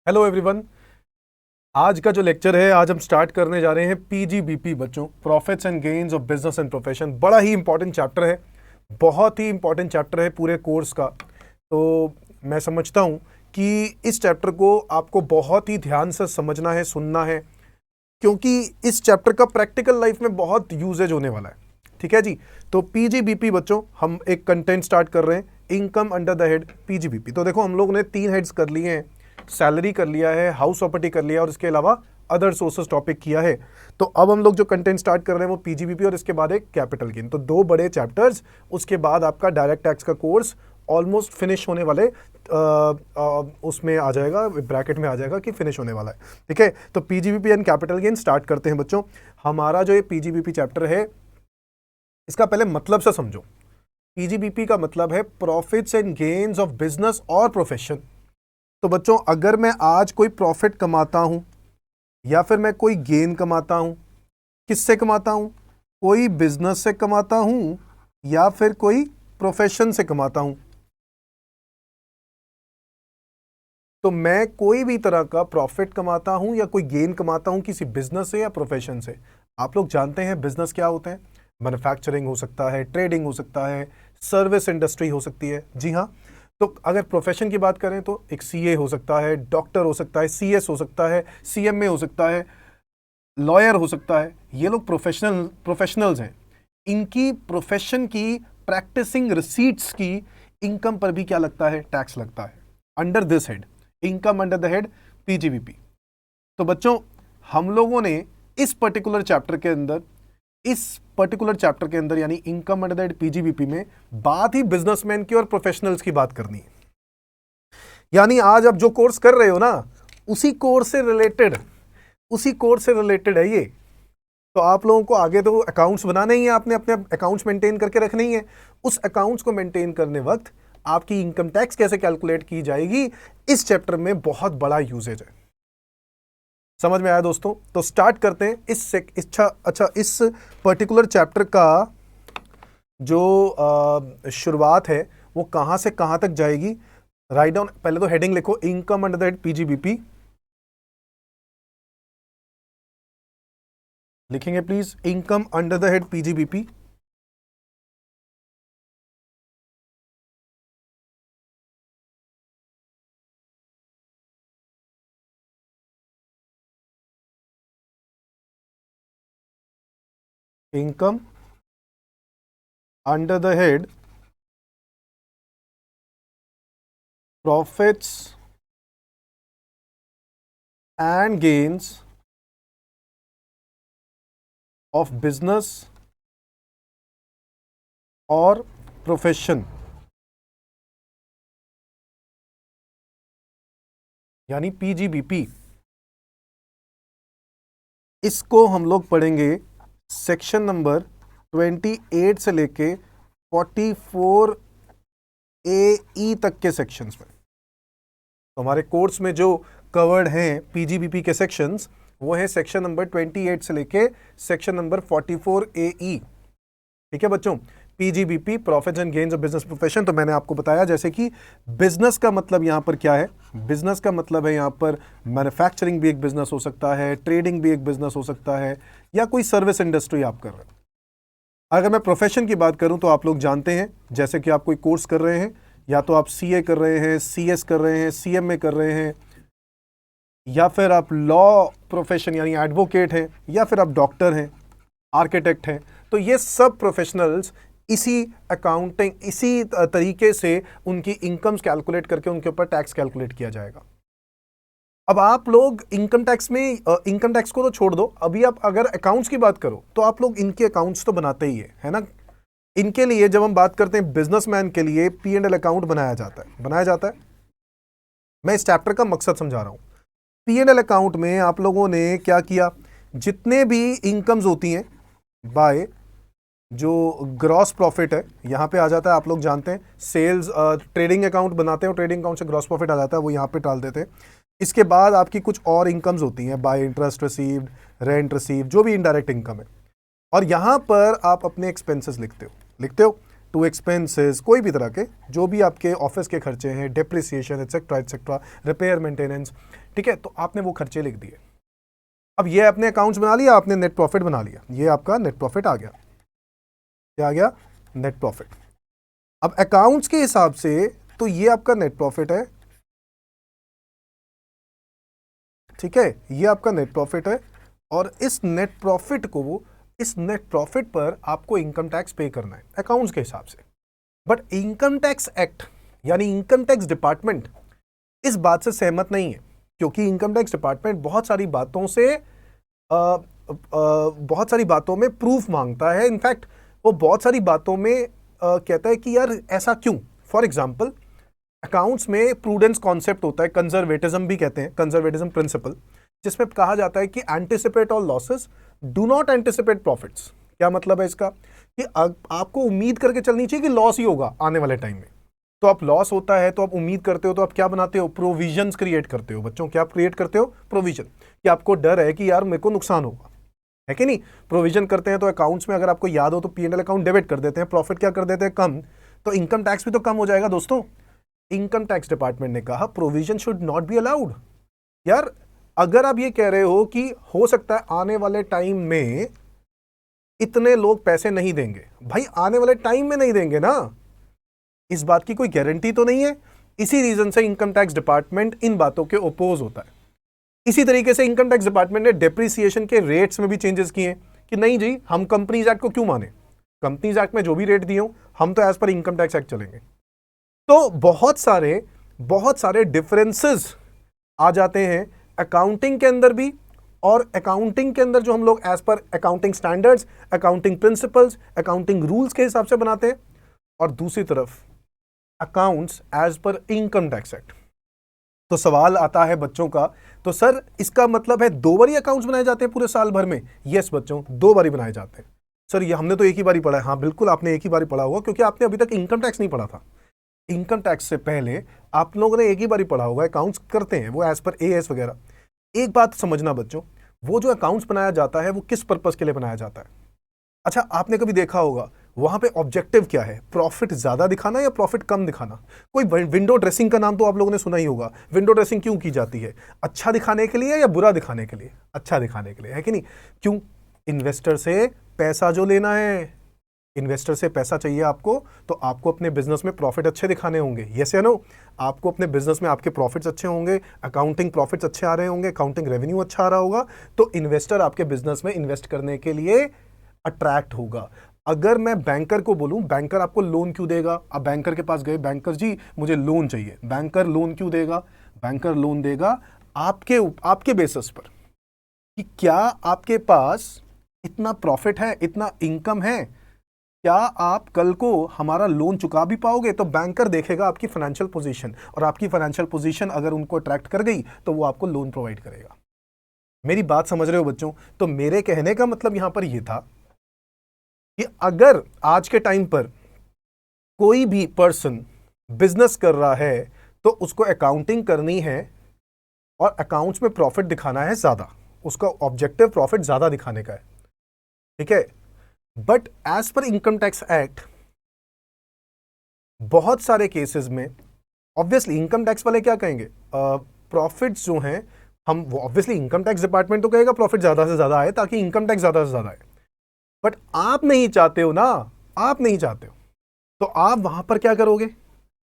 Hello everyone. आज का जो लेक्चर है, आज हम स्टार्ट करने जा रहे हैं पीजीबीपी बच्चों, profits and gains of business and profession. बड़ा ही इंपॉर्टेंट चैप्टर है, बहुत ही इंपॉर्टेंट चैप्टर है पूरे कोर्स का। तो मैं समझता हूँ कि इस चैप्टर को आपको बहुत ही ध्यान से समझना है, सुनना है, क्योंकि इस चैप्टर का प्रैक्टिकल लाइफ में बहुत यूजेज होने वाला है। ठीक है जी। तो पीजीबीपी बच्चों, हम एक कंटेंट स्टार्ट कर रहे हैं, income under the head PGBP. तो देखो, हम लोगों ने 3 हेड्स कर लिए हैं, सैलरी कर लिया है, हाउस प्रॉपर्टी कर लिया और इसके अलावा अदर सोर्सेस टॉपिक किया है। तो अब हम लोग जो कंटेंट स्टार्ट कर रहे हैं वो पीजीबीपी और इसके बाद एक कैपिटल गेन। तो 2 बड़े चैप्टर्स, उसके बाद आपका डायरेक्ट टैक्स का कोर्स ऑलमोस्ट फिनिश होने वाले, उसमें आ जाएगा, ब्रैकेट में आ जाएगा कि फिनिश होने वाला है। ठीक है, तो PGBP and capital gain start करते हैं बच्चों। हमारा जो ये पीजीबीपी चैप्टर है, इसका पहले मतलब से समझो। पीजीबीपी का मतलब है profits and gains of business और प्रोफेशन। तो बच्चों, अगर मैं आज कोई प्रॉफिट कमाता हूं या फिर मैं कोई गेन कमाता हूं, किससे कमाता हूं? कोई बिजनेस से कमाता हूं या फिर कोई प्रोफेशन से कमाता हूं। तो मैं कोई भी तरह का प्रॉफिट कमाता हूं या कोई गेन कमाता हूं किसी बिजनेस से या प्रोफेशन से। आप लोग जानते हैं बिजनेस क्या होते हैं। मैन्युफैक्चरिंग हो सकता है, ट्रेडिंग हो सकता है, सर्विस इंडस्ट्री हो सकती है। जी हाँ। तो अगर प्रोफेशन की बात करें तो एक सीए हो सकता है, डॉक्टर हो सकता है, सीएस हो सकता है, सीएमए हो सकता है, लॉयर हो सकता है। ये लोग प्रोफेशनल्स हैं। इनकी प्रोफेशन की प्रैक्टिसिंग रिसीट्स की इनकम पर भी क्या लगता है? टैक्स लगता है। Under this head, income under the head PGBP. तो बच्चों, हम लोगों ने इस पर्टिकुलर चैप्टर के अंदर यानी income under the head PGBP में बात ही बिजनेसमैन की और प्रोफेशनल्स की बात करनी है। यानी आज आप जो कोर्स कर रहे हो ना, उसी कोर्स से रिलेटेड है ये। तो आप लोगों को आगे तो अकाउंट्स बनाने ही है, आपने अपने अकाउंट्स मेंटेन करके रखने ही है। उस अकाउंट्स को मेंटेन करने वक्त आपकी इनकम टैक्स कैसे कैलकुलेट की जाएगी, इस चैप्टर में बहुत बड़ा यूजेज है। समझ में आया दोस्तों? तो स्टार्ट करते हैं इस पर्टिकुलर चैप्टर का जो शुरुआत है वो कहां से कहां तक जाएगी। राइट डाउन, पहले तो हेडिंग लिखो, income under the head PGBP. लिखेंगे please, income under the head PGBP. Income under the head profits and gains of business और प्रोफेशन, यानी पीजीबीपी। इसको हम लोग पढ़ेंगे सेक्शन नंबर 28 से लेके 44 ए तक के सेक्शंस में। तो हमारे कोर्स में जो कवर्ड हैं पीजीबीपी के सेक्शंस, वो है सेक्शन नंबर 28 से लेके सेक्शन नंबर 44 ए। ठीक है बच्चों, PGBP profits and gains of business profession. तो मैंने आपको बताया जैसे कि बिजनेस का मतलब यहां पर क्या है। बिजनेस का मतलब है यहां पर मैन्युफैक्चरिंग भी एक बिजनेस हो सकता है, ट्रेडिंग भी एक बिजनेस हो सकता है, या कोई सर्विस इंडस्ट्री आप कर रहे हैं। अगर मैं प्रोफेशन की बात करूं तो आप लोग जानते हैं, जैसे कि आप कोई कोर्स कर रहे हैं, या तो आप सीए कर रहे हैं, सीएस कर रहे हैं, सीएमए कर रहे हैं, या फिर आप लॉ प्रोफेशन यानी एडवोकेट हैं, या फिर आप डॉक्टर हैं, आर्किटेक्ट हैं। तो ये सब प्रोफेशनल्स इसी अकाउंटिंग, इसी तरीके से उनकी इनकम्स कैलकुलेट करके उनके ऊपर टैक्स कैलकुलेट किया जाएगा। अब आप लोग इनकम टैक्स को तो छोड़ दो, अभी आप अगर अकाउंट्स की बात करो तो आप लोग इनके अकाउंट्स तो बनाते ही है ना। इनके लिए जब हम बात करते हैं बिजनेसमैन के लिए P&L अकाउंट बनाया जाता है। मैं इस चैप्टर का मकसद समझा रहा हूं। P&L अकाउंट में आप लोगों ने क्या किया, जितने भी इनकम्स होती हैं बाय जो ग्रॉस प्रॉफिट है, यहां पे आ जाता है। आप लोग जानते हैं सेल्स, ट्रेडिंग अकाउंट बनाते हैं, ट्रेडिंग अकाउंट से ग्रॉस प्रॉफिट आ जाता है, वो यहां पे डाल देते हैं। इसके बाद आपकी कुछ और इनकम्स होती हैं, bye interest received, rent received, जो भी इनडायरेक्ट इनकम है। और यहां पर आप अपने एक्सपेंसेस लिखते हो। टू एक्सपेंसेस, कोई भी तरह के जो भी आपके ऑफिस के खर्चे हैं, डेप्रिसिएशन एक्सेट्रा, रिपेयर मेंटेनेंस, ठीक है, तो आपने वो खर्चे लिख दिए। अब ये अपने अकाउंट्स बना लिया, आपने नेट प्रॉफिट बना लिया, ये आपका नेट प्रॉफिट आ गया। क्या आ गया? Net profit. अब अकाउंट्स के हिसाब से तो ये आपका नेट प्रॉफिट है, ठीक है, ये आपका नेट प्रॉफिट है, और इस नेट प्रॉफिट पर आपको इनकम टैक्स पे करना है अकाउंट्स के हिसाब से। बट इनकम टैक्स एक्ट यानी इनकम टैक्स डिपार्टमेंट इस बात से सहमत नहीं है, क्योंकि इनकम टैक्स डिपार्टमेंट बहुत सारी बातों में प्रूफ मांगता है। इनफैक्ट वो बहुत सारी बातों में कहता है कि यार ऐसा क्यों। फॉर एग्जाम्पल, अकाउंट्स में प्रूडेंस कॉन्सेप्ट होता है, कंजर्वेटिज्म भी कहते हैं, कंजर्वेटिज्म प्रिंसिपल, जिसमें कहा जाता है कि anticipate all losses, do not anticipate profits. क्या मतलब है इसका? कि आपको उम्मीद करके चलनी चाहिए कि लॉस ही होगा आने वाले टाइम में। तो आप लॉस होता है तो आप उम्मीद करते हो, तो आप क्या बनाते हो? प्रोविजंस क्रिएट करते हो। बच्चों, क्या आप क्रिएट करते हो? प्रोविजन। कि आपको डर है कि यार मेरे को नुकसान होगा, है कि नहीं? प्रोविजन करते हैं। तो अकाउंट्स में अगर आपको याद हो तो P&L अकाउंट डेबिट कर देते हैं, प्रॉफिट क्या कर देते हैं? कम। तो इनकम टैक्स भी तो कम हो जाएगा दोस्तों। इनकम टैक्स डिपार्टमेंट ने कहा provision should not be allowed. यार अगर आप ये कह रहे हो कि हो सकता है आने वाले टाइम में इतने लोग पैसे नहीं देंगे, भाई आने वाले टाइम में नहीं देंगे ना, इस बात की कोई गारंटी तो नहीं है। इसी रीजन से इनकम टैक्स डिपार्टमेंट इन बातों के ओपोज होता है। इसी तरीके से इनकम टैक्स डिपार्टमेंट ने डेप्रिसिएशन के रेट्स में भी चेंजेस किए कि नहीं जी, हम कंपनीज एक्ट को क्यों माने, कंपनीज एक्ट में जो भी रेट दिए हो हम तो as per income tax act चलेंगे। तो बहुत सारे डिफरेंसेस आ जाते हैं अकाउंटिंग के अंदर भी, और अकाउंटिंग के अंदर जो हम लोग as per accounting standards, accounting principles, accounting rules के हिसाब से बनाते हैं, और दूसरी तरफ accounts as per income tax act. तो सवाल आता है बच्चों का, तो सर इसका मतलब है 2 बार अकाउंट्स बनाए जाते हैं पूरे साल भर में? यस बच्चों, 2 बार बनाए जाते हैं। सर ये हमने तो एक ही बार पढ़ा है। हाँ बिल्कुल, आपने एक ही बार पढ़ा होगा, क्योंकि आपने अभी तक इनकम टैक्स नहीं पढ़ा था। इनकम टैक्स से पहले आप लोगों ने एक ही बार पढ़ा होगा, अकाउंट्स करते हैं वो एज पर AS वगैरह। एक बात समझना बच्चों, वो जो अकाउंट्स बनाया जाता है वो किस पर्पस के लिए बनाया जाता है? अच्छा, आपने कभी देखा होगा वहां पे ऑब्जेक्टिव क्या है? प्रॉफिट ज्यादा दिखाना या प्रॉफिट कम दिखाना? कोई विंडो ड्रेसिंग का नाम तो आप लोगों ने सुना ही होगा। विंडो ड्रेसिंग क्यों की जाती है? अच्छा दिखाने के लिए या बुरा दिखाने के लिए? अच्छा दिखाने के लिए, है कि नहीं? क्यों? इन्वेस्टर से पैसा जो लेना है, इन्वेस्टर से पैसा चाहिए आपको, तो आपको अपने बिजनेस में प्रॉफिट अच्छे दिखाने होंगे। यस या नो? आपको अपने बिजनेस में आपके प्रॉफिट्स अच्छे होंगे, अकाउंटिंग प्रॉफिट्स अच्छे आ रहे होंगे, अकाउंटिंग रेवेन्यू अच्छा आ रहा होगा, तो इन्वेस्टर आपके बिजनेस में इन्वेस्ट करने के लिए अट्रैक्ट होगा। अगर मैं बैंकर को बोलूं, बैंकर आपको लोन क्यों देगा? आप बैंकर के पास गए, बैंकर जी मुझे लोन चाहिए, बैंकर लोन क्यों देगा? बैंकर लोन देगा आपके बेसिस पर कि क्या आपके पास इतना प्रॉफिट है, इतना इनकम है, क्या आप कल को हमारा लोन चुका भी पाओगे? तो बैंकर देखेगा आपकी फाइनेंशियल पोजीशन, और आपकी फाइनेंशियल पोजीशन अगर उनको अट्रैक्ट कर गई तो वो आपको लोन प्रोवाइड करेगा। मेरी बात समझ रहे हो बच्चों? तो मेरे कहने का मतलब यहां पर यह था कि अगर आज के टाइम पर कोई भी पर्सन बिजनेस कर रहा है तो उसको अकाउंटिंग करनी है और अकाउंट्स में प्रॉफिट दिखाना है ज्यादा, उसका ऑब्जेक्टिव प्रॉफिट ज्यादा दिखाने का है, ठीक है? But as per income tax act बहुत सारे केसेस में ऑब्वियसली इनकम टैक्स वाले क्या कहेंगे? प्रॉफिट्स जो हैं, हम वो ऑब्वियसली इनकम टैक्स डिपार्टमेंट तो कहेगा प्रॉफिट ज्यादा से ज्यादा आए ताकि इनकम टैक्स ज्यादा से ज्यादा आए। बट आप नहीं चाहते हो ना, आप नहीं चाहते हो, तो आप वहां पर क्या करोगे?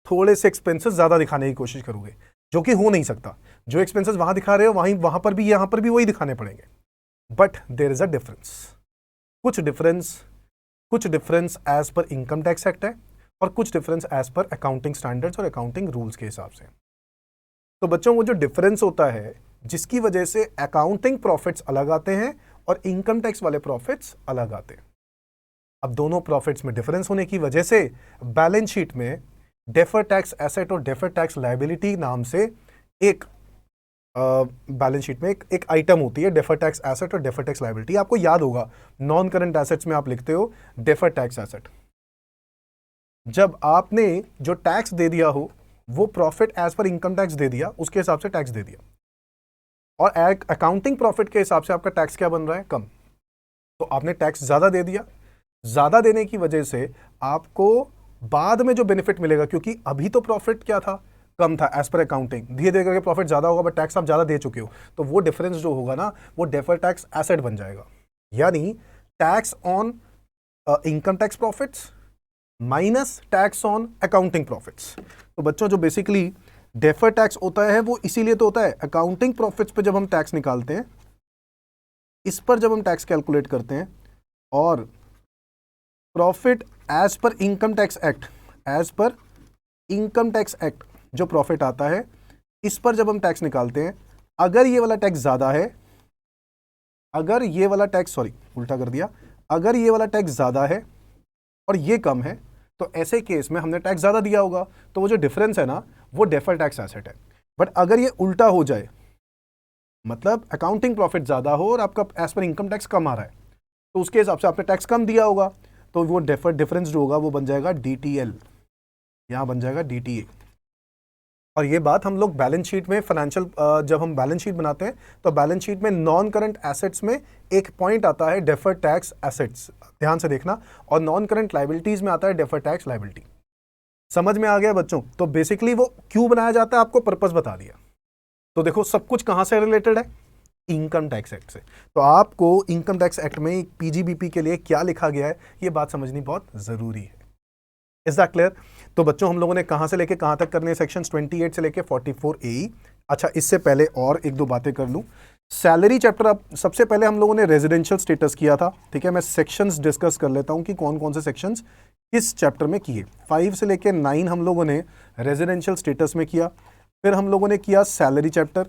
थोड़े से एक्सपेंसेस ज्यादा दिखाने की कोशिश करोगे, जो कि हो नहीं सकता। जो एक्सपेंसेस वहां दिखा रहे हो वहां पर भी यहां पर भी वही दिखाने पड़ेंगे। But there is a difference, कुछ difference as per income tax act है और कुछ difference as per accounting standards और अकाउंटिंग रूल्स के हिसाब से। तो बच्चों, वो जो डिफरेंस होता है जिसकी वजह से अकाउंटिंग प्रॉफिट्स अलग आते हैं और इनकम टैक्स वाले प्रॉफिट्स अलग आते हैं। अब दोनों प्रॉफिट्स में डिफरेंस होने की वजह से बैलेंस शीट में डेफर टैक्स एसेट और डेफर टैक्स लायबिलिटी नाम से एक बैलेंस शीट में एक आइटम होती है, डेफर टैक्स एसेट और डेफर टैक्स लायबिलिटी। आपको याद होगा नॉन करंट एसेट्स में आप लिखते हो डेफर टैक्स एसेट। जब आपने जो टैक्स दे दिया हो वो profit as per income tax दे दिया, उसके हिसाब से टैक्स दे दिया, और अकाउंटिंग प्रॉफिट के हिसाब से आपका टैक्स क्या बन रहा है? कम। तो आपने टैक्स ज्यादा दे दिया, ज्यादा देने की वजह से आपको बाद में जो बेनिफिट मिलेगा, क्योंकि अभी तो प्रॉफिट क्या था, कम था एज पर अकाउंटिंग, धीरे धीरे करके प्रॉफिट ज्यादा होगा, बट टैक्स आप ज्यादा दे चुके हो, तो वो डिफरेंस जो होगा ना वो डेफर्ड टैक्स एसेट बन जाएगा। यानी tax on income tax profits minus tax on accounting profits. तो बच्चों जो बेसिकली डेफर्ड टैक्स होता है वो इसीलिए तो होता है, अकाउंटिंग प्रॉफिट्स पे जब हम टैक्स निकालते हैं, इस पर जब हम टैक्स कैलकुलेट करते हैं, और profit as per income tax act, as per income tax act जो प्रॉफिट आता है, इस पर जब हम टैक्स निकालते हैं, अगर ये वाला टैक्स ज्यादा है, अगर ये वाला टैक्स, सॉरी उल्टा कर दिया, अगर ये वाला टैक्स ज्यादा है और ये कम है, तो ऐसे केस में हमने टैक्स ज्यादा दिया होगा, तो वो जो डिफरेंस है ना वो डेफर्ड टैक्स एसेट है। बट अगर ये उल्टा हो जाए, मतलब अकाउंटिंग प्रॉफिट ज्यादा हो और आपका एज पर इनकम टैक्स कम आ रहा है, तो उसके हिसाब से आपने टैक्स कम दिया होगा, तो वो डेफर्ड डिफरेंस जो होगा वो बन जाएगा DTL, यहां बन जाएगा DTA। और ये बात हम लोग बैलेंस शीट में फाइनेंशियल, जब हम बैलेंस शीट बनाते हैं तो बैलेंस शीट में नॉन करंट एसेट्स में एक पॉइंट आता है डेफर्ड टैक्स एसेट्स, ध्यान से देखना, और नॉन करंट लायबिलिटीज में आता है डेफर्ड टैक्स लायबिलिटी। समझ में आ गया बच्चों? तो बेसिकली वो क्यों बनाया जाता है आपको पर्पस बता दिया। तो देखो सब कुछ कहां से रिलेटेड है, इनकम टैक्स एक्ट से। तो आपको इनकम टैक्स एक्ट में PGBP के लिए क्या लिखा गया है ये बात समझनी बहुत जरूरी है। Is that clear? तो बच्चों हम लोगों ने कहां से लेके कहां तक करने हैं सेक्शंस 28 से लेके 44 AE। अच्छा इससे पहले और एक दो बातें कर लूं। सैलरी चैप्टर, अब सबसे पहले हम लोगों ने रेजिडेंशियल स्टेटस किया था, ठीक है। मैं सेक्शंस डिस्कस कर लेता हूं कि कौन कौन से सेक्शंस किस चैप्टर में किए। 5 से लेके 9 हम लोगों ने रेजिडेंशियल स्टेटस में किया। फिर हम लोगों ने किया सैलरी चैप्टर।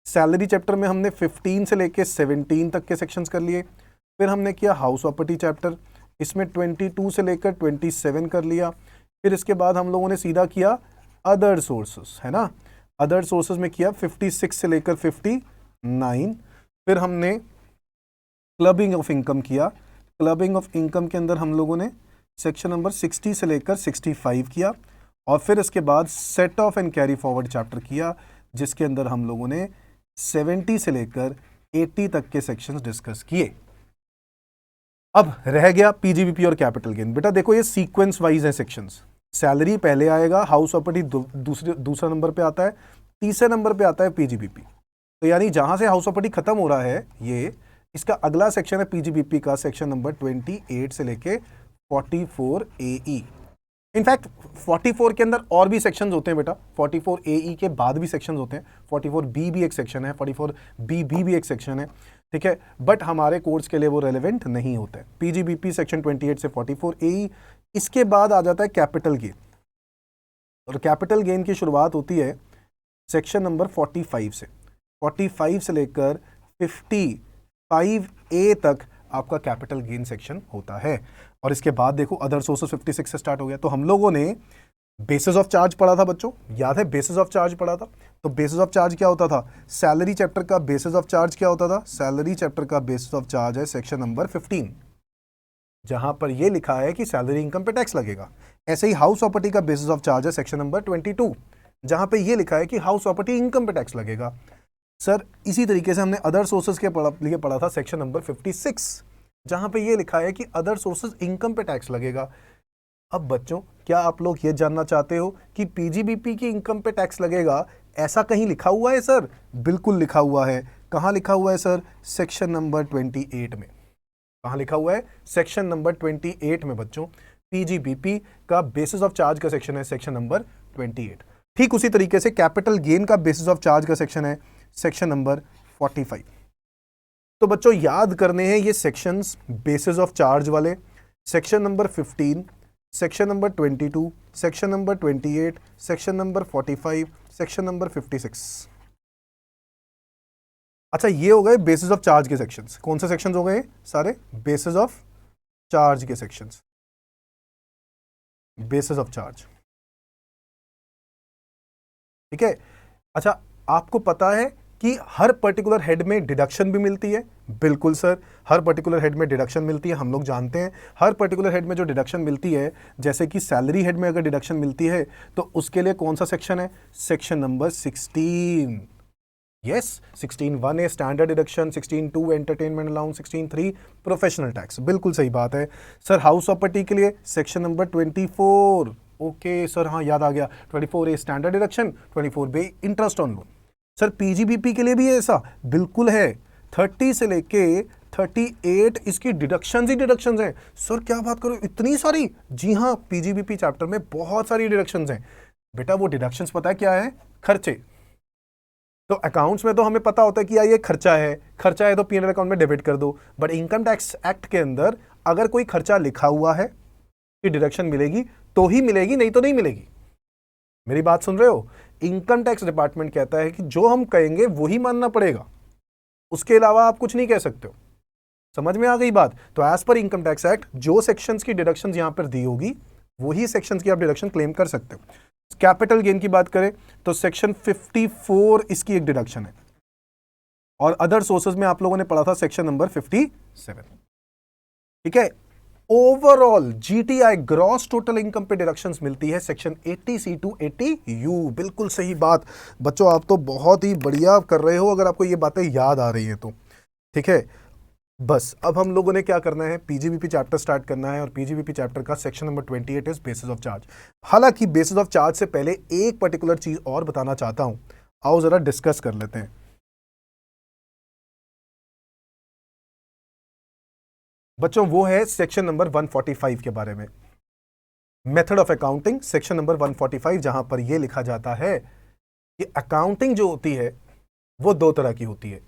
सैलरी चैप्टर में हमने 15 से लेके 17 तक के सेक्शंस कर लिए। फिर हमने किया हाउस प्रॉपर्टी चैप्टर, इसमें 22 से लेकर 27 कर लिया। फिर इसके बाद हम लोगों ने सीधा किया अदर सोर्सेस, है ना। अदर सोर्सेस में किया 56 से लेकर 59। फिर हमने क्लबिंग ऑफ इनकम किया। क्लबिंग ऑफ इनकम के अंदर हम लोगों ने सेक्शन नंबर 60 से लेकर 65 किया। और फिर इसके बाद set of and carry forward chapter किया, जिसके अंदर हम लोगों ने 70 से लेकर 80 तक के सेक्शंस डिस्कस किए। अब रह गया PGBP और कैपिटल गेन। बेटा देखो ये सीक्वेंस वाइज है सेक्शंस। सैलरी पहले आएगा, हाउस प्रॉपर्टी दूसरा नंबर पे आता है, तीसरे नंबर पे आता है PGBP। तो यानी जहां से हाउस प्रॉपर्टी खत्म हो रहा है, ये इसका अगला सेक्शन है PGBP का सेक्शन नंबर 28 से लेके 44 AE। इनफैक्ट 44 के अंदर और भी सेक्शंस होते हैं बेटा, 44 AE के बाद भी सेक्शंस होते हैं। 44B भी एक सेक्शन है, 44BB भी एक सेक्शन है, ठीक है। बट हमारे कोर्स के लिए वो रेलेवेंट नहीं होता है। PGBP सेक्शन 28 से 44 AE। इसके बाद आ जाता है कैपिटल गेन, और कैपिटल गेन की शुरुआत होती है सेक्शन नंबर 45 से। 45 से लेकर 55A तक आपका कैपिटल गेन सेक्शन होता है। और इसके बाद देखो अदर सोर्सेस 56 से स्टार्ट हो गया। तो हम लोगों ने बेसिस ऑफ चार्ज पढ़ा था बच्चों, याद है बेसिस ऑफ चार्ज पढ़ा था। तो बेसिस ऑफ चार्ज क्या होता था, सैलरी चैप्टर का बेसिस ऑफ चार्ज क्या होता था, सैलरी चैप्टर का बेसिस ऑफ चार्ज है सेक्शन नंबर 15, जहां पर यह लिखा है कि सैलरी इनकम पे टैक्स लगेगा। ऐसे ही हाउस प्रॉपर्टी का बेसिस ऑफ चार्ज है सेक्शन नंबर 22, जहां पे यह लिखा है कि हाउस प्रॉपर्टी इनकम पे टैक्स लगेगा। सर इसी तरीके से हमने अदर सोर्सेज के लिए पढ़ा था सेक्शन नंबर 56, जहां पे ये लिखा है कि अदर सोर्सेज इनकम पे टैक्स लगेगा। अब बच्चों क्या आप लोग ये जानना चाहते हो कि PGBP की इनकम पे टैक्स लगेगा, ऐसा कहीं लिखा हुआ है सर? बिल्कुल लिखा हुआ है। कहां लिखा हुआ है सर? सेक्शन नंबर 28 में। कहां लिखा हुआ है? सेक्शन नंबर 28 में बच्चों। PGBP का बेसिस ऑफ चार्ज का सेक्शन है सेक्शन नंबर 28। ठीक उसी तरीके से कैपिटल गेन का बेसिस ऑफ चार्ज का सेक्शन है सेक्शन नंबर 45। तो बच्चों याद करने हैं ये सेक्शंस बेसिस ऑफ चार्ज वाले, section number 15, section number 22, section number 28, section number 45, section number 56। अच्छा ये हो गए बेसिस ऑफ चार्ज के सेक्शंस। कौन से सेक्शंस हो गए? सारे बेसिस ऑफ चार्ज के सेक्शंस, बेसिस ऑफ चार्ज, ठीक है। अच्छा आपको पता है कि हर पर्टिकुलर हेड में डिडक्शन भी मिलती है? बिल्कुल सर, हर पर्टिकुलर हेड में डिडक्शन मिलती है, हम लोग जानते हैं। हर पर्टिकुलर हेड में जो डिडक्शन मिलती है, जैसे कि सैलरी हेड में अगर डिडक्शन मिलती है तो उसके लिए कौन सा सेक्शन है? Section number 16। Yes, 16(1)(a) standard deduction, 16(2) entertainment allowance, 16(3) professional tax. बिल्कुल सही बात है सर। हाउस प्रॉपर्टी के लिए सेक्शन नंबर 24। ओके सर, हाँ याद आ गया, 24(a) standard deduction, 24(b) interest on loan. Sir PGBP के लिए भी ऐसा बिल्कुल है, 30 से लेके 38 इसकी डिडक्शन ही डिडक्शन हैं। सर क्या बात करो, इतनी सारी? जी हाँ, पीजीबीपी चैप्टर में बहुत सारी डिडक्शन हैं बेटा। वो डिडक्शंस पता है क्या है? खर्चे। तो अकाउंट्स में तो हमें पता होता है कि यार ये खर्चा है तो पीएनएल अकाउंट में डेबिट कर दो। बट इनकम टैक्स एक्ट के अंदर अगर कोई खर्चा लिखा हुआ है कि डिडक्शन मिलेगी तो ही मिलेगी, नहीं तो नहीं मिलेगी। मेरी बात सुन रहे हो? इनकम टैक्स डिपार्टमेंट कहता है कि जो हम कहेंगे वही मानना पड़ेगा, उसके अलावा आप कुछ नहीं कह सकते हो। समझ में आ गई बात? तो as per income tax act जो सेक्शंस की डिडक्शन यहां पर दी होगी वही सेक्शंस की आप डिडक्शन क्लेम कर सकते हो। कैपिटल गेन की बात करें तो सेक्शन 54 इसकी एक डिडक्शन है, और अदर सोर्सेज में आप लोगों ने पढ़ा था सेक्शन नंबर 57। ठीक है, overall GTI gross total income पे डिडक्शंस मिलती है सेक्शन 80C टू 80U। बिल्कुल सही बात बच्चों, आप तो बहुत ही बढ़िया कर रहे हो अगर आपको ये बातें याद आ रही हैं तो। ठीक है, बस अब हम लोगों ने क्या करना है, पीजीबीपी चैप्टर स्टार्ट करना है, और पीजीबीपी चैप्टर का section number 28 is basis of charge. हालांकि बेसिस ऑफ चार्ज से पहले एक पर्टिकुलर चीज और बताना चाहता हूं, आओ जरा डिस्कस कर लेते हैं। बच्चों वो है सेक्शन नंबर 145 के बारे में, method of accounting, section number 145, जहां पर यह लिखा जाता है कि अकाउंटिंग जो होती है वो दो तरह की होती है,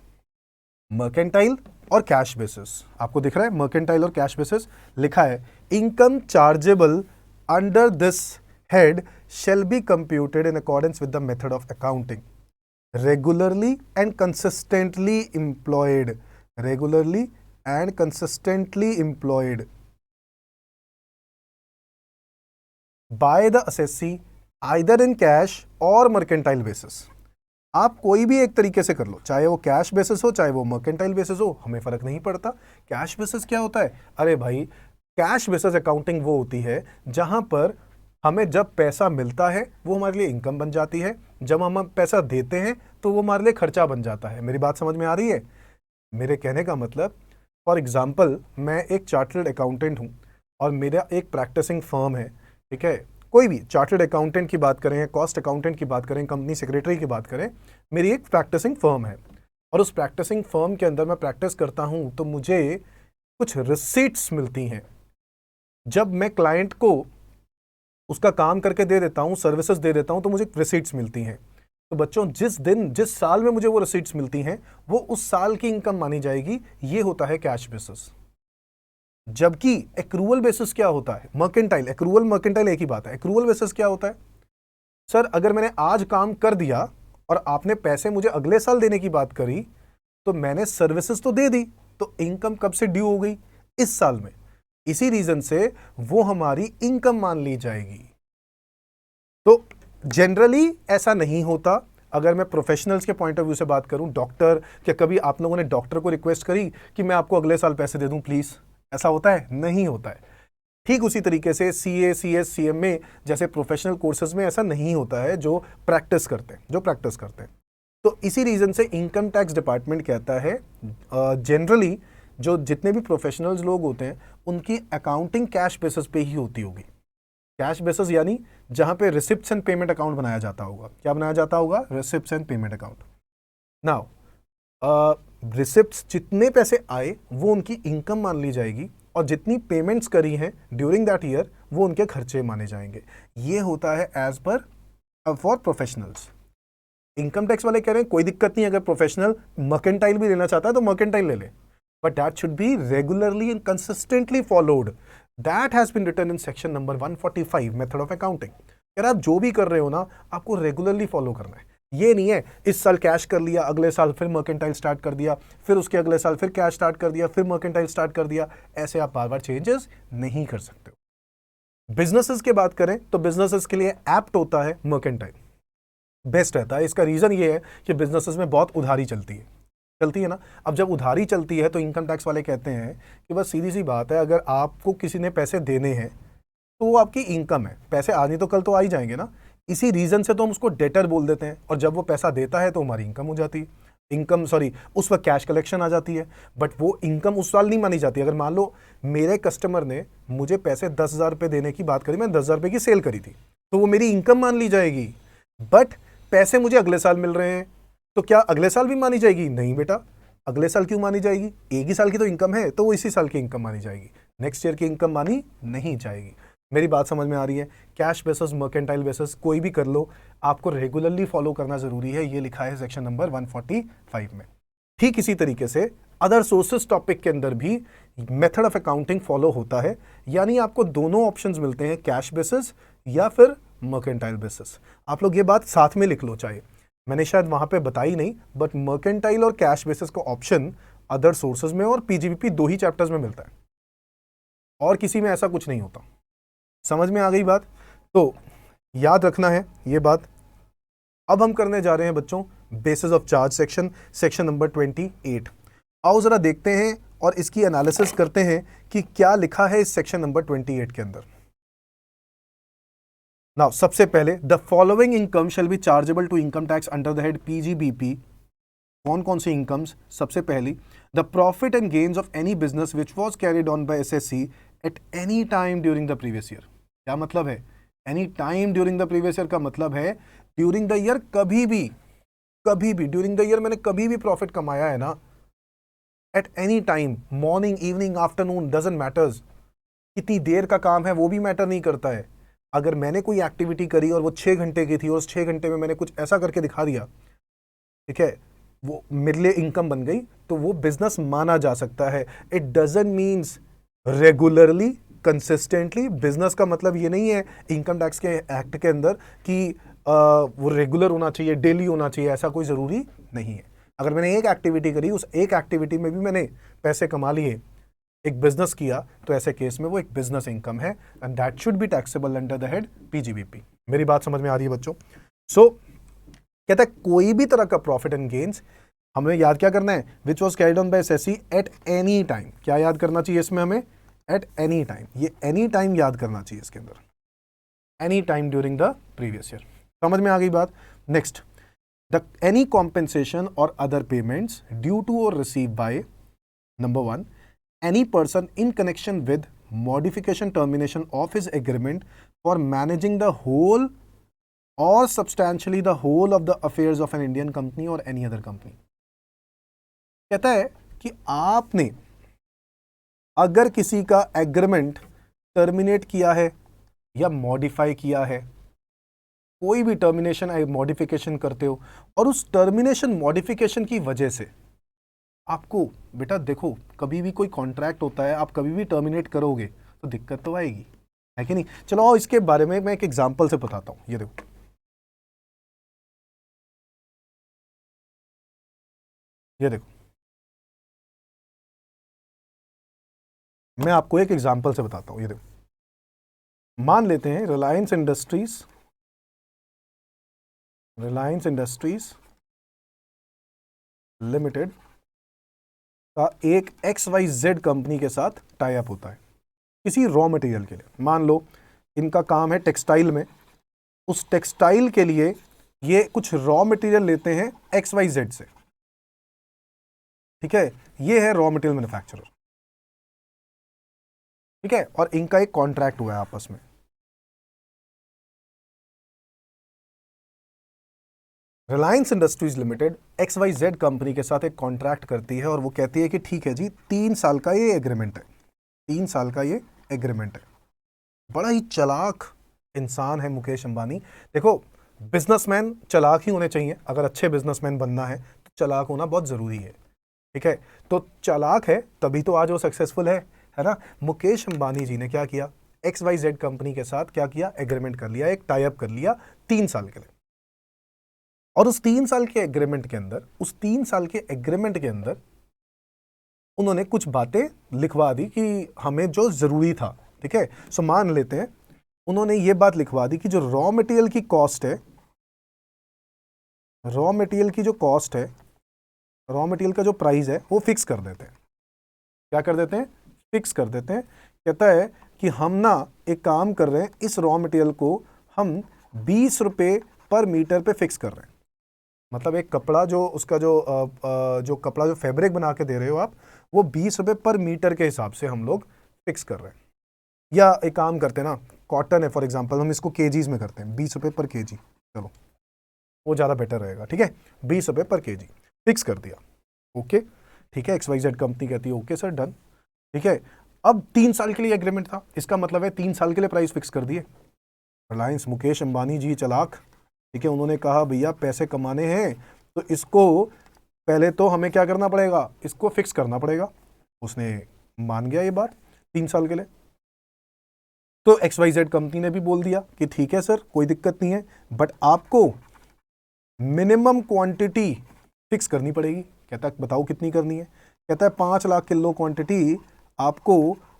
मर्केंटाइल और कैश बेसिस। आपको दिख रहा है मर्केंटाइल और कैश बेसिस लिखा है। Income chargeable under this head shall be computed in accordance with the method of accounting regularly and consistently employed, regularly and consistently employed by the assessee either in cash और mercantile basis. आप कोई भी एक तरीके से कर लो, चाहे वो कैश बेसिस हो चाहे वो मर्केंटाइल बेसिस हो, हमें फर्क नहीं पड़ता। कैश बेसिस क्या होता है? अरे भाई, कैश बेसिस अकाउंटिंग वो होती है जहां पर हमें जब पैसा मिलता है वो हमारे लिए इनकम बन जाती है, जब हम पैसा देते हैं तो वो हमारे लिए खर्चा बन जाता है। मेरी बात समझ में आ रही है? मेरे कहने का मतलब, फॉर एग्जाम्पल मैं एक चार्टर्ड अकाउंटेंट हूं और मेरा एक प्रैक्टिसिंग फर्म है। ठीक है, कोई भी चार्टर्ड अकाउंटेंट की बात करें, कॉस्ट अकाउंटेंट की बात करें, कंपनी सेक्रेटरी की बात करें, मेरी एक प्रैक्टिसिंग फर्म है और उस प्रैक्टिसिंग फर्म के अंदर मैं प्रैक्टिस करता हूं तो मुझे कुछ रिसीट्स मिलती हैं। जब मैं क्लाइंट को उसका काम करके दे देता हूं, सर्विसेज दे देता हूं, तो मुझे रिसीट्स मिलती हैं। तो बच्चों जिस दिन जिस साल में मुझे वो रिसीट्स मिलती हैं वो उस साल की इनकम मानी जाएगी। ये होता है कैश बेसिस। जबकि एक्रूअल बेसिस क्या होता है? मर्केंटाइल, एक्रूअल मर्केंटाइल एक ही बात है। एक्रूअल बेसिस क्या होता है? सर अगर मैंने आज काम कर दिया और आपने पैसे मुझे अगले साल देने की बात करी तो मैंने सर्विसेज तो दे दी, तो इनकम कब से ड्यू हो गई? इस साल में। इसी रीजन से वो हमारी इनकम मान ली जाएगी। तो जनरली ऐसा नहीं होता। अगर मैं प्रोफेशनल्स के पॉइंट ऑफ व्यू से बात करूं, डॉक्टर, क्या कभी आप लोगों ने डॉक्टर को रिक्वेस्ट करी कि मैं आपको अगले साल पैसे दे दूं प्लीज? ऐसा होता है? नहीं होता है। ठीक उसी तरीके से सीए, सीएस, सीएमए जैसे प्रोफेशनल कोर्सेज में ऐसा नहीं होता है जो प्रैक्टिस करते हैं। तो इसी रीजन से इनकम टैक्स डिपार्टमेंट कहता है जनरली जो जितने भी प्रोफेशनल्स लोग होते हैं उनकी अकाउंटिंग कैश बेसिस पे ही होती होगी। कैश बेसिस यानी जहां पे रिसिप्ट्स एंड पेमेंट अकाउंट बनाया जाता होगा। क्या बनाया जाता होगा? Receipts and payment account. Now receipts जितने पैसे आए वो उनकी इनकम मान ली जाएगी और जितनी पेमेंट्स करी हैं ड्यूरिंग दैट ईयर वो उनके खर्चे माने जाएंगे। ये होता है as per for professionals. Income tax वाले कह रहे हैं कोई दिक्कत नहीं, अगर प्रोफेशनल मर्केंटाइल भी लेना चाहता है तो मर्केंटाइल ले ले, but that should be regularly and consistently followed. That has been written in section number 145 method of accounting. यार आप जो भी कर रहे हो ना, आपको रेगुलरली फॉलो करना है। ये नहीं है इस साल कैश कर लिया, अगले साल फिर मर्केंटाइल स्टार्ट कर दिया, फिर उसके अगले साल फिर कैश स्टार्ट कर दिया, फिर मर्केंटाइल स्टार्ट कर दिया। ऐसे आप बार बार चेंजेस नहीं कर सकते हो। बिजनेसेस की बात करें तो बिजनेसेस के लिए एप्ट होता है मर्केंटाइल, बेस्ट रहता है। इसका रीजन ये है कि बिजनेसेस में बहुत उधारी चलती है ना। अब जब उधारी चलती है तो इनकम टैक्स वाले कहते हैं कि बस सीधी सी बात है, अगर आपको किसी ने पैसे देने हैं तो वो आपकी इनकम है, पैसे आज नहीं तो कल तो आ ही जाएंगे ना। इसी रीजन से तो हम उसको डेटर बोल देते हैं, और जब वो पैसा देता है तो हमारी इनकम हो जाती है। इनकम, सॉरी, उस वक्त कैश कलेक्शन आ जाती है, बट वो इनकम उस साल नहीं मानी जाती। अगर मान लो मेरे कस्टमर ने मुझे पैसे 10,000 रुपये देने की बात करी, मैं 10,000 रुपये की सेल करी थी, तो वो मेरी इनकम मान ली जाएगी। बट पैसे मुझे अगले साल मिल रहे हैं, तो क्या अगले साल भी मानी जाएगी? नहीं बेटा, अगले साल क्यों मानी जाएगी? एक ही साल की तो इनकम है, तो वो इसी साल की इनकम मानी जाएगी, नेक्स्ट ईयर की इनकम मानी नहीं जाएगी। मेरी बात समझ में आ रही है? कैश बेसिस, मर्केंटाइल बेसिस, कोई भी कर लो, आपको रेगुलरली फॉलो करना जरूरी है, ये लिखा है सेक्शन नंबर 145 में। ठीक इसी तरीके से अदर सोर्सेस टॉपिक के अंदर भी मेथड ऑफ अकाउंटिंग फॉलो होता है, यानी आपको दोनों ऑप्शंस मिलते हैं, कैश बेसिस या फिर मर्केंटाइल बेसिस। आप लोग ये बात साथ में लिख लो, चाहे मैंने शायद वहां पे बताई नहीं, बट मर्केंटाइल और कैश बेसिस का ऑप्शन अदर सोर्सेज में और पीजीबीपी 2 ही चैप्टर्स में मिलता है, और किसी में ऐसा कुछ नहीं होता। समझ में आ गई बात? तो याद रखना है ये बात। अब हम करने जा रहे हैं बच्चों basis of charge section, section number 28। आओ जरा देखते हैं और इसकी एनालिसिस करते हैं कि क्या लिखा है इस सेक्शन नंबर 28 के अंदर। नाउ सबसे पहले, the following income shall be chargeable to income tax under the head PGBP. कौन कौन सी इनकम्स? सबसे पहली, the profit and gains of any business which was carried on by assessee at any time during the previous year. क्या मतलब है any time during the previous year? का मतलब है ड्यूरिंग द ईयर, कभी भी ड्यूरिंग द ईयर मैंने कभी भी प्रॉफिट कमाया है ना, eight any time, morning, evening, afternoon, doesn't matters. कितनी देर का काम है वो भी मैटर नहीं करता है। अगर मैंने कोई एक्टिविटी करी और वो 6 घंटे की थी और उस 6 घंटे में मैंने कुछ ऐसा करके दिखा दिया, ठीक है, वो मेरे लिए इनकम बन गई, तो वो बिजनेस माना जा सकता है। It doesn't means regularly, consistently. Business का मतलब ये नहीं है इनकम टैक्स के एक्ट के अंदर कि वो रेगुलर होना चाहिए, डेली होना चाहिए, ऐसा कोई जरूरी नहीं है। अगर मैंने एक एक्टिविटी करी, उस एक एक्टिविटी में भी मैंने पैसे कमा लिए, एक बिजनेस किया, तो ऐसे केस में वो एक बिजनेस इनकम है, and that should be taxable under the head PGBP. मेरी बात समझ में आ रही है बच्चों? सो कहता है कोई भी तरह का प्रॉफिट एंड गेन्स, हमें याद क्या करना है? Which was carried on by assessee at any time. क्या याद करना चाहिए इसमें हमें? At any time. ये एनी टाइम याद करना चाहिए इसके अंदर, any time during the previous year. समझ में आ गई बात? Next, the any compensation or other payments due to or receive by, number 1, any person in connection with modification termination of his agreement for managing the whole or substantially the whole of the affairs of an Indian company or any other company। कहता है कि आपने अगर किसी का agreement terminate किया है या मॉडिफाई किया है, कोई भी टर्मिनेशन मॉडिफिकेशन करते हो, और उस टर्मिनेशन मॉडिफिकेशन की वजह से आपको, बेटा देखो, कभी भी कोई कॉन्ट्रैक्ट होता है, आप कभी भी टर्मिनेट करोगे तो दिक्कत तो आएगी, है कि नहीं? चलो इसके बारे में मैं एक एग्जांपल से बताता हूं। ये देखो, ये देखो, मैं आपको एक एग्जांपल से बताता हूं। ये देखो, मान लेते हैं रिलायंस इंडस्ट्रीज लिमिटेड का एक XYZ कंपनी के साथ टाई अप होता है किसी रॉ मटेरियल के लिए। मान लो इनका काम है टेक्सटाइल में, उस टेक्सटाइल के लिए ये कुछ रॉ मटेरियल लेते हैं XYZ से, ठीक है, ये है रॉ मटेरियल मैन्युफैक्चरर, ठीक है, और इनका एक कॉन्ट्रैक्ट हुआ है आपस में। Reliance industries limited XYZ company के साथ एक कॉन्ट्रैक्ट करती है और वो कहती है कि ठीक है जी, 3 साल का ये एग्रीमेंट है, 3 साल का ये एग्रीमेंट है। बड़ा ही चालाक इंसान है मुकेश अंबानी। देखो, बिजनेसमैन चालाक ही होने चाहिए, अगर अच्छे बिजनेसमैन बनना है तो चालाक होना बहुत जरूरी है, ठीक है। तो चालाक है तभी तो आज वो सक्सेसफुल है ना। मुकेश अंबानी जी ने क्या किया? XYZ कंपनी के साथ क्या किया? एग्रीमेंट कर लिया, एक टाई अप कर लिया 3 साल के लिए। और उस 3 साल के एग्रीमेंट के अंदर उन्होंने कुछ बातें लिखवा दी कि हमें जो जरूरी था, ठीक है। सो मान लेते हैं उन्होंने ये बात लिखवा दी कि जो रॉ मटेरियल की कॉस्ट है, रॉ मटेरियल की जो कॉस्ट है, रॉ मटेरियल का जो प्राइस है वो फिक्स कर देते हैं। क्या कर देते हैं? फिक्स कर देते हैं। कहता है कि हम ना एक काम कर रहे हैं, इस रॉ मटेरियल को हम 20 रुपये पर मीटर पे फिक्स कर रहे हैं। मतलब एक कपड़ा जो उसका जो कपड़ा जो फैब्रिक बना के दे रहे हो आप, वो 20 रुपए पर मीटर के हिसाब से हम लोग फिक्स कर रहे हैं। या एक काम करते हैं ना, कॉटन है फॉर एग्जांपल, हम इसको केजीज में करते हैं, 20 रुपए पर केजी, चलो वो ज़्यादा बेटर रहेगा, ठीक है। 20 रुपए पर केजी फिक्स कर दिया, ओके ठीक है। XYZ कंपनी कहती है ओके सर डन, ठीक है। अब 3 साल के लिए एग्रीमेंट था, इसका मतलब है 3 साल के लिए प्राइस फिक्स कर दिए। रिलायंस मुकेश अंबानी जी चालाक, ठीक है, उन्होंने कहा भैया पैसे कमाने हैं तो इसको पहले तो हमें क्या करना पड़ेगा, इसको फिक्स करना पड़ेगा। उसने मान गया ये बात 3 साल के लिए। तो XYZ कंपनी ने भी बोल दिया कि ठीक है सर कोई दिक्कत नहीं है, बट आपको मिनिमम क्वांटिटी फिक्स करनी पड़ेगी। कहता है बताओ कितनी करनी है, कहता है 5 लाख किलो क्वांटिटी आपको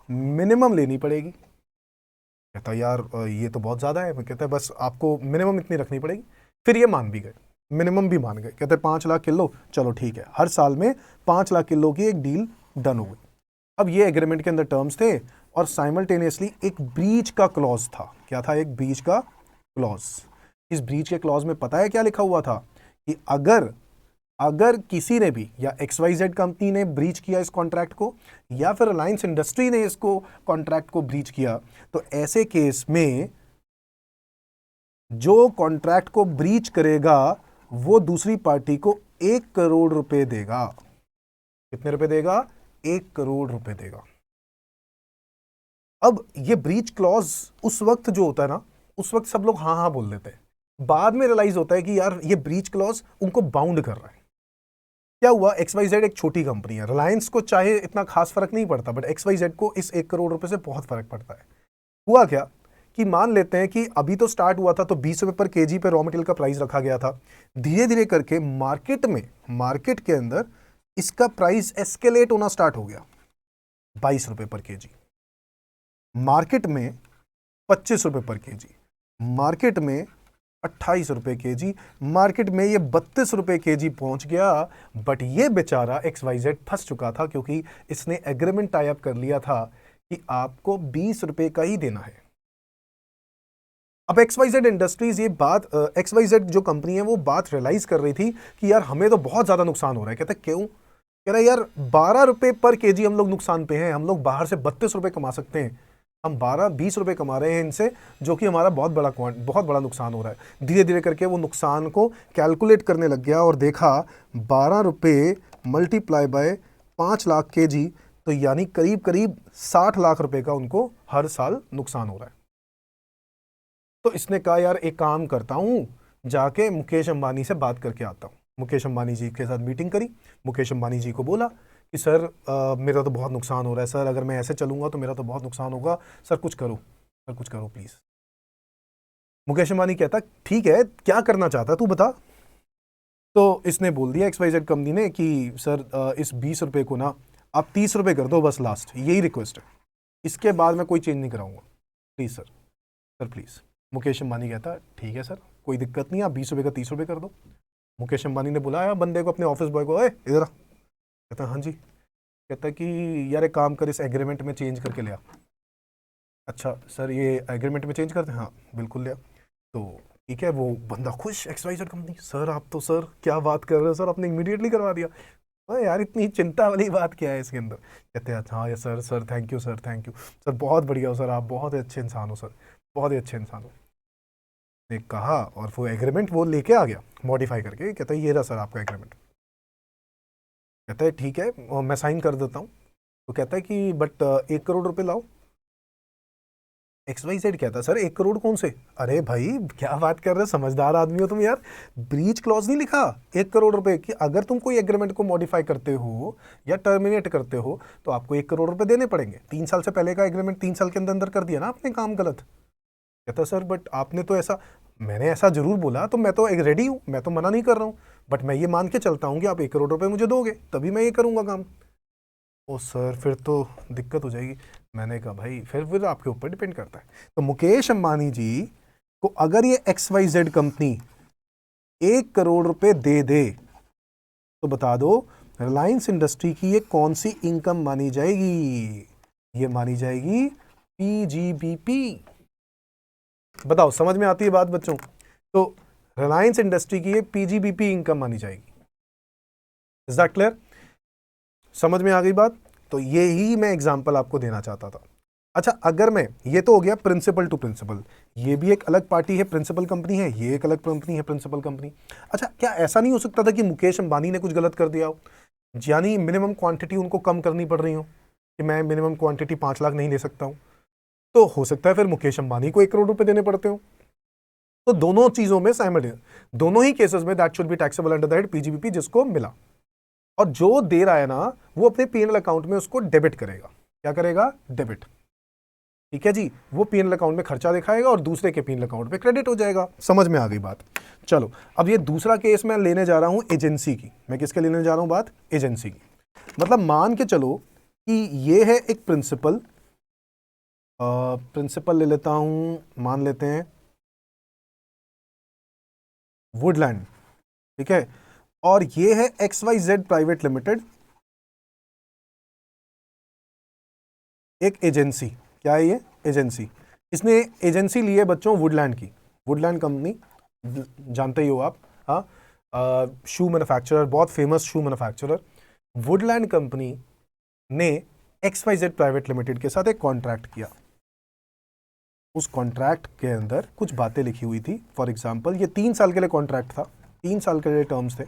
मिनिमम लेनी पड़ेगी। कहता है यार ये तो बहुत ज़्यादा है। कहता है बस आपको मिनिमम इतनी रखनी पड़ेगी। फिर ये मान भी गए, मिनिमम भी मान गए। कहते हैं 5 लाख किलो, चलो ठीक है, हर साल में 5 लाख किलो की एक डील डन हो गई। अब ये एग्रीमेंट के अंदर टर्म्स थे और साइमल्टेनियसली एक ब्रीच का क्लॉज था। क्या था? एक ब्रीच का क्लॉज। इस ब्रीच के क्लॉज में पता है क्या लिखा हुआ था कि अगर किसी ने भी, या XYZ कंपनी ने ब्रीच किया इस कॉन्ट्रैक्ट को, या फिर रिलायंस इंडस्ट्री ने इसको कॉन्ट्रैक्ट को ब्रीच किया, तो ऐसे केस में जो कॉन्ट्रैक्ट को ब्रीच करेगा वो दूसरी पार्टी को 1 करोड़ रुपए देगा। कितने रुपए देगा? 1 करोड़ रुपए देगा। अब ये ब्रीच क्लॉज उस वक्त जो होता है ना, उस वक्त सब लोग हाँ हाँ बोल देते हैं, बाद में रियलाइज होता है कि यार ये ब्रीच क्लॉज उनको बाउंड कर रहा है। क्या हुआ? XYZ एक छोटी कंपनी है, रिलायंस को चाहे इतना खास फर्क नहीं पड़ता, बट XYZ को इस 1 करोड़ रुपए से बहुत फर्क पड़ता है। हुआ क्या कि मान लेते हैं कि अभी तो स्टार्ट हुआ था तो 20 रुपए पर केजी पे रॉ मटेरियल का प्राइस रखा गया था। धीरे धीरे करके मार्केट के अंदर इसका प्राइस एस्केलेट होना स्टार्ट हो गया। 22 रुपए पर केजी, मार्केट में 25 रुपए पर केजी, मार्केट में 28 रुपए केजी, मार्केट में ये 32 रुपए केजी पहुंच गया। बट ये बेचारा XYZ फंस चुका था, क्योंकि इसने एग्रीमेंट टाई अप कर लिया था कि आपको 20 रुपए का ही देना है। अब XYZ इंडस्ट्रीज ये बात, XYZ जो कंपनी है वो बात रियलाइज कर रही थी कि यार हमें तो बहुत ज्यादा नुकसान हो रहा है। कहते क्यों? कह रहा है यार 12 रुपए पर केजी हम लोग नुकसान पे हैं। हम लोग बाहर से 32 रुपए कमा सकते हैं, हम 12-20 रुपए कमा रहे हैं इनसे, जो कि हमारा बहुत बड़ा नुकसान हो रहा है। धीरे धीरे करके वो नुकसान को कैलकुलेट करने लग गया और देखा 12 रुपए मल्टीप्लाई बाय 5 लाख केजी, तो यानी करीब करीब 60 लाख रुपए का उनको हर साल नुकसान हो रहा है। तो इसने कहा यार एक काम करता हूं, जाके मुकेश अंबानी से बात करके आता हूं। मुकेश अंबानी जी के साथ मीटिंग करी। मुकेश अंबानी जी को बोला कि सर मेरा तो बहुत नुकसान हो रहा है सर, अगर मैं ऐसे चलूंगा तो मेरा तो बहुत नुकसान होगा, सर कुछ करो, सर कुछ करो प्लीज। मुकेश अंबानी कहता ठीक है क्या करना चाहता है तू बता। तो इसने बोल दिया XYZ कंपनी ने कि सर इस 20 रुपए को ना आप 30 रुपए कर दो बस, लास्ट यही रिक्वेस्ट है, इसके बाद मैं कोई चेंज नहीं कराऊंगा, please sir, sir please. Mukesh Ambani कहता ठीक है सर कोई दिक्कत नहीं, आप 20 रुपए का 30 रुपए कर दो। मुकेश अंबानी ने बुलाया बंदे को, अपने ऑफिस बॉय को, इधर आ। कहता हाँ जी। कहता कि यार एक काम कर, इस एग्रीमेंट में चेंज करके ले आ। अच्छा सर ये एग्रीमेंट में चेंज करते हैं? हाँ बिल्कुल ले आ। तो ठीक है, वो बंदा खुश, XYZ कंपनी, सर आप तो सर क्या बात कर रहे हो सर, आपने इमीडिएटली करवा दिया। यार इतनी चिंता वाली बात क्या है इसके अंदर? कहते हैं अच्छा हाँ ये sir, sir thank you sir, thank you sir, बहुत बढ़िया हो सर, आप बहुत ही अच्छे इंसान हो सर, बहुत ही अच्छे इंसान हो। ने कहा और वो एग्रीमेंट वो लेके आ गया मॉडिफाई करके। कहता है ये रहा सर आपका एग्रीमेंट। कहता है ठीक है और मैं साइन कर देता हूँ। तो कहता है कि बट 1 करोड़ रुपए लाओ। XYZ कहता है सर 1 करोड़ कौन से? अरे भाई क्या बात कर रहे हो, समझदार आदमी हो तुम यार, ब्रीच क्लॉज नहीं लिखा 1 करोड़ रुपए कि अगर तुम कोई एग्रीमेंट को मॉडिफाई करते हो या टर्मिनेट करते हो तो आपको 1 करोड़ रुपए देने पड़ेंगे। 3 साल से पहले का एग्रीमेंट 3 साल के अंदर अंदर कर दिया ना आपने काम गलत। कहता सर बट आपने तो ऐसा, मैंने ऐसा जरूर बोला, तो मैं तो एक रेडी हूँ, मैं तो मना नहीं कर रहा हूँ, बट मैं ये मान के चलता हूँ कि आप 1 करोड़ रुपए मुझे दोगे तभी मैं ये करूँगा काम। ओ सर फिर तो दिक्कत हो जाएगी। मैंने कहा भाई फिर आपके ऊपर डिपेंड करता है। तो मुकेश अंबानी जी को अगर ये XYZ कंपनी 1 करोड़ रुपए दे दे तो बता दो रिलायंस इंडस्ट्री की ये कौन सी इनकम मानी जाएगी? ये मानी जाएगी PGBP। बताओ समझ में आती है बात बच्चों? तो रिलायंस इंडस्ट्री की ये पीजीबीपी इनकम मानी जाएगी। Is that clear? समझ में आ गई बात? तो ये ही मैं एग्जांपल आपको देना चाहता था। अच्छा, अगर मैं, ये तो हो गया प्रिंसिपल टू प्रिंसिपल, ये भी एक अलग पार्टी है, प्रिंसिपल कंपनी है, ये एक अलग कंपनी है, प्रिंसिपल कंपनी। अच्छा, क्या ऐसा नहीं हो सकता था कि मुकेश अंबानी ने कुछ गलत कर दिया हो, यानी मिनिमम क्वांटिटी उनको कम करनी पड़ रही हो, कि मैं मिनिमम क्वांटिटी 5 लाख नहीं ले सकता हूं, तो हो सकता है फिर मुकेश अंबानी को 1 करोड़ रुपए देने पड़ते हो। तो दोनों चीजों में साइमल्टेनियस, दोनों ही केसेस में that should be taxable under the head PGBP, जिसको मिला। और जो दे रहा है ना, वो अपने पीएनएल अकाउंट में उसको डेबिट करेगा। क्या करेगा? डेबिट। ठीक है जी, वो पीएनएल अकाउंट में खर्चा दिखाएगा और दूसरे के पीएनएल अकाउंट में क्रेडिट हो जाएगा। समझ में आ गई बात? चलो, अब ये दूसरा केस मैं लेने जा रहा हूं एजेंसी की। मैं किसके लेने जा रहा हूं बात? एजेंसी की। मतलब मान के चलो कि ये है एक प्रिंसिपल, प्रिंसिपल ले लेता हूं, मान लेते हैं वुडलैंड, ठीक है, और ये है XYZ प्राइवेट लिमिटेड, एक एजेंसी। क्या है ये? एजेंसी। इसने एजेंसी ली है बच्चों वुडलैंड की, वुडलैंड कंपनी, जानते ही हो आप, हाँ, शू मैन्युफैक्चरर, बहुत फेमस शू मैन्युफैक्चरर। वुडलैंड कंपनी ने XYZ प्राइवेट लिमिटेड के साथ एक कॉन्ट्रैक्ट किया। उस कॉन्ट्रैक्ट के अंदर कुछ बातें लिखी हुई थी। फॉर एग्जाम्पल, ये 3 साल के लिए कॉन्ट्रैक्ट था, 3 साल के लिए टर्म्स थे,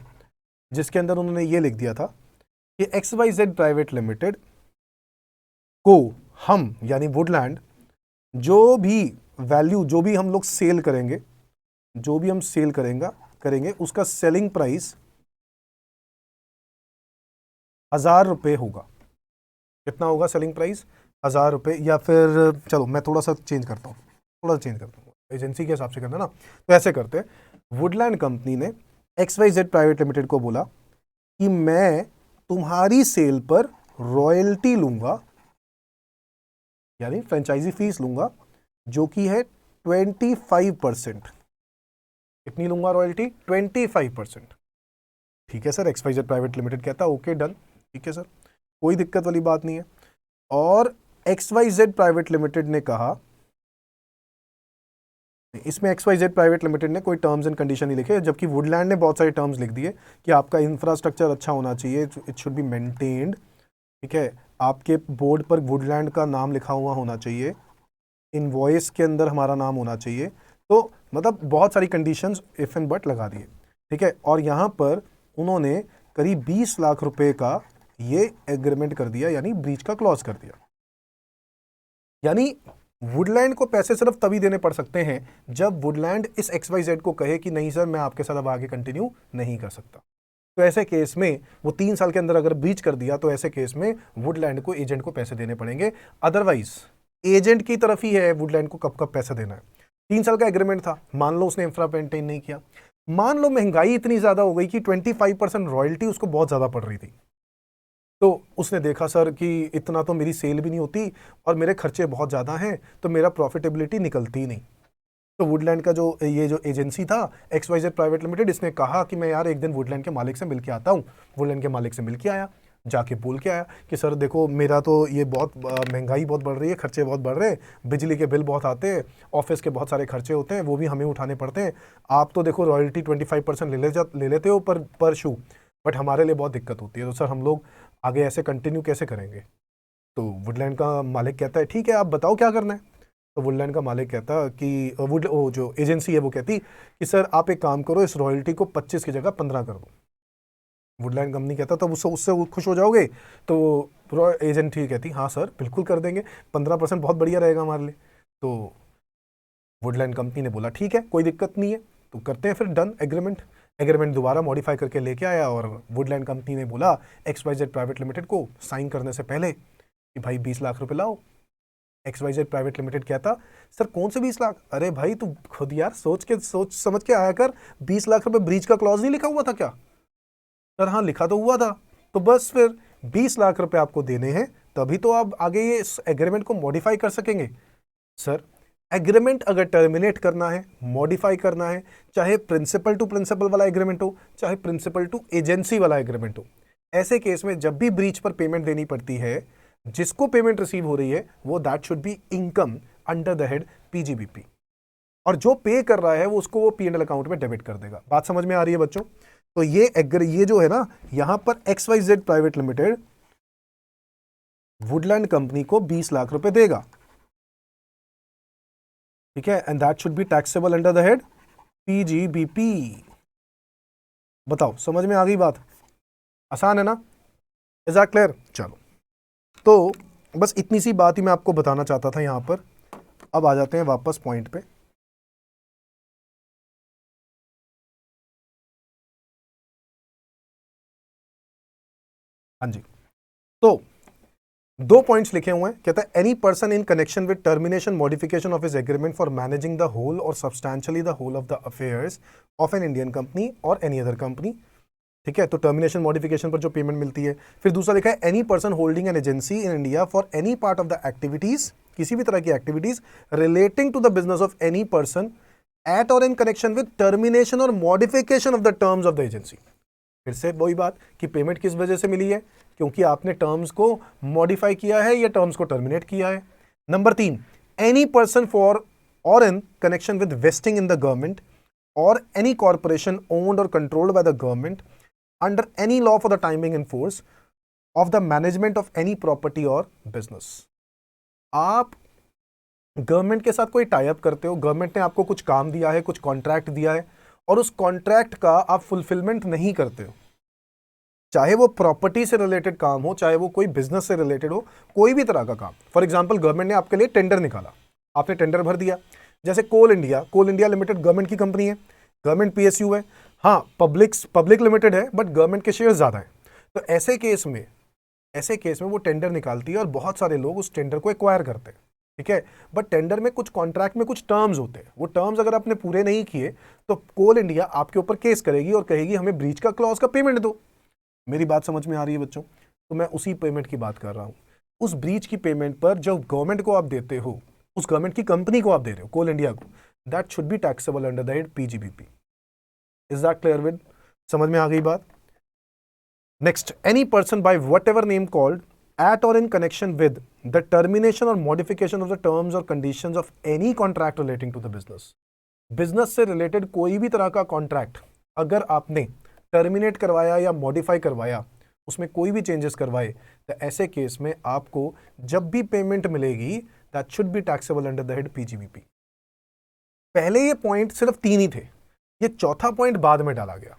जिसके अंदर उन्होंने ये लिख दिया था कि XYZ प्राइवेट लिमिटेड को हम, यानी वुडलैंड, जो भी वैल्यू, जो भी हम लोग सेल करेंगे, जो भी हम सेल करेंगे उसका सेलिंग प्राइस 1000 रुपये होगा। कितना होगा सेलिंग प्राइस? 1000 रुपये। या फिर चलो मैं थोड़ा सा चेंज करता हूँ, एजेंसी के हिसाब से करना ना, तो ऐसे करते हैं। वुडलैंड कंपनी ने XYZ प्राइवेट लिमिटेड को बोला कि मैं तुम्हारी सेल पर रॉयल्टी लूंगा, यानी फ्रेंचाइजी फीस लूंगा, जो कि है 25%। कितनी लूंगा रॉयल्टी? 25%। ठीक है सर। XYZ प्राइवेट लिमिटेड कहता ओके डन, ठीक है सर, कोई दिक्कत वाली बात नहीं है। और XYZ प्राइवेट लिमिटेड ने कहा, इसमें XYZ प्राइवेट लिमिटेड ने कोई टर्म्स एंड कंडीशन नहीं लिखे, जबकि वुडलैंड ने बहुत सारे टर्म्स लिख दिए कि आपका इंफ्रास्ट्रक्चर अच्छा होना चाहिए, इट शुड बी मेंटेन्ड, ठीक है, आपके बोर्ड पर वुडलैंड का नाम लिखा हुआ होना चाहिए, इनवॉइस के अंदर हमारा नाम होना चाहिए। तो मतलब बहुत सारी कंडीशंस इफ एंड बट लगा दिए, ठीक है। और यहाँ पर उन्होंने करीब 20 लाख रुपए का ये एग्रीमेंट कर दिया, यानी ब्रीच का क्लॉज कर दिया। यानी वुडलैंड को पैसे सिर्फ तभी देने पड़ सकते हैं जब वुडलैंड इस XYZ को कहे कि नहीं सर, मैं आपके साथ अब आगे कंटिन्यू नहीं कर सकता। तो ऐसे केस में वो 3 साल के अंदर अगर ब्रीच कर दिया, तो ऐसे केस में वुडलैंड को, एजेंट को पैसे देने पड़ेंगे। अदरवाइज एजेंट की तरफ ही है वुडलैंड को कब कब पैसा देना है। 3 साल का एग्रीमेंट था, मान लो उसने इंफ्रा मेंटेन नहीं किया, मान लो महंगाई इतनी ज्यादा हो गई कि 25% रॉयल्टी उसको बहुत ज्यादा पड़ रही थी, तो उसने देखा सर कि इतना तो मेरी सेल भी नहीं होती और मेरे खर्चे बहुत ज़्यादा हैं, तो मेरा प्रॉफिटेबिलिटी निकलती ही नहीं। तो वुडलैंड का जो एजेंसी था XYZ प्राइवेट लिमिटेड, इसने कहा कि मैं यार एक दिन वुडलैंड के मालिक से मिल के आता हूँ। वुडलैंड के मालिक से मिल के आया, जाके बोल के आया कि सर देखो, मेरा तो ये बहुत महंगाई बहुत बढ़ रही है, खर्चे बहुत बढ़ रहे हैं, बिजली के बिल बहुत आते हैं, ऑफिस के बहुत सारे खर्चे होते हैं, वो भी हमें उठाने पड़ते हैं। आप तो देखो रॉयल्टी 25% ले लेते हो पर शू, बट हमारे लिए बहुत दिक्कत होती है, तो सर हम लोग आगे ऐसे कंटिन्यू कैसे करेंगे। तो वुडलैंड का मालिक कहता है ठीक है, आप बताओ क्या करना है। तो वुडलैंड का मालिक कहता कि वो जो एजेंसी है वो कहती कि सर आप एक काम करो, इस रॉयल्टी को 25 की जगह 15 कर दो। वुडलैंड कंपनी कहता तब उससे खुश हो जाओगे? तो एजेंट ही कहती हाँ सर बिल्कुल कर देंगे, 15% बहुत बढ़िया रहेगा हमारे लिए। तो वुडलैंड कंपनी ने बोला ठीक है, कोई दिक्कत नहीं है, तो करते हैं फिर डन एग्रीमेंट दोबारा मॉडिफाई करके लेके आया। और वुडलैंड कंपनी ने बोला XYZ प्राइवेट लिमिटेड को साइन करने से पहले कि भाई 20 लाख रुपए लाओ। XYZ प्राइवेट लिमिटेड कहता सर कौन से 20 लाख? अरे भाई तू खुद यार सोच समझ के आया कर, 20 लाख रुपए ब्रीच का क्लॉज नहीं लिखा हुआ था क्या? सर हाँ लिखा तो हुआ था। तो बस फिर 20 लाख रुपए आपको देने हैं, तभी तो आप आगे ये एग्रीमेंट को मॉडिफाई कर सकेंगे। सर एग्रीमेंट अगर टर्मिनेट करना है, मॉडिफाई करना है, चाहे प्रिंसिपल टू प्रिंसिपल वाला एग्रीमेंट हो, चाहे प्रिंसिपल टू एजेंसी वाला एग्रीमेंट हो, ऐसे केस में जब भी ब्रीच पर पेमेंट देनी पड़ती है, जिसको पेमेंट रिसीव हो रही है वो that should be income under the head PGBP. और जो पे कर रहा है वो उसको वो P&L अकाउंट में डेबिट कर देगा। बात समझ में आ रही है बच्चों? तो ये जो है ना, यहां पर XYZ private limited Woodland company को 20 लाख रुपए देगा, ठीक है, and that should be taxable under the head PGBP। बताओ समझ में आ गई बात? आसान है ना? Is that clear? चलो, तो बस इतनी सी बात ही मैं आपको बताना चाहता था यहां पर। अब आ जाते हैं वापस पॉइंट पे। हाँ जी, तो 2 पॉइंट्स लिखे हुए हैं। कहता है any person in connection with termination modification of his agreement for managing the whole or substantially the whole of the affairs of an Indian company or any other company, ठीक है, तो टर्मिनेशन मॉडिफिकेशन पर जो payment मिलती है। फिर दूसरा लिखा है any person holding an agency in India for any part of the activities, किसी भी तरह की activities relating to the business of any person at or in connection with termination or modification of the terms of the agency. फिर से वही बात कि payment किस वजह से मिली है, क्योंकि आपने टर्म्स को मॉडिफाई किया है या टर्म्स को टर्मिनेट किया है। नंबर 3, एनी पर्सन फॉर और in connection with wasting in the government और एनी कॉर्पोरेशन ओन्ड और controlled by the government under any law for the timing in force of the management of any property और business. आप government के साथ कोई tie up करते हो, government ने आपको कुछ काम दिया है, कुछ कॉन्ट्रैक्ट दिया है, और उस कॉन्ट्रैक्ट का आप फुलफिलमेंट नहीं करते हो, चाहे वो प्रॉपर्टी से रिलेटेड काम हो, चाहे वो कोई बिजनेस से रिलेटेड हो, कोई भी तरह का काम। फॉर एग्जांपल गवर्नमेंट ने आपके लिए टेंडर निकाला, आपने टेंडर भर दिया, जैसे कोल इंडिया लिमिटेड गवर्नमेंट की कंपनी है, गवर्नमेंट PSU है, हाँ पब्लिक लिमिटेड है, बट गवर्नमेंट के शेयर ज्यादा है। तो ऐसे केस में वो टेंडर निकालती है और बहुत सारे लोग उस टेंडर को एक्वायर करते हैं, ठीक है, बट टेंडर में कुछ कॉन्ट्रैक्ट में कुछ टर्म्स होते हैं, वो टर्म्स अगर आपने पूरे नहीं किए तो कोल इंडिया आपके ऊपर केस करेगी और कहेगी हमें ब्रीच का क्लॉज का पेमेंट दो। मेरी बात समझ में आ रही है बच्चों? तो मैं उसी पेमेंट की बात कर रहा हूं। उस ब्रीच की पेमेंट पर जो गवर्नमेंट को आप देते हो, उस गवर्नमेंट की कंपनी को आप दे रहे हो, कोल इंडिया को, that should be taxable under the head PGBP। Is that clear with? समझ में आ गई बात? Next, any person by what ever name called at or in connection with the termination or modification of the terms or conditions of any contract relating to the business। Business से related कोई भी तरह का contract अगर आपने terminate करवाया या modify करवाया, उसमें कोई भी चेंजेस करवाए, तो ऐसे केस में आपको जब भी पेमेंट मिलेगी that should be taxable under the head PGBP। पहले ये पॉइंट सिर्फ 3 ही थे, ये चौथा पॉइंट बाद में डाला गया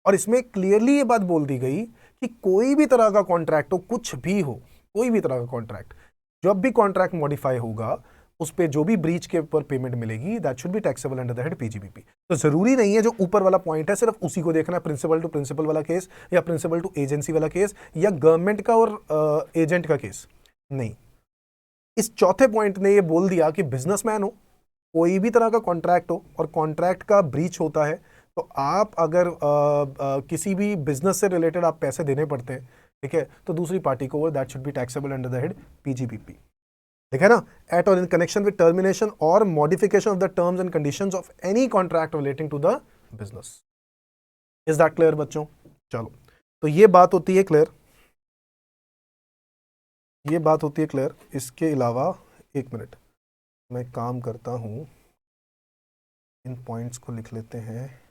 और इसमें क्लियरली ये बात बोल दी गई कि कोई भी तरह का कॉन्ट्रैक्ट हो, कुछ भी हो, कोई भी तरह का कॉन्ट्रैक्ट, जब भी कॉन्ट्रैक्ट मॉडिफाई होगा उस पे जो भी ब्रीच के ऊपर पेमेंट मिलेगी that should be taxable under the head PGBP। तो जरूरी नहीं है जो ऊपर वाला पॉइंट है सिर्फ उसी को देखना, प्रिंसिपल टू प्रिंसिपल वाला केस या प्रिंसिपल टू एजेंसी वाला केस या गवर्नमेंट का और एजेंट का केस नहीं। इस चौथे पॉइंट ने ये बोल दिया कि बिजनेसमैन हो, कोई भी तरह का कॉन्ट्रैक्ट हो और कॉन्ट्रैक्ट का ब्रीच होता है, तो आप अगर किसी भी बिजनेस से रिलेटेड आप पैसे देने पड़ते हैं, ठीक है, तो दूसरी पार्टी को that should be taxable under the head PGBP। ठीक है ना? At or in connection with termination or modification of the terms and conditions of any contract relating to the business. Is that clear बच्चों? चलो, तो ये बात होती है क्लियर, ये बात होती है क्लियर। इसके अलावा एक मिनट मैं काम करता हूं, इन पॉइंट्स को लिख लेते हैं।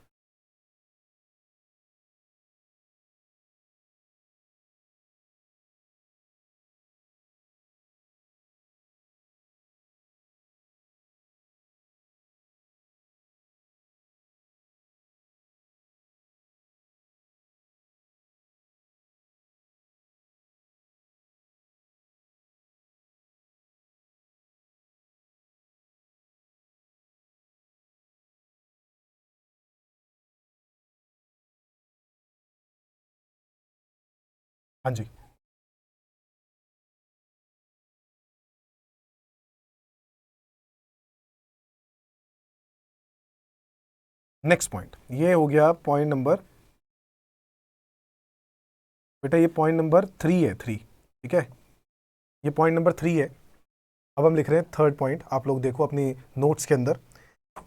हाँ जी, नेक्स्ट पॉइंट ये हो गया पॉइंट नंबर, बेटा ये पॉइंट नंबर 3 है, 3, ठीक है, ये पॉइंट नंबर 3 है। अब हम लिख रहे हैं थर्ड पॉइंट, आप लोग देखो अपनी नोट्स के अंदर,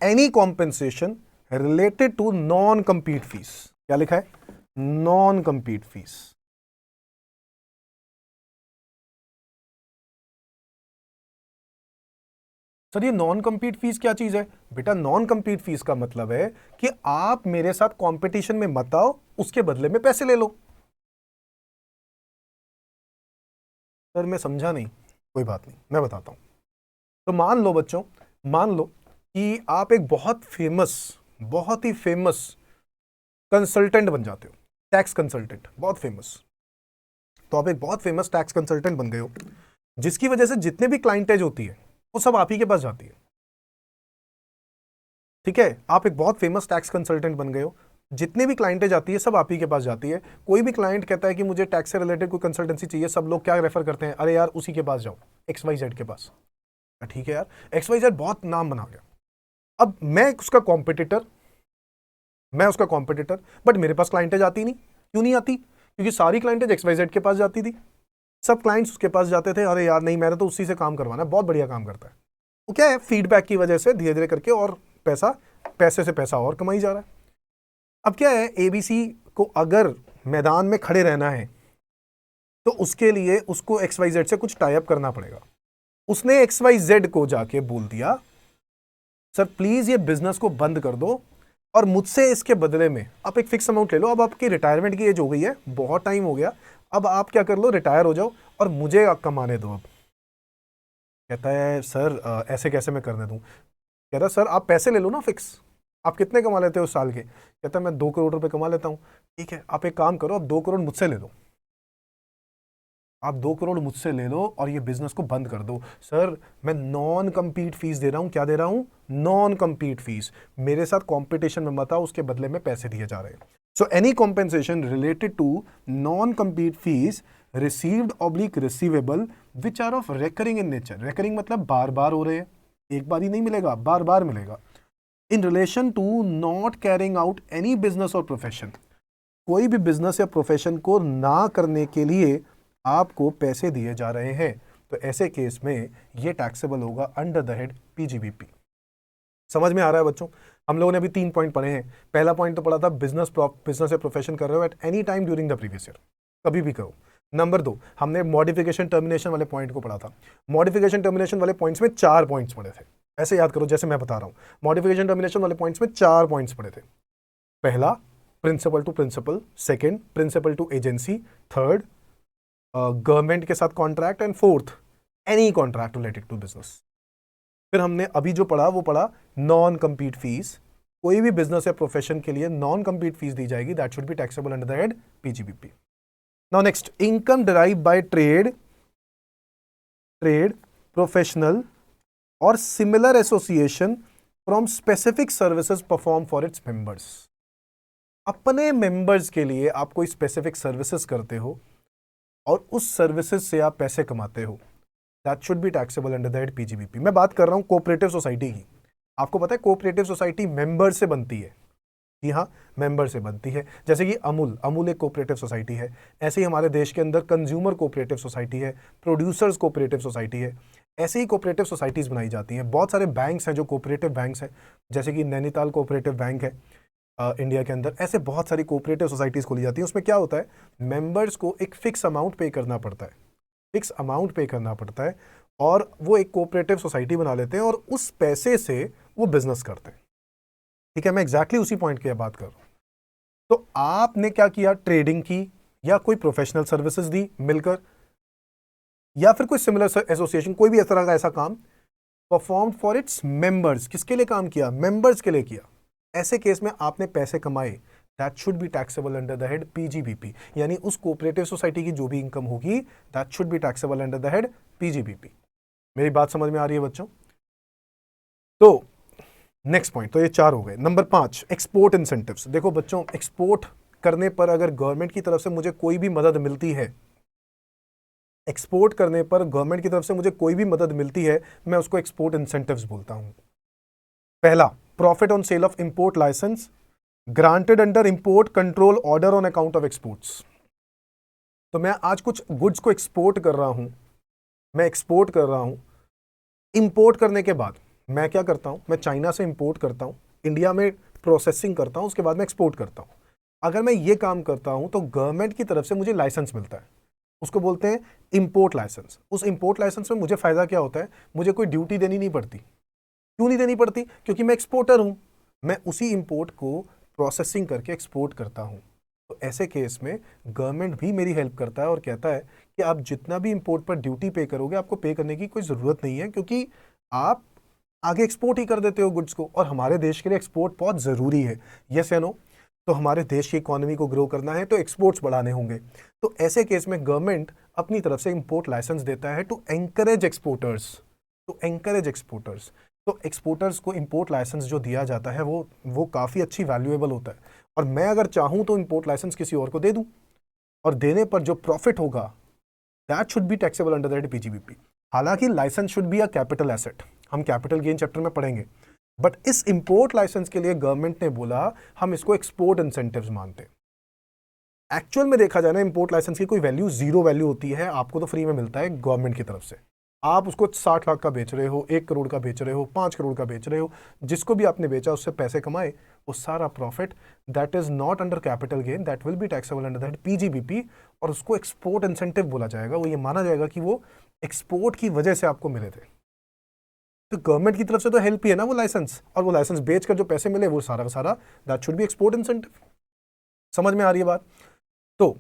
any compensation related to non compete fees. क्या लिखा है? Non compete fees. सर ये नॉन कम्पीट फीस क्या चीज है? बेटा नॉन कम्पीट फीस का मतलब है कि आप मेरे साथ कंपटीशन में मत आओ, उसके बदले में पैसे ले लो। सर मैं समझा नहीं। कोई बात नहीं, मैं बताता हूं। तो मान लो बच्चों, मान लो कि आप एक बहुत ही फेमस कंसल्टेंट बन जाते हो, टैक्स कंसल्टेंट, बहुत फेमस। तो आप एक बहुत फेमस टैक्स कंसल्टेंट बन गए हो, जिसकी वजह से जितने भी क्लाइंटेज होती है वो सब आप ही के पास जाती है। ठीक है, आप एक बहुत फेमस टैक्स कंसल्टेंट बन गए हो, जितने भी क्लाइंटेज आती है सब आप ही के पास जाती है। कोई भी क्लाइंट कहता है कि मुझे टैक्स से रिलेटेड कोई कंसल्टेंसी चाहिए, सब लोग क्या रेफर करते हैं? अरे यार उसी के पास जाओ, XYZ के पास। ठीक है यार, XYZ बहुत नाम बना गया, अब मैं उसका कॉम्पिटिटर, बट मेरे पास क्लाइंटेज आती नहीं। क्यों नहीं आती? क्योंकि सारी क्लाइंटेज XYZ के पास जाती थी, सब क्लाइंट्स उसके पास जाते थे। अरे यार नहीं, मैंने तो उसी से काम करवाना है, बहुत बढ़िया काम करता है। वो क्या है, फीडबैक की वजह से धीरे धीरे करके और पैसे से पैसा और कमाई जा रहा है। अब क्या है, ABC को अगर मैदान में खड़े रहना है तो उसके लिए उसको XYZ से कुछ टाई अप करना पड़ेगा। उसने XYZ को जाके बोल दिया, सर प्लीज ये बिजनेस को बंद कर दो और मुझसे इसके बदले में आप एक फिक्स अमाउंट ले लो। अब आपकी रिटायरमेंट की एज हो गई है, बहुत टाइम हो गया, अब आप क्या कर लो, रिटायर हो जाओ और मुझे कमाने दो। अब कहता है सर ऐसे कैसे मैं करने दूं? कहता है सर आप पैसे ले लो ना फिक्स, आप कितने कमा लेते हो साल के? कहता है मैं 2 करोड़ रुपए कमा लेता हूं। ठीक है, आप एक काम करो, आप 2 करोड़ मुझसे ले लो, आप 2 करोड़ मुझसे ले लो और ये बिजनेस को बंद कर दो। सर मैं नॉन कम्पीट फीस दे रहा हूं। क्या दे रहा हूं? Non compete fees. मेरे साथ कंपटीशन में मत आओ, उसके बदले में पैसे दिए जा रहे हैं। So any compensation related to non compete fees received oblique receivable which are of recurring in nature. Recurring मतलब बार बार हो रहे हैं, एक बार ही नहीं मिलेगा, बार बार मिलेगा। In relation to not carrying out any business और प्रोफेशन, कोई भी बिजनेस या प्रोफेशन को ना करने के लिए आपको पैसे दिए जा रहे हैं, तो ऐसे केस में ये टैक्सेबल होगा अंडर द हेड PGBP। समझ में आ रहा है बच्चों? हम लोगों ने अभी 3 पॉइंट पढ़े हैं। पहला पॉइंट तो पढ़ा था बिजनेस या प्रोफेशन कर रहे हो eight any time during the previous year, कभी भी करो। नंबर 2, हमने मॉडिफिकेशन टर्मिनेशन वाले पॉइंट को पढ़ा था। मॉडिफिकेशन टर्मिनेशन वाले पॉइंट्स में 4 पॉइंट्स पढ़े थे, ऐसे याद करो जैसे मैं बता रहा हूं। मॉडिफिकेशन टर्मिनेशन वाले पॉइंट्स में 4 पॉइंट्स पढ़े थे। पहला principal to principal, second principal to agency, third government के साथ contract, and fourth any contract related to business. फिर हमने अभी जो पढ़ा वो पढ़ा नॉन कम्पीट फीस। कोई भी बिजनेस या प्रोफेशन के लिए नॉन कम्पीट फीस दी जाएगी, that should be taxable under the head PGBP। Now next, income derive by trade, professional or similar association from specific services perform for its members. अपने members के लिए आप कोई स्पेसिफिक सर्विसेज करते हो और उस सर्विसेज से आप पैसे कमाते हो, that should be taxable under the head PGBP। मैं बात कर रहा हूं कोऑपरेटिव सोसाइटी की। आपको पता है कोऑपरेटिव सोसाइटी मेंबर से बनती है। जी हाँ, मेंबर से बनती है। जैसे कि अमूल एक कोऑपरेटिव सोसाइटी है, ऐसे ही हमारे देश के अंदर कंज्यूमर कोऑपरेटिव सोसाइटी है, प्रोड्यूसर्स कोऑपरेटिव सोसाइटी है। ऐसे ही कोऑपरेटिव सोसाइटीज बनाई जाती हैं। बहुत सारे बैंक्स हैं जो कोऑपरेटिव बैंक्स हैं, जैसे कि नैनीताल कोऑपरेटिव बैंक है इंडिया के अंदर। ऐसे बहुत सारी कोऑपरेटिव सोसाइटीज खोली जाती हैं। उसमें क्या होता है, मेंबर्स को एक फिक्स अमाउंट पे करना पड़ता है, फिक्स अमाउंट पे करना पड़ता है, और वो एक कोऑपरेटिव सोसाइटी बना लेते हैं और उस पैसे से वो बिजनेस करते हैं। ठीक है, मैं एग्जैक्टली उसी पॉइंट की बात कर रहा हूं। तो आपने क्या किया, ट्रेडिंग की या कोई प्रोफेशनल सर्विसेज दी मिलकर, या फिर कोई सिमिलर एसोसिएशन, कोई भी इस तरह का ऐसा काम परफॉर्म फॉर इट्स मेंबर्स। किसके लिए काम किया? मेंबर्स के लिए किया। ऐसे केस में आपने पैसे कमाए, that should be taxable under the head PGBP। यानी उस कोऑपरेटिव सोसाइटी की जो भी इनकम होगी, that should be taxable under the head PGBP। मेरी बात समझ में आ रही है बच्चों? तो नेक्स्ट पॉइंट, तो ये 4 हो गए। Number 5, export incentives. देखो बच्चों, एक्सपोर्ट करने पर अगर गवर्नमेंट की तरफ से मुझे कोई भी मदद मिलती है, एक्सपोर्ट करने पर गवर्नमेंट की तरफ से मुझे कोई भी मदद मिलती है, मैं उसको एक्सपोर्ट इंसेंटिव्स बोलता हूं। पहला, profit on sale of import licence granted under import control order on account of exports. तो मैं आज कुछ गुड्स को एक्सपोर्ट कर रहा हूं, मैं एक्सपोर्ट कर रहा हूं। इंपोर्ट करने के बाद मैं क्या करता हूं, मैं चाइना से इंपोर्ट करता हूं, इंडिया में प्रोसेसिंग करता हूं, उसके बाद मैं एक्सपोर्ट करता हूं। अगर मैं ये काम करता हूं तो गवर्नमेंट की तरफ से मुझे लाइसेंस मिलता है, उसको बोलते हैं इंपोर्ट लाइसेंस। उस इंपोर्ट लाइसेंस में मुझे फायदा क्या होता है, मुझे कोई ड्यूटी देनी नहीं पड़ती। क्यों नहीं देनी पड़ती? क्योंकि मैं एक्सपोर्टर हूं, मैं उसी इंपोर्ट को प्रोसेसिंग करके एक्सपोर्ट करता हूं। तो ऐसे केस में गवर्नमेंट भी मेरी हेल्प करता है और कहता है कि आप जितना भी इंपोर्ट पर ड्यूटी पे करोगे आपको पे करने की कोई ज़रूरत नहीं है, क्योंकि आप आगे एक्सपोर्ट ही कर देते हो गुड्स को, और हमारे देश के लिए एक्सपोर्ट बहुत ज़रूरी है। यस या नो? तो हमारे देश की इकोनॉमी को ग्रो करना है तो एक्सपोर्ट्स बढ़ाने होंगे। तो ऐसे केस में गवर्नमेंट अपनी तरफ से इंपोर्ट लाइसेंस देता है टू एंकरेज एक्सपोर्टर्स, तो एक्सपोर्टर्स को इंपोर्ट लाइसेंस जो दिया जाता है वो काफ़ी अच्छी वैल्यूएबल होता है। और मैं अगर चाहूँ तो इंपोर्ट लाइसेंस किसी और को दे दूँ, और देने पर जो प्रॉफिट होगा that should be taxable under that PGBP. हालांकि licence should be a capital asset, हम कैपिटल गेन चैप्टर में पढ़ेंगे, बट इस इंपोर्ट लाइसेंस के लिए गवर्नमेंट ने बोला हम इसको एक्सपोर्ट इंसेंटिव्स मानते हैं। एक्चुअल में देखा जाए ना, इंपोर्ट लाइसेंस की कोई वैल्यू जीरो वैल्यू होती है, आपको तो फ्री में मिलता है गवर्नमेंट की तरफ से। आप उसको 60 लाख का बेच रहे हो, 1 करोड़ का बेच रहे हो, 5 करोड़ का बेच रहे हो, जिसको भी आपने बेचा उससे पैसे कमाए, वो सारा profit that is not under capital gain, that will be taxable under that PGBP, और उसको एक्सपोर्ट इंसेंटिव बोला जाएगा। वो ये माना जाएगा कि वो एक्सपोर्ट की वजह से आपको मिले थे। तो गवर्नमेंट की तरफ से तो हेल्प ही है ना वो लाइसेंस, और वो लाइसेंस बेचकर जो पैसे मिले वो सारा का सारा that should B export incentive. समझ में आ रही है बात? तो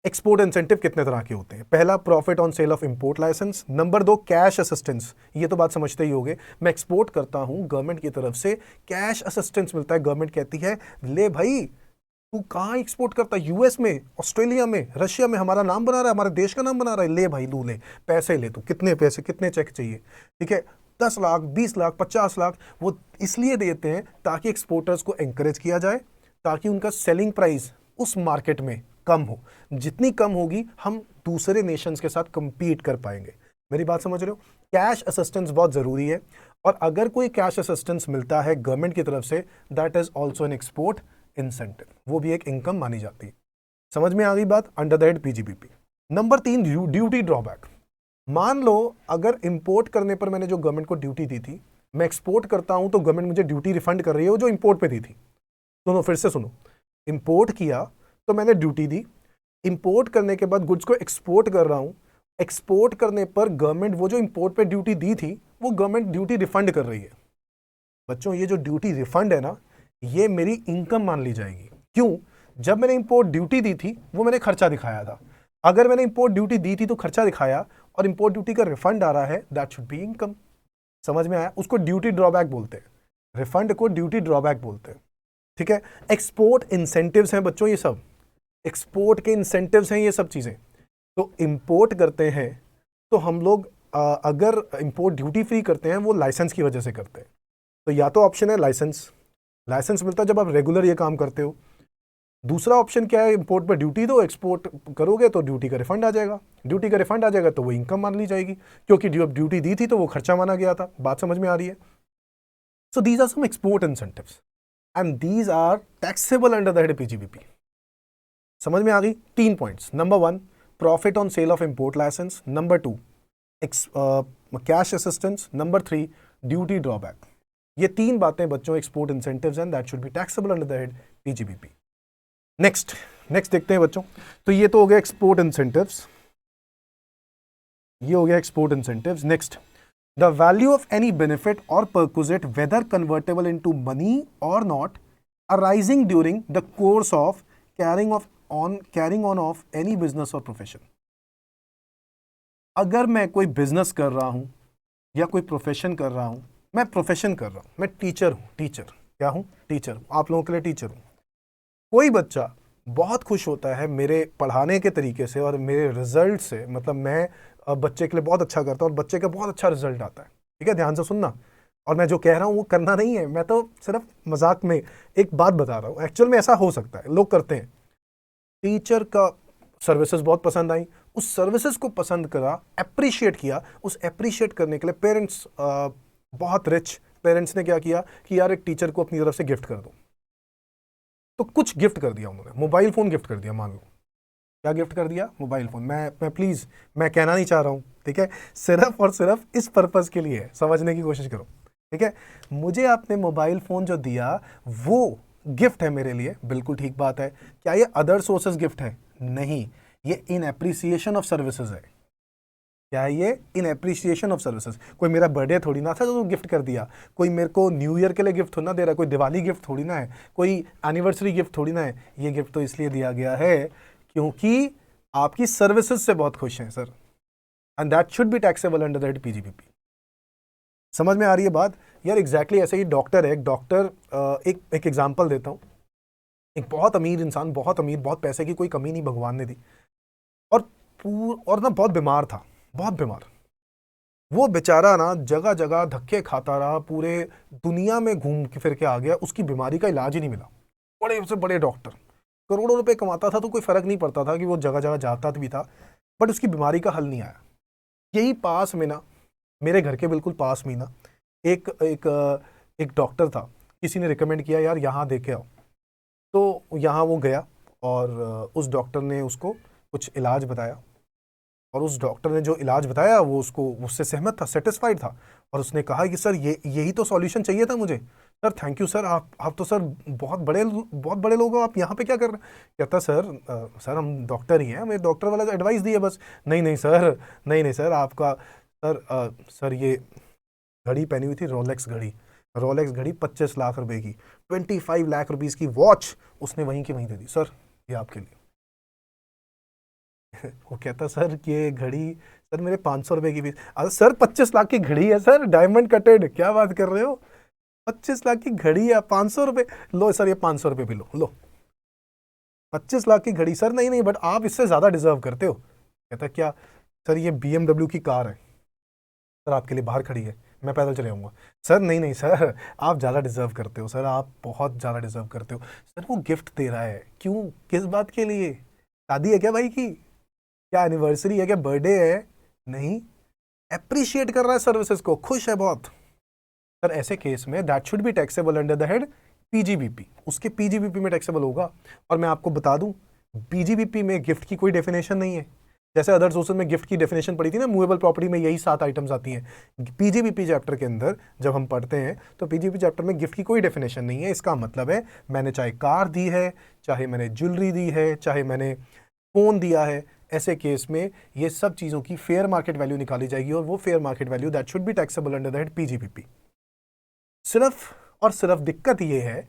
एक्सपोर्ट इंसेंटिव कितने तरह के होते हैं? पहला, profit on sale of import licence. Number 2, cash assistance. ये तो बात समझते ही होगे, मैं एक्सपोर्ट करता हूं, गवर्नमेंट की तरफ से कैश असिस्टेंस मिलता है। गवर्नमेंट कहती है ले भाई तू कहाँ एक्सपोर्ट करता है, यूएस में, ऑस्ट्रेलिया में, रशिया में, हमारा नाम बना रहा है, हमारे देश का नाम बना रहा है, ले भाई तू ले पैसे, ले तू कितने पैसे, कितने चेक चाहिए, ठीक है, 10 लाख, 20 लाख, 50 लाख। वो इसलिए देते हैं ताकि एक्सपोर्टर्स को एंकरेज किया जाए, ताकि उनका सेलिंग प्राइस उस मार्केट में कम हो। जितनी कम होगी हम दूसरे नेशंस के साथ कंपीट कर पाएंगे। मेरी बात समझ रहे हो? कैश असिस्टेंस बहुत ज़रूरी है, और अगर कोई कैश असिस्टेंस मिलता है गवर्नमेंट की तरफ से, that is also an export incentive, वो भी एक इनकम मानी जाती है। समझ में आ गई बात? Under the head PGBP. Number 3, duty drawback. मान लो अगर इंपोर्ट करने पर मैंने जो गवर्नमेंट को ड्यूटी दी थी, मैं एक्सपोर्ट करता हूं तो गवर्नमेंट मुझे ड्यूटी रिफंड कर रही है जो इंपोर्ट पे दी थी। दोनों फिर से सुनो, इंपोर्ट किया तो मैंने ड्यूटी दी, इंपोर्ट करने के बाद गुड्स को एक्सपोर्ट कर रहा हूं, एक्सपोर्ट करने पर गवर्नमेंट वो जो इंपोर्ट पे ड्यूटी दी थी वो गवर्नमेंट ड्यूटी रिफंड कर रही है। बच्चों ये जो ड्यूटी रिफंड है ना, ये मेरी इनकम मान ली जाएगी। क्यों? जब मैंने इंपोर्ट ड्यूटी दी थी वो मैंने खर्चा दिखाया था। अगर मैंने इंपोर्ट ड्यूटी दी थी तो खर्चा दिखाया और इंपोर्ट ड्यूटी का रिफंड आ रहा है, दैट शुड बी इनकम। समझ में आया? उसको ड्यूटी ड्रॉबैक बोलते हैं, रिफंड को ड्यूटी ड्रॉबैक बोलते हैं, ठीक है। एक्सपोर्ट इंसेंटिव्स हैं बच्चों, ये सब एक्सपोर्ट के इंसेंटिव्स हैं ये सब चीजें। तो इंपोर्ट करते हैं तो हम लोग अगर इंपोर्ट ड्यूटी फ्री करते हैं वो लाइसेंस की वजह से करते हैं। तो या तो ऑप्शन है लाइसेंस मिलता है जब आप रेगुलर ये काम करते हो। दूसरा ऑप्शन क्या है? इंपोर्ट पर ड्यूटी दो, एक्सपोर्ट करोगे तो ड्यूटी का रिफंड आ जाएगा, ड्यूटी का रिफंड आ जाएगा तो वो इनकम मान ली जाएगी, क्योंकि जब ड्यूटी दी थी तो वो खर्चा माना गया था। बात समझ में आ रही है? So these are some export incentives and these are taxable under the head PGBP. समझ में आ गई? 3 points. Number 1, profit on sale of import licence. Number 2, cash assistance. Number 3, duty drawback. ये 3 बातें बच्चों export incentives and that should be taxable under the head PGBP. Next देखते हैं बच्चों। तो ये तो हो गया एक्सपोर्ट इंसेंटिव्स, ये हो गया export incentives. Next, the value of any benefit or perquisite whether convertible into money or not arising during the course of carrying on of any business और प्रोफेशन। अगर मैं कोई बिजनेस कर रहा हूं या कोई प्रोफेशन कर रहा हूं, मैं प्रोफेशन कर रहा हूं, मैं टीचर हूं, क्या हूं? टीचर। आप लोगों के लिए टीचर हूं। कोई बच्चा बहुत खुश होता है मेरे पढ़ाने के तरीके से और मेरे रिजल्ट से, मतलब मैं बच्चे के लिए बहुत अच्छा करता हूं और बच्चे का बहुत अच्छा रिजल्ट आता है, ठीक है, ध्यान से सुनना। और मैं जो कह रहा हूं वो करना नहीं है, मैं तो सिर्फ मजाक में एक बात बता रहा हूं, एक्चुअल में ऐसा हो सकता है, लोग करते हैं। टीचर का सर्विसेज बहुत पसंद आई, उस सर्विसेज को पसंद करा, अप्रिशिएट किया, उस अप्रिशिएट करने के लिए पेरेंट्स, बहुत रिच पेरेंट्स ने क्या किया कि यार एक टीचर को अपनी तरफ से गिफ्ट कर दो। तो कुछ गिफ्ट कर दिया उन्होंने, मोबाइल फोन गिफ्ट कर दिया, मान लो। क्या गिफ्ट कर दिया? Mobile phone. मैं प्लीज, मैं कहना नहीं चाह रहा हूं, ठीक है, सिर्फ और सिर्फ इस पर्पज के लिए है, समझने की कोशिश करो, ठीक है। मुझे आपने मोबाइल फोन जो दिया वो गिफ्ट है मेरे लिए, बिल्कुल ठीक बात है। क्या ये अदर सोर्सेस गिफ्ट है? नहीं, ये इन एप्रिसिएशन ऑफ सर्विसेज है। क्या है ये? इन एप्रिसिएशन ऑफ सर्विसेज। कोई मेरा बर्थडे थोड़ी ना था जो गिफ्ट कर दिया, कोई मेरे को न्यू ईयर के लिए गिफ्ट थोड़ी ना दे रहा है, कोई दिवाली गिफ्ट थोड़ी ना है, कोई एनिवर्सरी गिफ्ट थोड़ी ना है। ये गिफ्ट तो इसलिए दिया गया है क्योंकि आपकी सर्विसेज से बहुत खुश हैं sir, and that should be taxable under that PGBP. समझ में आ रही है बात यार? एग्जैक्टली ऐसे ही डॉक्टर है, एक डॉक्टर, एक एग्जांपल देता हूँ। एक बहुत अमीर इंसान, बहुत अमीर, बहुत पैसे की कोई कमी नहीं भगवान ने दी, और ना बहुत बीमार था, बहुत बीमार। वो बेचारा ना जगह जगह धक्के खाता रहा, पूरे दुनिया में घूम के फिर के आ गया, उसकी बीमारी का इलाज ही नहीं मिला। बड़े से बड़े डॉक्टर, करोड़ों रुपए कमाता था, तो कोई फर्क नहीं पड़ता था कि वो जगह जगह जाता भी था, बट उसकी बीमारी का हल नहीं आया। यही पास में ना, मेरे घर के बिल्कुल पास में ना एक एक एक डॉक्टर था, किसी ने रिकमेंड किया यार यहाँ देखे आओ। तो यहाँ वो गया और उस डॉक्टर ने उसको कुछ इलाज बताया, और उस डॉक्टर ने जो इलाज बताया वो उससे सहमत था, सेटिस्फाइड था, और उसने कहा कि सर यही तो सॉल्यूशन चाहिए था मुझे। सर थैंक यू सर, आप तो सर बहुत बड़े लोग हो, आप यहाँ पे क्या कर रहे हैं? कहता सर हम डॉक्टर ही हैं, हमें डॉक्टर वाला एडवाइस दिए बस। नहीं सर आपका सर ये घड़ी पहनी हुई थी, रोलेक्स घड़ी 25 लाख रुपए की, 25 लाख रुपीज की वॉच उसने वहीं की वहीं दे दी। सर ये आपके लिए। वो कहता सर ये घड़ी सर मेरे 500 रुपए की भी। अरे सर 25 लाख की घड़ी है सर, डायमंड कटेड, क्या बात कर रहे हो? 25 लाख की घड़ी है, 500 रुपए। लो सर ये 500 रुपए भी लो 25 लाख की घड़ी। सर नहीं बट आप इससे ज्यादा डिजर्व करते हो। कहता क्या? सर ये BMW की कार है सर, आपके लिए बाहर खड़ी है, मैं पैदल चले आऊंगा। सर नहीं सर, आप ज़्यादा डिजर्व करते हो सर, आप बहुत ज़्यादा डिजर्व करते हो। सर वो गिफ्ट दे रहा है, क्यों, किस बात के लिए? शादी है क्या भाई की? क्या एनिवर्सरी है? क्या बर्थडे है? नहीं, अप्रिशिएट कर रहा है सर्विसेज को, खुश है बहुत। सर ऐसे केस में that should be taxable under the head PGBP, उसके पीजीबीपी में टैक्सेबल होगा। और मैं आपको बता दूं, पीजीबीपी में गिफ्ट की कोई डेफिनेशन नहीं है। जैसे अदर सोर्सेज में गिफ्ट की डेफिनेशन पड़ी थी ना, मूवेबल प्रॉपर्टी में यही 7 आइटम्स आती हैं। पीजीबीपी चैप्टर के अंदर जब हम पढ़ते हैं तो पीजीबीपी चैप्टर में गिफ्ट की कोई डेफिनेशन नहीं है। इसका मतलब है मैंने चाहे कार दी है, चाहे मैंने ज्वेलरी दी है, चाहे मैंने फोन दिया है, ऐसे केस में ये सब चीजों की फेयर मार्केट वैल्यू निकाली जाएगी, और वो fair market value that should be taxable under the head PGBP. सिर्फ और सिर्फ दिक्कत ये है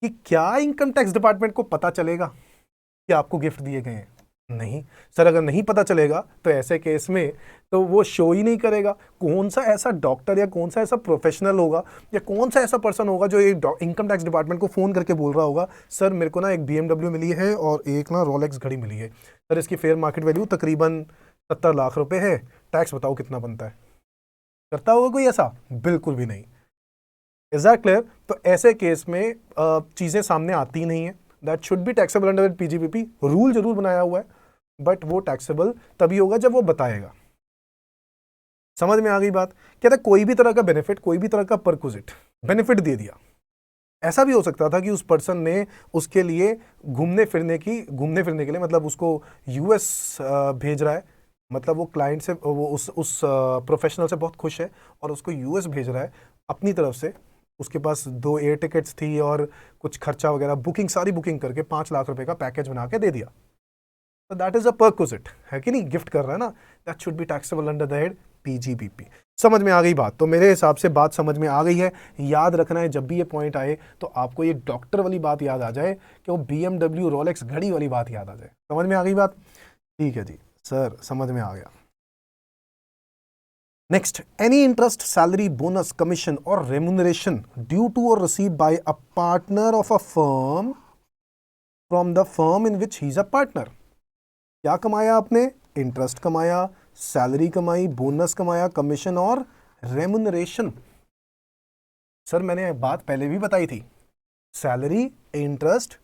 कि क्या इनकम टैक्स डिपार्टमेंट को पता चलेगा कि आपको गिफ्ट दिए गए हैं? नहीं सर, अगर नहीं पता चलेगा तो ऐसे केस में तो वो शो ही नहीं करेगा। कौन सा ऐसा डॉक्टर या कौन सा ऐसा प्रोफेशनल होगा या कौन सा ऐसा पर्सन होगा जो एक इनकम टैक्स डिपार्टमेंट को फोन करके बोल रहा होगा सर मेरे को ना एक BMW मिली है और एक ना रोलेक्स घड़ी मिली है सर, इसकी फेयर मार्केट वैल्यू तकरीबन 70 लाख रुपए है, टैक्स बताओ कितना बनता है? करता होगा कोई ऐसा? बिल्कुल भी नहीं। Is that clear? तो ऐसे केस में चीजें सामने आती नहीं है। That should be taxable under PGBP, rule जरूर बनाया हुआ है, बट वो टैक्सेबल तभी होगा जब वो बताएगा। समझ में आ गई बात? कहता है कोई भी तरह का बेनिफिट, कोई भी तरह का परक्विजिट बेनिफिट दे दिया। ऐसा भी हो सकता था कि उस पर्सन ने उसके लिए घूमने फिरने के लिए, मतलब उसको US भेज रहा है, मतलब वो क्लाइंट से, वो उस प्रोफेशनल से बहुत खुश है और उसको US भेज रहा है अपनी तरफ से। उसके पास 2 एयर टिकट्स थी और कुछ खर्चा वगैरह, सारी बुकिंग करके 5 लाख रुपए का पैकेज बना के दे दिया। तो दैट इज अ परक्विजिट, है कि नहीं? गिफ्ट कर रहा है ना, that should be taxable under the head PGBP. समझ में आ गई बात? तो मेरे हिसाब से बात समझ में आ गई है। याद रखना है जब भी ये पॉइंट आए तो आपको ये डॉक्टर वाली बात याद आ जाए कि वो BMW रोलेक्स घड़ी वाली बात याद आ जाए। समझ में आ गई बात? ठीक है जी सर, समझ में आ गया। Next, any interest, salary, bonus, commission और remuneration due to or receive bye a partner of a firm from the firm in which he is a partner. क्या कमाया आपने? इंटरेस्ट कमाया, सैलरी कमाई, बोनस कमाया, कमीशन और रेम्यूनरेशन। सर मैंने बात पहले भी बताई थी, सैलरी, इंटरेस्ट,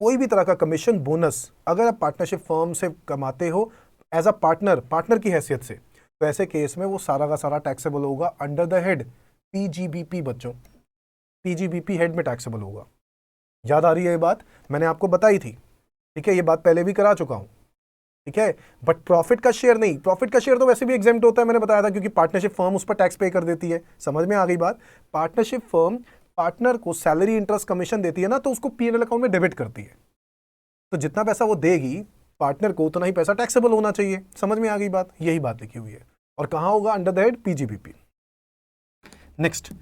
कोई भी तरह का कमीशन, बोनस, अगर आप पार्टनरशिप फर्म से कमाते हो एज अ पार्टनर की हैसियत से, तो ऐसे केस में वो सारा का सारा टैक्सेबल होगा अंडर द हेड पीजीबीपी। बच्चों, पीजीबीपी हेड में टैक्सेबल होगा। याद आ रही है ये बात? मैंने आपको बताई थी, ठीक है? ये बात पहले भी करा चुका हूं, ठीक है? बट प्रॉफिट का शेयर नहीं, प्रॉफिट का शेयर तो वैसे भी एग्जेम्प्ट होता है, मैंने बताया था, क्योंकि पार्टनरशिप फर्म उस पर टैक्स पे कर देती है। समझ में आ गई बात? पार्टनरशिप फर्म पार्टनर को सैलरी, इंटरेस्ट, कमीशन देती है ना, तो उसको P&L अकाउंट में डेबिट करती है। तो जितना पैसा वो देगी पार्टनर को उतना ही पैसा टैक्सेबल होना चाहिए। समझ में आ गई बात? यही बात लिखी हुई है। और कहां होगा? Under the head PGBP. Next,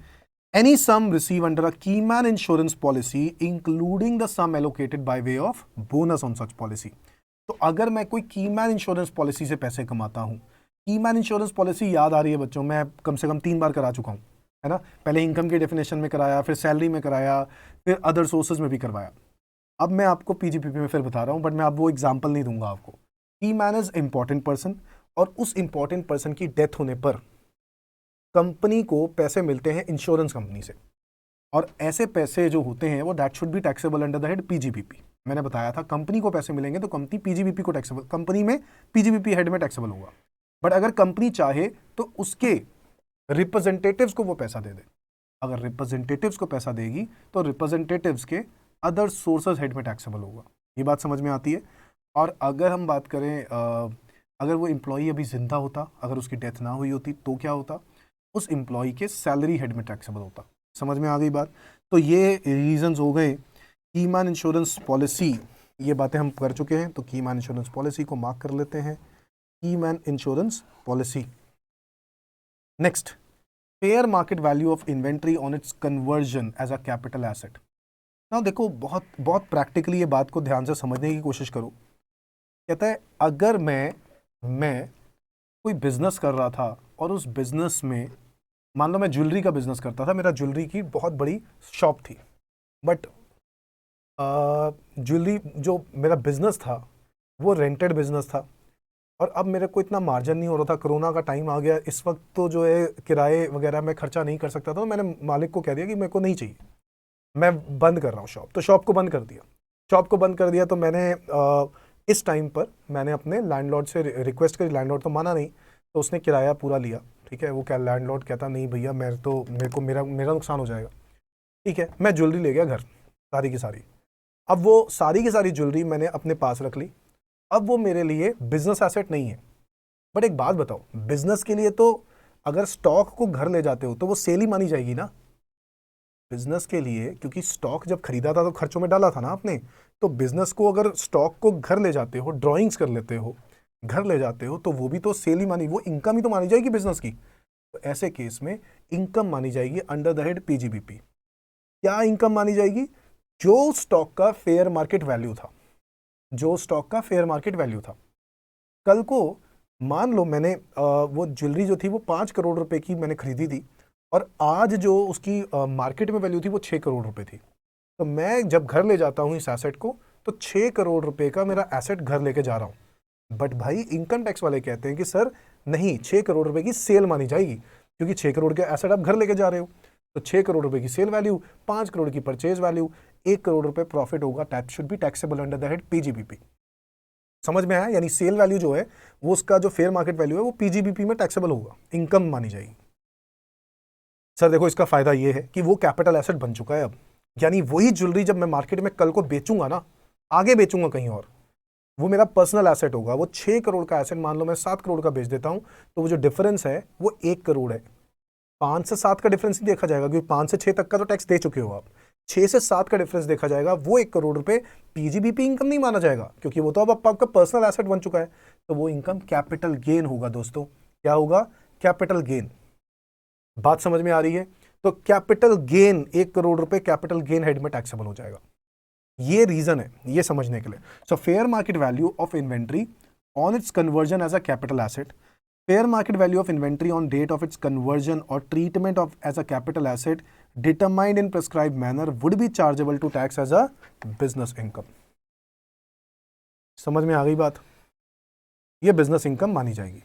any sum received under a key man insurance policy including the sum allocated by way of bonus on such policy। तो अगर मैं कोई की मैन इंश्योरेंस पॉलिसी से पैसे कमाता हूं, की मैन इंश्योरेंस पॉलिसी याद आ रही है बच्चों, मैं कम से कम 3 बार करा चुका हूं, है ना। पहले इनकम के डेफिनेशन में कराया, फिर सैलरी में कराया, फिर अदर सोर्सेज में भी करवाया। अब मैं आपको पीजीपीपी में फिर बता रहा हूं, बट मैं अब वो एग्जाम्पल नहीं दूंगा आपको। की मैन इज इंपॉर्टेंट पर्सन, और उस इंपॉर्टेंट पर्सन की डेथ होने पर कंपनी को पैसे मिलते हैं इंश्योरेंस कंपनी से, और ऐसे पैसे जो होते हैं वो that should be taxable under the head PGBP. मैंने बताया था कंपनी को पैसे मिलेंगे तो कंपनी पीजीबीपी को टैक्सेबल, कंपनी में पीजीबीपी हेड में टैक्सेबल होगा। बट अगर कंपनी चाहे तो उसके रिप्रेजेंटेटिव्स को वो पैसा दे दे। अगर रिप्रेजेंटेटिव्स को पैसा देगी तो रिप्रेजेंटेटिव्स के अदर सोर्सेज हेड में टैक्सेबल होगा। ये बात समझ में आती है? और अगर हम बात करें अगर वो एम्प्लॉई अभी जिंदा होता, अगर उसकी डेथ ना हुई होती तो क्या होता? उस एम्प्लॉय के सैलरी हेड में टैक्सेबल होता। समझ में आ गई बात? तो ये रीजंस हो गए की मैन इंश्योरेंस पॉलिसी। ये बातें हम कर चुके हैं, तो की मैन इंश्योरेंस पॉलिसी को मार्क कर लेते हैं, key man insurance policy. Next, fair market value of inventory on its conversion as a capital asset. ना देखो, बहुत बहुत प्रैक्टिकली ये बात को ध्यान से समझने की कोशिश करो। कहता है अगर मैं कोई बिजनेस कर रहा था और उस बिजनेस में, मान लो मैं ज्वेलरी का बिजनेस करता था, मेरा ज्वेलरी की बहुत बड़ी शॉप थी, बट ज्वेलरी जो मेरा बिजनेस था वो रेंटेड बिजनेस था, और अब मेरे को इतना मार्जिन नहीं हो रहा था। कोरोना का टाइम आ गया, इस वक्त तो जो है किराए वगैरह मैं खर्चा नहीं कर सकता था, तो मैंने मालिक को कह दिया कि मेरे को नहीं चाहिए, मैं बंद कर रहा हूँ शॉप। तो शॉप को बंद कर दिया। शॉप को बंद कर दिया तो मैंने इस टाइम पर मैंने अपने लैंडलॉर्ड से रिक्वेस्ट करी। लैंडलॉर्ड तो माना नहीं, तो उसने किराया पूरा लिया। ठीक है, वो क्या लैंडलॉर्ड कहता नहीं भैया मेरा नुकसान हो जाएगा। ठीक है, मैं ज्वेलरी ले गया घर, सारी की सारी। अब वो सारी की सारी ज्वेलरी मैंने अपने पास रख ली। अब वो मेरे लिए बिजनेस एसेट नहीं है। बट एक बात बताओ, बिजनेस के लिए तो अगर स्टॉक को घर ले जाते हो तो वो सेल ही मानी जाएगी ना। बिजनेस के लिए, क्योंकि स्टॉक जब खरीदा था तो खर्चों में डाला था ना आपने, तो बिजनेस को अगर स्टॉक को घर ले जाते हो, ड्रॉइंग्स कर लेते हो, घर ले जाते हो, तो वो भी तो सेल ही मानी, वो इनकम ही तो मानी जाएगी बिजनेस की। तो ऐसे केस में इनकम मानी जाएगी अंडर द हेड पीजीबीपी। क्या इनकम मानी जाएगी? जो स्टॉक का फेयर मार्केट वैल्यू था, जो स्टॉक का फेयर मार्केट वैल्यू था। कल को मान लो मैंने वो ज्वेलरी जो थी वो 5 करोड़ रुपए की मैंने खरीदी थी, और आज जो उसकी मार्केट में वैल्यू थी वो 6 करोड़ रुपए थी। तो मैं जब घर ले जाता हूँ इस एसेट को, तो 6 करोड़ रुपए का मेरा एसेट घर लेके जा रहा हूँ। बट भाई इनकम टैक्स वाले कहते हैं कि सर नहीं, 6 करोड़ रुपए की सेल मानी जाएगी, क्योंकि 6 करोड़ के एसेट आप घर लेके जा रहे हो। तो 6 करोड़ रुपए की सेल वैल्यू, 5 करोड़ की परचेज वैल्यू, 1 करोड़ रुपए प्रॉफिट होगा, that should be taxable under the head PGBP. समझ में आया? यानी सेल वैल्यू जो है वो उसका जो फेयर मार्केट वैल्यू है वो पीजीबीपी में टैक्सेबल होगा, इनकम मानी जाएगी। सर देखो, इसका फायदा ये है कि वो कैपिटल एसेट बन चुका है अब। यानी वही ज्वेलरी जब मैं मार्केट में कल को बेचूंगा ना, आगे बेचूंगा कहीं और, वो मेरा पर्सनल एसेट होगा। वो 6 करोड़ का एसेट मान लो मैं 7 करोड़ का बेच देता हूं, तो वो जो डिफरेंस है वो 1 करोड़ है। 5 से 7 का डिफरेंस ही देखा जाएगा, क्योंकि 5 से 6 तक का तो टैक्स दे चुके हो आप। 6 से 7 का डिफरेंस देखा जाएगा, वो 1 करोड़ रुपए पीजीबीपी इनकम नहीं माना जाएगा, क्योंकि वो तो अब आपका पर्सनल एसेट बन चुका है। तो वो इनकम कैपिटल गेन होगा दोस्तों। क्या होगा? Capital gain. बात समझ में आ रही है? तो कैपिटल गेन 1 करोड़ रुपए कैपिटल गेन हेड में टैक्सेबल हो जाएगा। ये रीजन है ये समझने के लिए। So fair market value of inventory on its conversion as a capital asset, fair market value of inventory on date of its conversion or treatment of as a capital asset determined in prescribed manner would be chargeable to tax as a business income. समझ में आ गई बात? ये business income मानी जाएगी।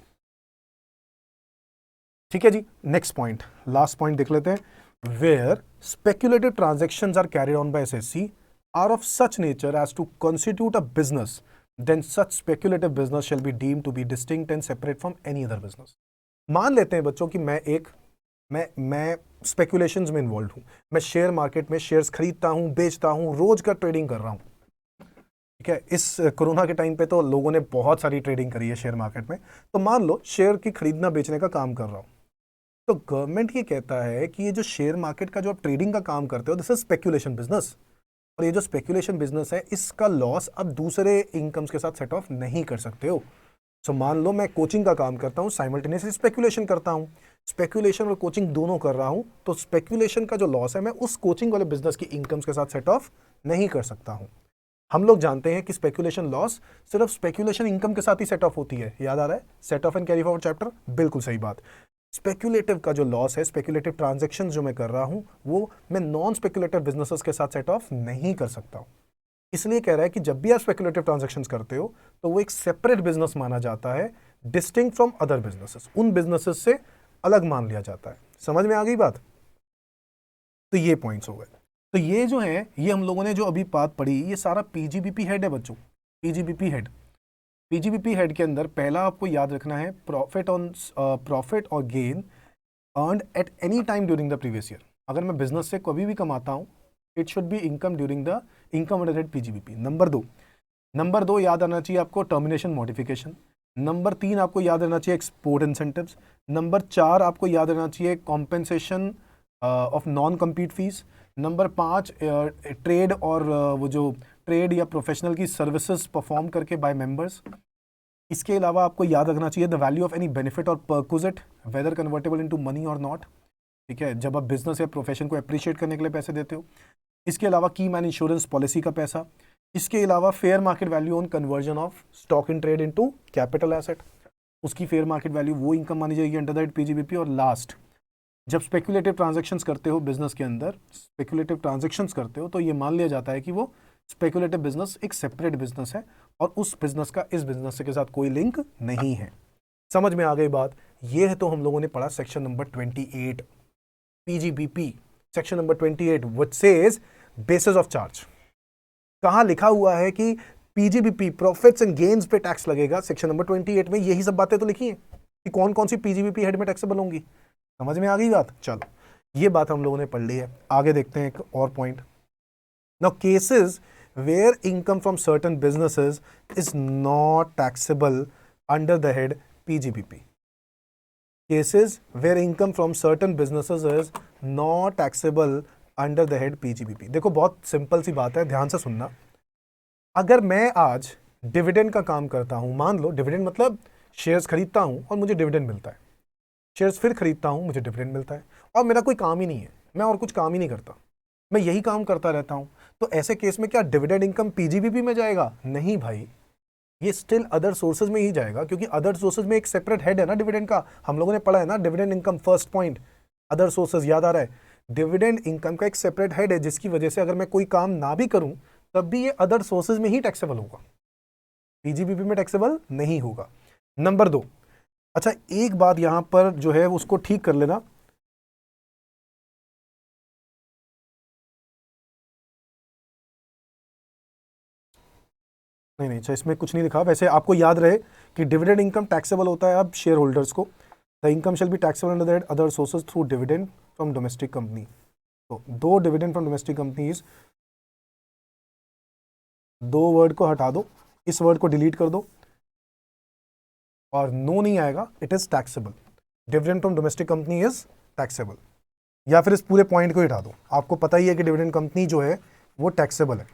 ठीक है जी, नेक्स्ट पॉइंट, लास्ट पॉइंट देख लेते हैं। Where speculative transactions are carried on by assessee are of such nature as to constitute a business, then such speculative business shall be deemed to be distinct and separate from any other business। मान लेते हैं बच्चों कि मैं speculations में involve हूं, मैं share market में शेयर्स खरीदता हूं, बेचता हूं, रोज का ट्रेडिंग कर रहा हूं। ठीक है, इस कोरोना के टाइम पे तो लोगों ने बहुत सारी ट्रेडिंग करी है शेयर मार्केट में। तो मान लो शेयर की खरीदना बेचने का काम कर रहा हूं, तो गवर्नमेंट ये कहता है कि ये जो शेयर मार्केट का जो आप ट्रेडिंग का काम करते हो, दिस इज स्पेकुलेशन बिजनेस। और ये जो स्पेकुलेशन बिजनेस है इसका लॉस अब दूसरे इनकम्स के साथ सेट ऑफ नहीं कर सकते हो। सो मान लो मैं कोचिंग का काम करता हूँ, साइमल्टेनियसली स्पेकुलेशन करता हूँ, स्पेकुलेशन और कोचिंग दोनों कर रहा हूँ, तो स्पेकुलेशन का जो लॉस है मैं उस कोचिंग वाले बिजनेस की इनकम्स के साथ सेट ऑफ नहीं कर सकता हूँ। हम लोग जानते हैं कि स्पेकुलेशन लॉस सिर्फ स्पेकुलेशन इनकम के साथ ही सेट ऑफ होती है। याद आ रहा है set of and carry forward chapter? बिल्कुल सही बात। स्पेकुलेटिव का जो लॉस है, स्पेकुलेटिव ट्रांजैक्शंस जो मैं कर रहा हूं, वो मैं नॉन स्पेकुलेटिव बिजनेसेस के साथ सेट ऑफ नहीं कर सकता हूं। इसलिए कह रहा है कि जब भी आप स्पेकुलेटिव ट्रांजैक्शंस करते हो तो वो एक सेपरेट बिजनेस माना जाता है, डिस्टिंक्ट फ्रॉम अदर बिजनेसेस, उन बिजनेसेस से अलग मान लिया जाता है। समझ में आ गई बात? तो ये पॉइंट्स हो गए। तो ये जो है, ये हम लोगों ने जो अभी बात पढ़ी, ये सारा पीजीबीपी हेड है बच्चों, पीजीबीपी हेड। पीजीबीपी हेड के अंदर पहला आपको याद रखना है प्रॉफिट और gain earned eight any time during the previous year. अगर मैं बिजनेस से कभी भी कमाता हूं, it should be income during the income under head PGBP. Number दो याद आना चाहिए आपको टर्मिनेशन मॉडिफिकेशन। नंबर 3 आपको याद रहना चाहिए एक्सपोर्ट इंसेंटिव्स। नंबर 4 आपको याद रहना चाहिए compensation of non compete fees. Number 5 trade और वो जो ट्रेड या प्रोफेशनल की सर्विसेज परफॉर्म करके बाय मेंबर्स। इसके अलावा आपको याद रखना चाहिए the value of any benefit or perquisite whether convertible into money or not. ठीक है, जब आप बिजनेस या प्रोफेशन को अप्रिशिएट करने के लिए पैसे देते हो। इसके अलावा की मैन इंश्योरेंस पॉलिसी का पैसा। इसके अलावा fair market value on conversion of stock in trade into capital asset, उसकी फेयर मार्केट वैल्यू, वो इनकम मानी जाएगी अंडर दैट पीजीबीपी। और लास्ट, जब स्पेकुलेटिव ट्रांजैक्शंस करते हो बिजनेस के अंदर, स्पेकुलेटिव ट्रांजैक्शंस करते हो तो ये मान लिया जाता है कि वो स्पेकुलेटिव बिजनेस एक सेपरेट बिजनेस है और उस बिजनेस का इस बिजनेस के साथ कोई लिंक नहीं है। समझ में आ गई बात? ये है तो हम लोगों ने पढ़ा section number 28 PGBP, section number 28 which says basis of charge. कहां लिखा हुआ है कि पीजीबीपी प्रॉफिट्स एंड गेन्स पे टैक्स लगेगा? सेक्शन नंबर 28 में यही सब बातें तो लिखी हैं कि कौन कौन सी पीजीबीपी हेड में टैक्सेबल होंगी। समझ में आ गई बात? चलो, ये बात हम लोगों ने पढ़ ली है। आगे देखते हैं एक और पॉइंट। Now cases where income from certain businesses is not taxable under the head PGBP. Cases where income from certain businesses is not taxable under the head PGBP. देखो बहुत सिंपल सी बात है, ध्यान से सुनना। अगर मैं आज डिविडेंड का काम करता हूं, मान लो डिविडेंड मतलब शेयर्स खरीदता हूं और मुझे डिविडेंड मिलता है, शेयर्स फिर खरीदता हूं, मुझे डिविडेंड मिलता है, और मेरा कोई काम ही नहीं है, मैं और कुछ काम ही नहीं करता, मैं यही काम करता रहता हूं, तो ऐसे केस में क्या डिविडेंड इनकम पीजीबीपी में जाएगा? नहीं भाई, ये स्टिल अदर सोर्सेज में ही जाएगा, क्योंकि अदर सोर्सेज में एक सेपरेट हेड है ना डिविडेंड का। हम लोगों ने पढ़ा है ना dividend income first point, other sources, याद आ रहा है? डिविडेंड इनकम का एक सेपरेट हेड है जिसकी वजह से अगर मैं कोई काम ना भी करूं तब भी ये अदर सोर्सेज में ही टैक्सेबल होगा, पीजीबीपी में टैक्सेबल नहीं होगा। नंबर 2, अच्छा एक बात यहां पर जो है उसको ठीक कर लेना, नहीं अच्छा इसमें कुछ नहीं लिखा, वैसे आपको याद रहे कि डिविडेंड इनकम टैक्सेबल होता है अब शेयर होल्डर्स को। The income shall B taxable under that other sources through dividend from domestic company. तो दो डिविडेंड फ्रॉम डोमेस्टिक कंपनीज, दो वर्ड को हटा दो, इस वर्ड को डिलीट कर दो और नो नहीं आएगा, it is taxable. Dividend from domestic company is taxable, या फिर इस पूरे पॉइंट को हटा दो। आपको पता ही है कि डिविडेंड कंपनी जो है वो टैक्सेबल है।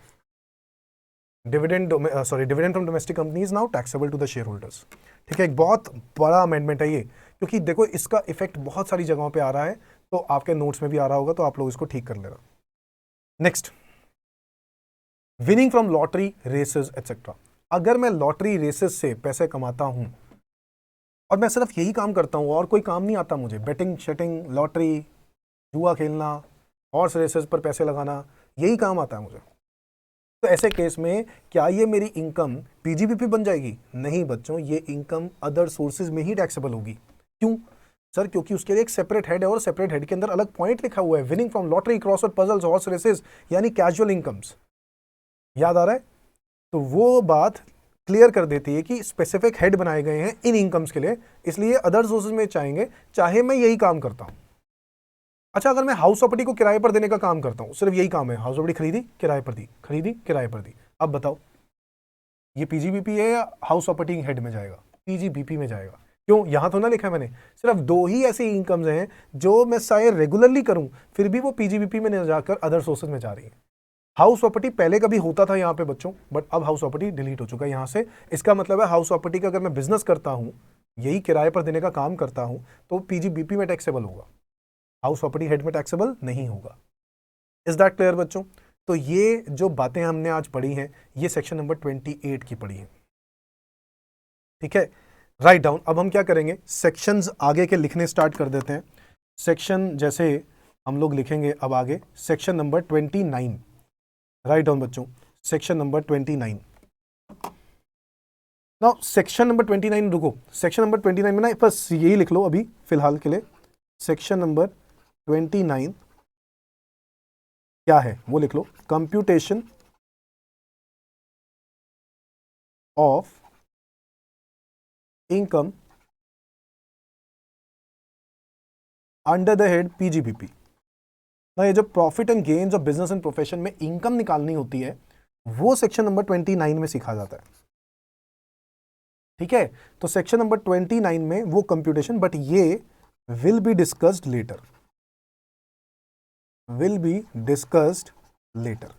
Dividend from domestic company is now taxable to the shareholders. ठीक है, एक बहुत बड़ा अमेंडमेंट है ये, क्योंकि देखो इसका इफेक्ट बहुत सारी जगहों पे आ रहा है, तो आपके नोट्स में भी आ रहा होगा, तो आप लोग इसको ठीक कर लेना। Next, winning from lottery races etcetera. अगर मैं लॉटरी रेसेस से पैसे कमाता हूं और मैं सिर्फ यही काम करता हूं और कोई काम नहीं आता मुझे, बेटिंग शटिंग, लॉटरी, जुआ खेलना, हॉर्स रेसेस पर पैसे लगाना, यही काम आता है मुझे, तो ऐसे केस में क्या ये मेरी इनकम पीजीबीपी बन जाएगी? नहीं बच्चों, ये इनकम अदर सोर्सेज में ही टैक्सेबल होगी। क्यों सर? क्योंकि उसके लिए एक सेपरेट हेड है और सेपरेट हेड के अंदर अलग पॉइंट लिखा हुआ है, winning from lottery, crossword puzzles, horse races, यानी कैजुअल इनकम्स। याद आ रहा है? तो वो बात क्लियर कर देती है कि स्पेसिफिक हेड बनाए गए हैं इन इनकम्स के लिए, इसलिए अदर सोर्सेज में चाहेंगे चाहे मैं यही काम करता हूं। अच्छा, अगर मैं हाउस प्रॉपर्टी को किराए पर देने का काम करता हूं, सिर्फ यही काम है, हाउस प्रॉपर्टी खरीदी किराए पर दी, खरीदी किराए पर दी, अब बताओ ये पीजीबीपी है या हाउस प्रॉपर्टी हेड में जाएगा? पीजीबीपी में जाएगा। क्यों? यहां तो ना लिखा है मैंने, सिर्फ दो ही ऐसी इनकम्स हैं जो मैं शायद रेगुलरली करूं फिर भी वो पीजीबीपी में नहीं जाकर अदर सोर्सेज में जा रही है। हाउस प्रॉपर्टी पहले कभी होता था यहाँ पे बच्चों, बट अब हाउस प्रॉपर्टी डिलीट हो चुका है यहाँ से। इसका मतलब है हाउस प्रॉपर्टी का अगर मैं बिजनेस करता हूँ, यही किराए पर देने का काम करता हूँ, तो पीजीबीपी में टैक्सेबल होगा, हाउस प्रॉपर्टी हेड में टैक्सेबल नहीं होगा। इज दैट क्लियर बच्चों? तो ये जो बातें हमने आज पढ़ी हैं, ये सेक्शन नंबर 28 की पढ़ी है, ठीक है। Write down. अब हम क्या करेंगे, सेक्शंस आगे के लिखने स्टार्ट कर देते हैं। सेक्शन जैसे हम लोग लिखेंगे अब आगे, सेक्शन नंबर 29। राइट डाउन बच्चों, section number 29। Now section number 29, रुको, सेक्शन नंबर 29 में ना बस यही लिख लो अभी फिलहाल के लिए। सेक्शन नंबर 29 क्या है वो लिख लो, computation of income under the head PGBP. ना ये जो profit and gains of business and profession में इनकम निकालनी होती है, वो सेक्शन नंबर 29 में सिखा जाता है, ठीक है। तो सेक्शन नंबर 29 में वो कंप्यूटेशन, बट ये will be discussed later, will be discussed later.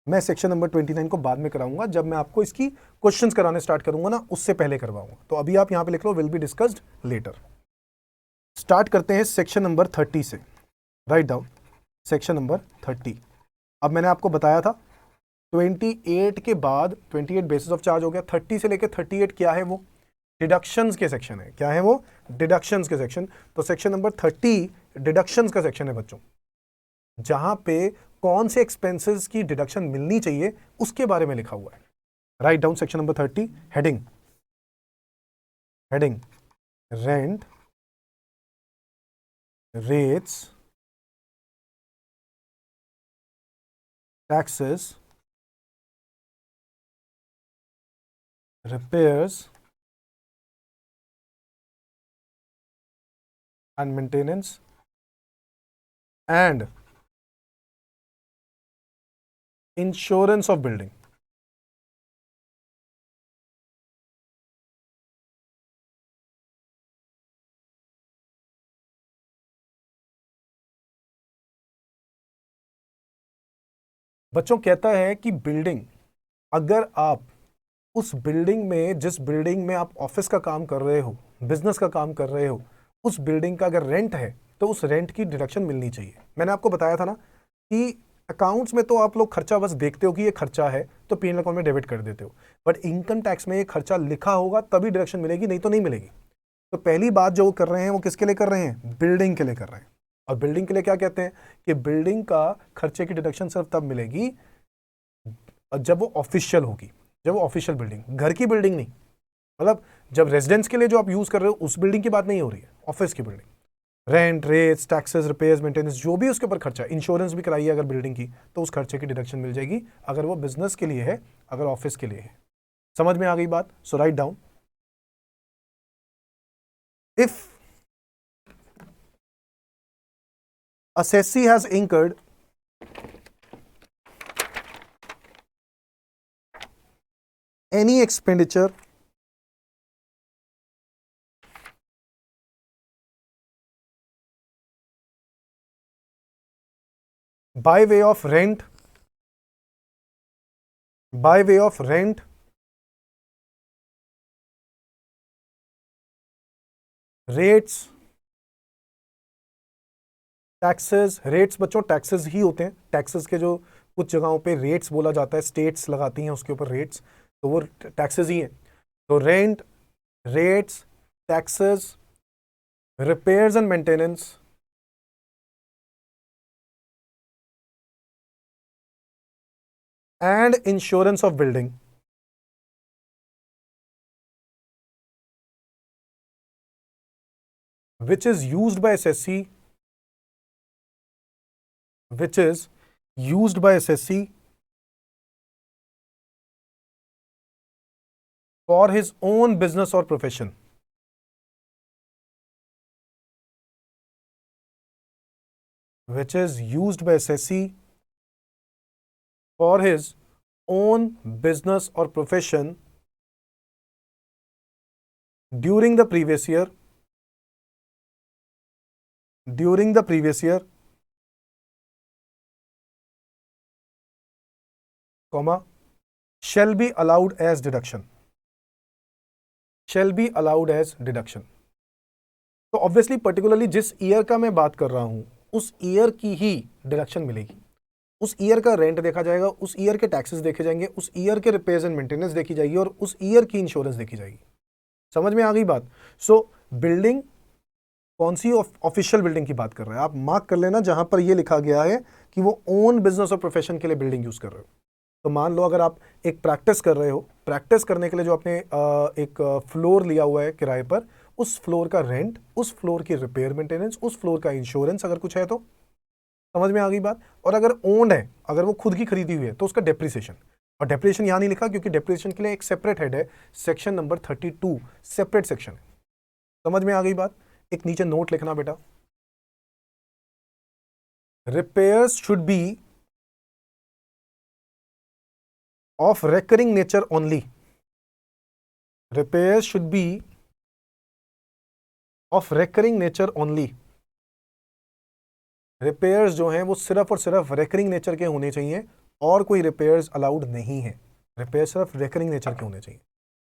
मैं सेक्शन नंबर 29 को बाद में कराऊंगा, जब मैं आपको इसकी क्वेश्चंस कराने स्टार्ट करूंगा ना, उससे पहले करवाऊंगा। तो अभी आप यहां पे लिख लो will be discussed later. Start करते हैं सेक्शन नंबर 30 से। Write down, section number 30। अब मैंने आपको बताया था 28 के बाद 28 बेसिस ऑफ चार्ज हो गया, 30 से लेकर 38 क्या है, वो डिडक्शंस के सेक्शन है। क्या है वो? डिडक्शंस के सेक्शन। तो सेक्शन नंबर 30 डिडक्शंस का सेक्शन है बच्चों, जहां पे कौन से एक्सपेंसेस की डिडक्शन मिलनी चाहिए उसके बारे में लिखा हुआ है। Right down section number 30, heading, heading rent, rates, taxes, repairs and maintenance and insurance of building। बच्चों कहता है कि बिल्डिंग, अगर आप उस बिल्डिंग में, जिस बिल्डिंग में आप ऑफिस का काम कर रहे हो, बिजनेस का काम कर रहे हो, उस बिल्डिंग का अगर रेंट है तो उस रेंट की डिडक्शन मिलनी चाहिए। मैंने आपको बताया था ना कि अकाउंट्स में तो आप लोग खर्चा बस देखते हो कि ये खर्चा है तो पी एन अकाउंट में डेबिट कर देते हो, बट इनकम टैक्स में ये खर्चा लिखा होगा तभी डिडक्शन मिलेगी, नहीं तो नहीं मिलेगी। तो पहली बात जो वो कर रहे हैं वो किसके लिए कर रहे हैं? बिल्डिंग के लिए कर रहे हैं। और बिल्डिंग के लिए क्या कहते हैं कि बिल्डिंग का खर्चे की डिडक्शन सिर्फ तब मिलेगी जब वो ऑफिशियल होगी, जब वो ऑफिशियल बिल्डिंग, घर की बिल्डिंग नहीं, मतलब जब रेजिडेंस के लिए जो आप यूज कर रहे हो उस बिल्डिंग की बात नहीं हो रही है, ऑफिस की building. Rent, rates, taxes, repairs, maintenance, जो भी उसके ऊपर खर्चा, इंश्योरेंस भी कराइए अगर बिल्डिंग की, तो उस खर्चे की डिडक्शन मिल जाएगी, अगर वो बिजनेस के लिए है, अगर ऑफिस के लिए है। समझ में आ गई बात? So write down, if assessee has incurred any expenditure by way of rent, by way of rent, rates, taxes, rates बच्चों टैक्सेस ही होते हैं, टैक्सेस के जो कुछ जगहों पे रेट्स बोला जाता है, स्टेट्स लगाती हैं उसके ऊपर रेट्स, तो वो टैक्सेस ही हैं। तो rent, rates, taxes, repairs and maintenance, and insurance of building, which is used by SSC, which is used by SSC for his own business or profession, which is used by SSC for his own business or profession during the previous year, during the previous year, comma shall be allowed as deduction, shall be allowed as deduction। तो obviously particularly जिस year का मैं बात कर रहा हूं उस year की ही डिडक्शन मिलेगी, उस ईयर का रेंट देखा जाएगा, उस ईयर के टैक्सेस देखे जाएंगे, उस ईयर के रिपेयर्स एंड मेंटेनेंस देखी जाएगी और उस ईयर की इंश्योरेंस देखी जाएगी। समझ में आ गई बात? सो बिल्डिंग कौन सी ऑफिशियल बिल्डिंग की बात कर रहे हैं आप मार्क कर लेना, जहां पर ये लिखा गया है कि वो ओन बिजनेस और प्रोफेशन के लिए बिल्डिंग यूज कर रहे हो। तो मान लो अगर आप एक प्रैक्टिस कर रहे हो, प्रैक्टिस करने के लिए जो आपने एक फ्लोर लिया हुआ है किराए पर, उस फ्लोर का रेंट, उस फ्लोर की रिपेयर मेंटेनेंस, उस फ्लोर का इंश्योरेंस अगर कुछ है तो समझ में आ गई बात। और अगर ओन्ड है, अगर वो खुद की खरीदी हुई है तो उसका डेप्रिसिएशन, और डेप्रिसिएशन यहां नहीं लिखा क्योंकि डेप्रिसिएशन के लिए एक सेपरेट हेड है, सेक्शन नंबर 32 सेपरेट सेक्शन है। समझ में आ गई बात? एक नीचे नोट लिखना बेटा, repairs should be of recurring nature only, repairs should be of recurring nature only। Repairs जो हैं वो सिर्फ और सिर्फ रेकरिंग नेचर के होने चाहिए और कोई रिपेयर्स अलाउड नहीं है। रिपेयर सिर्फ रेकरिंग नेचर के होने चाहिए।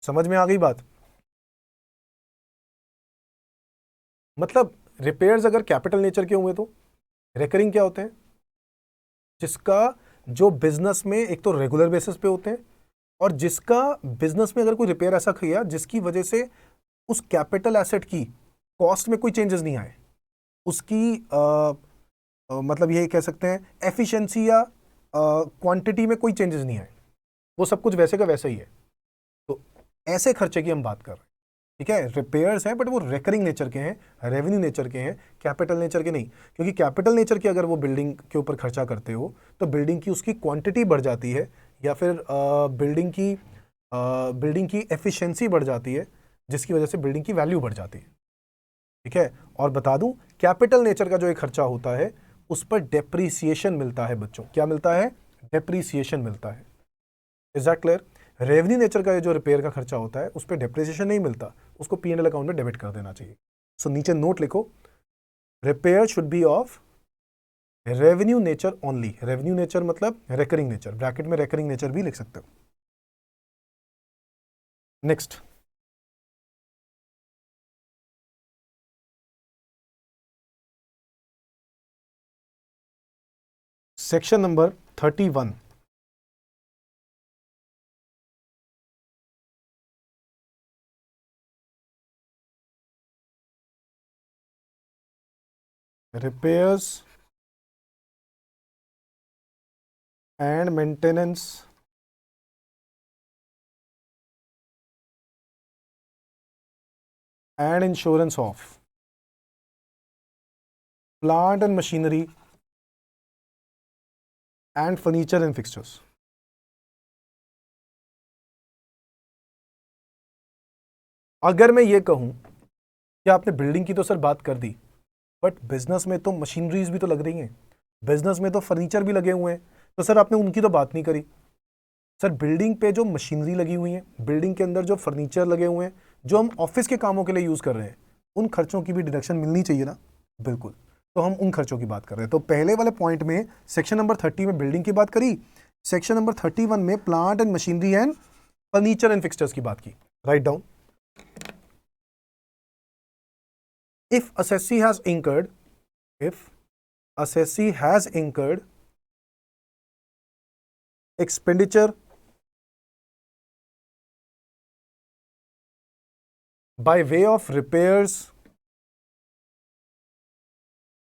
समझ में आ गई बात? मतलब रिपेयर्स अगर कैपिटल नेचर के हुए तो रेकरिंग क्या होते हैं? जिसका जो बिजनेस में एक तो रेगुलर बेसिस पे होते हैं और जिसका बिजनेस में अगर कोई रिपेयर ऐसा किया जिसकी वजह से उस कैपिटल एसेट की कॉस्ट में कोई चेंजेस नहीं आए, उसकी मतलब ये कह सकते हैं एफिशिएंसी या क्वांटिटी में कोई चेंजेस नहीं आए, वो सब कुछ वैसे का वैसा ही है। तो ऐसे खर्चे की हम बात कर रहे हैं, ठीक है। रिपेयर्स हैं बट वो रेकरिंग नेचर के हैं, रेवेन्यू नेचर के हैं, कैपिटल नेचर के नहीं। क्योंकि कैपिटल नेचर के अगर वो बिल्डिंग के ऊपर खर्चा करते हो तो बिल्डिंग की उसकी क्वांटिटी बढ़ जाती है या फिर बिल्डिंग की एफिशिएंसी बढ़ जाती है, जिसकी वजह से बिल्डिंग की वैल्यू बढ़ जाती है, ठीक है। और बता दूं, कैपिटल नेचर का जो एक खर्चा होता है उस पर डेप्रीसिएशन मिलता है बच्चों। क्या मिलता है? डेप्रीसिएशन मिलता है। Is that clear? Revenue nature का जो रिपेयर का खर्चा होता है उस पर डेप्रीसिएशन नहीं मिलता, उसको P&L अकाउंट में डेबिट कर देना चाहिए। सो नीचे नोट लिखो, repair should be of revenue nature only. Revenue nature मतलब रेकरिंग नेचर, ब्रैकेट में रेकरिंग नेचर भी लिख सकते हो। Next, section number 31, repairs and maintenance and insurance of plant and machinery and furniture and fixtures। अगर मैं ये कहूं कि आपने बिल्डिंग की तो सर बात कर दी, बट बिजनेस में तो मशीनरीज भी तो लग रही हैं, बिजनेस में तो फर्नीचर भी लगे हुए हैं, तो सर आपने उनकी तो बात नहीं करी। सर बिल्डिंग पे जो मशीनरी लगी हुई है, बिल्डिंग के अंदर जो फर्नीचर लगे हुए हैं, जो हम ऑफिस के कामों के लिए यूज कर रहे हैं, उन खर्चों की भी डिडक्शन मिलनी चाहिए ना। बिल्कुल, तो हम उन खर्चों की बात कर रहे हैं। तो पहले वाले पॉइंट में सेक्शन नंबर 30 में बिल्डिंग की बात करी, सेक्शन नंबर 31 में plant and machinery and furniture and fixtures की बात की। Write down, if assessee has incurred expenditure by way of repairs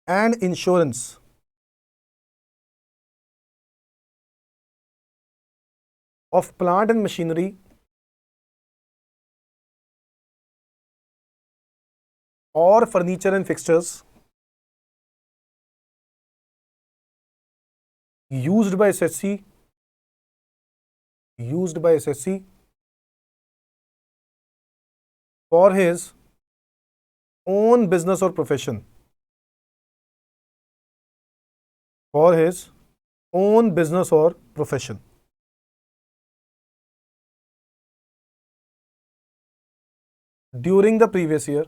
and insurance of plant and machinery or furniture and fixtures used by SSC for his own business or profession, during the previous year,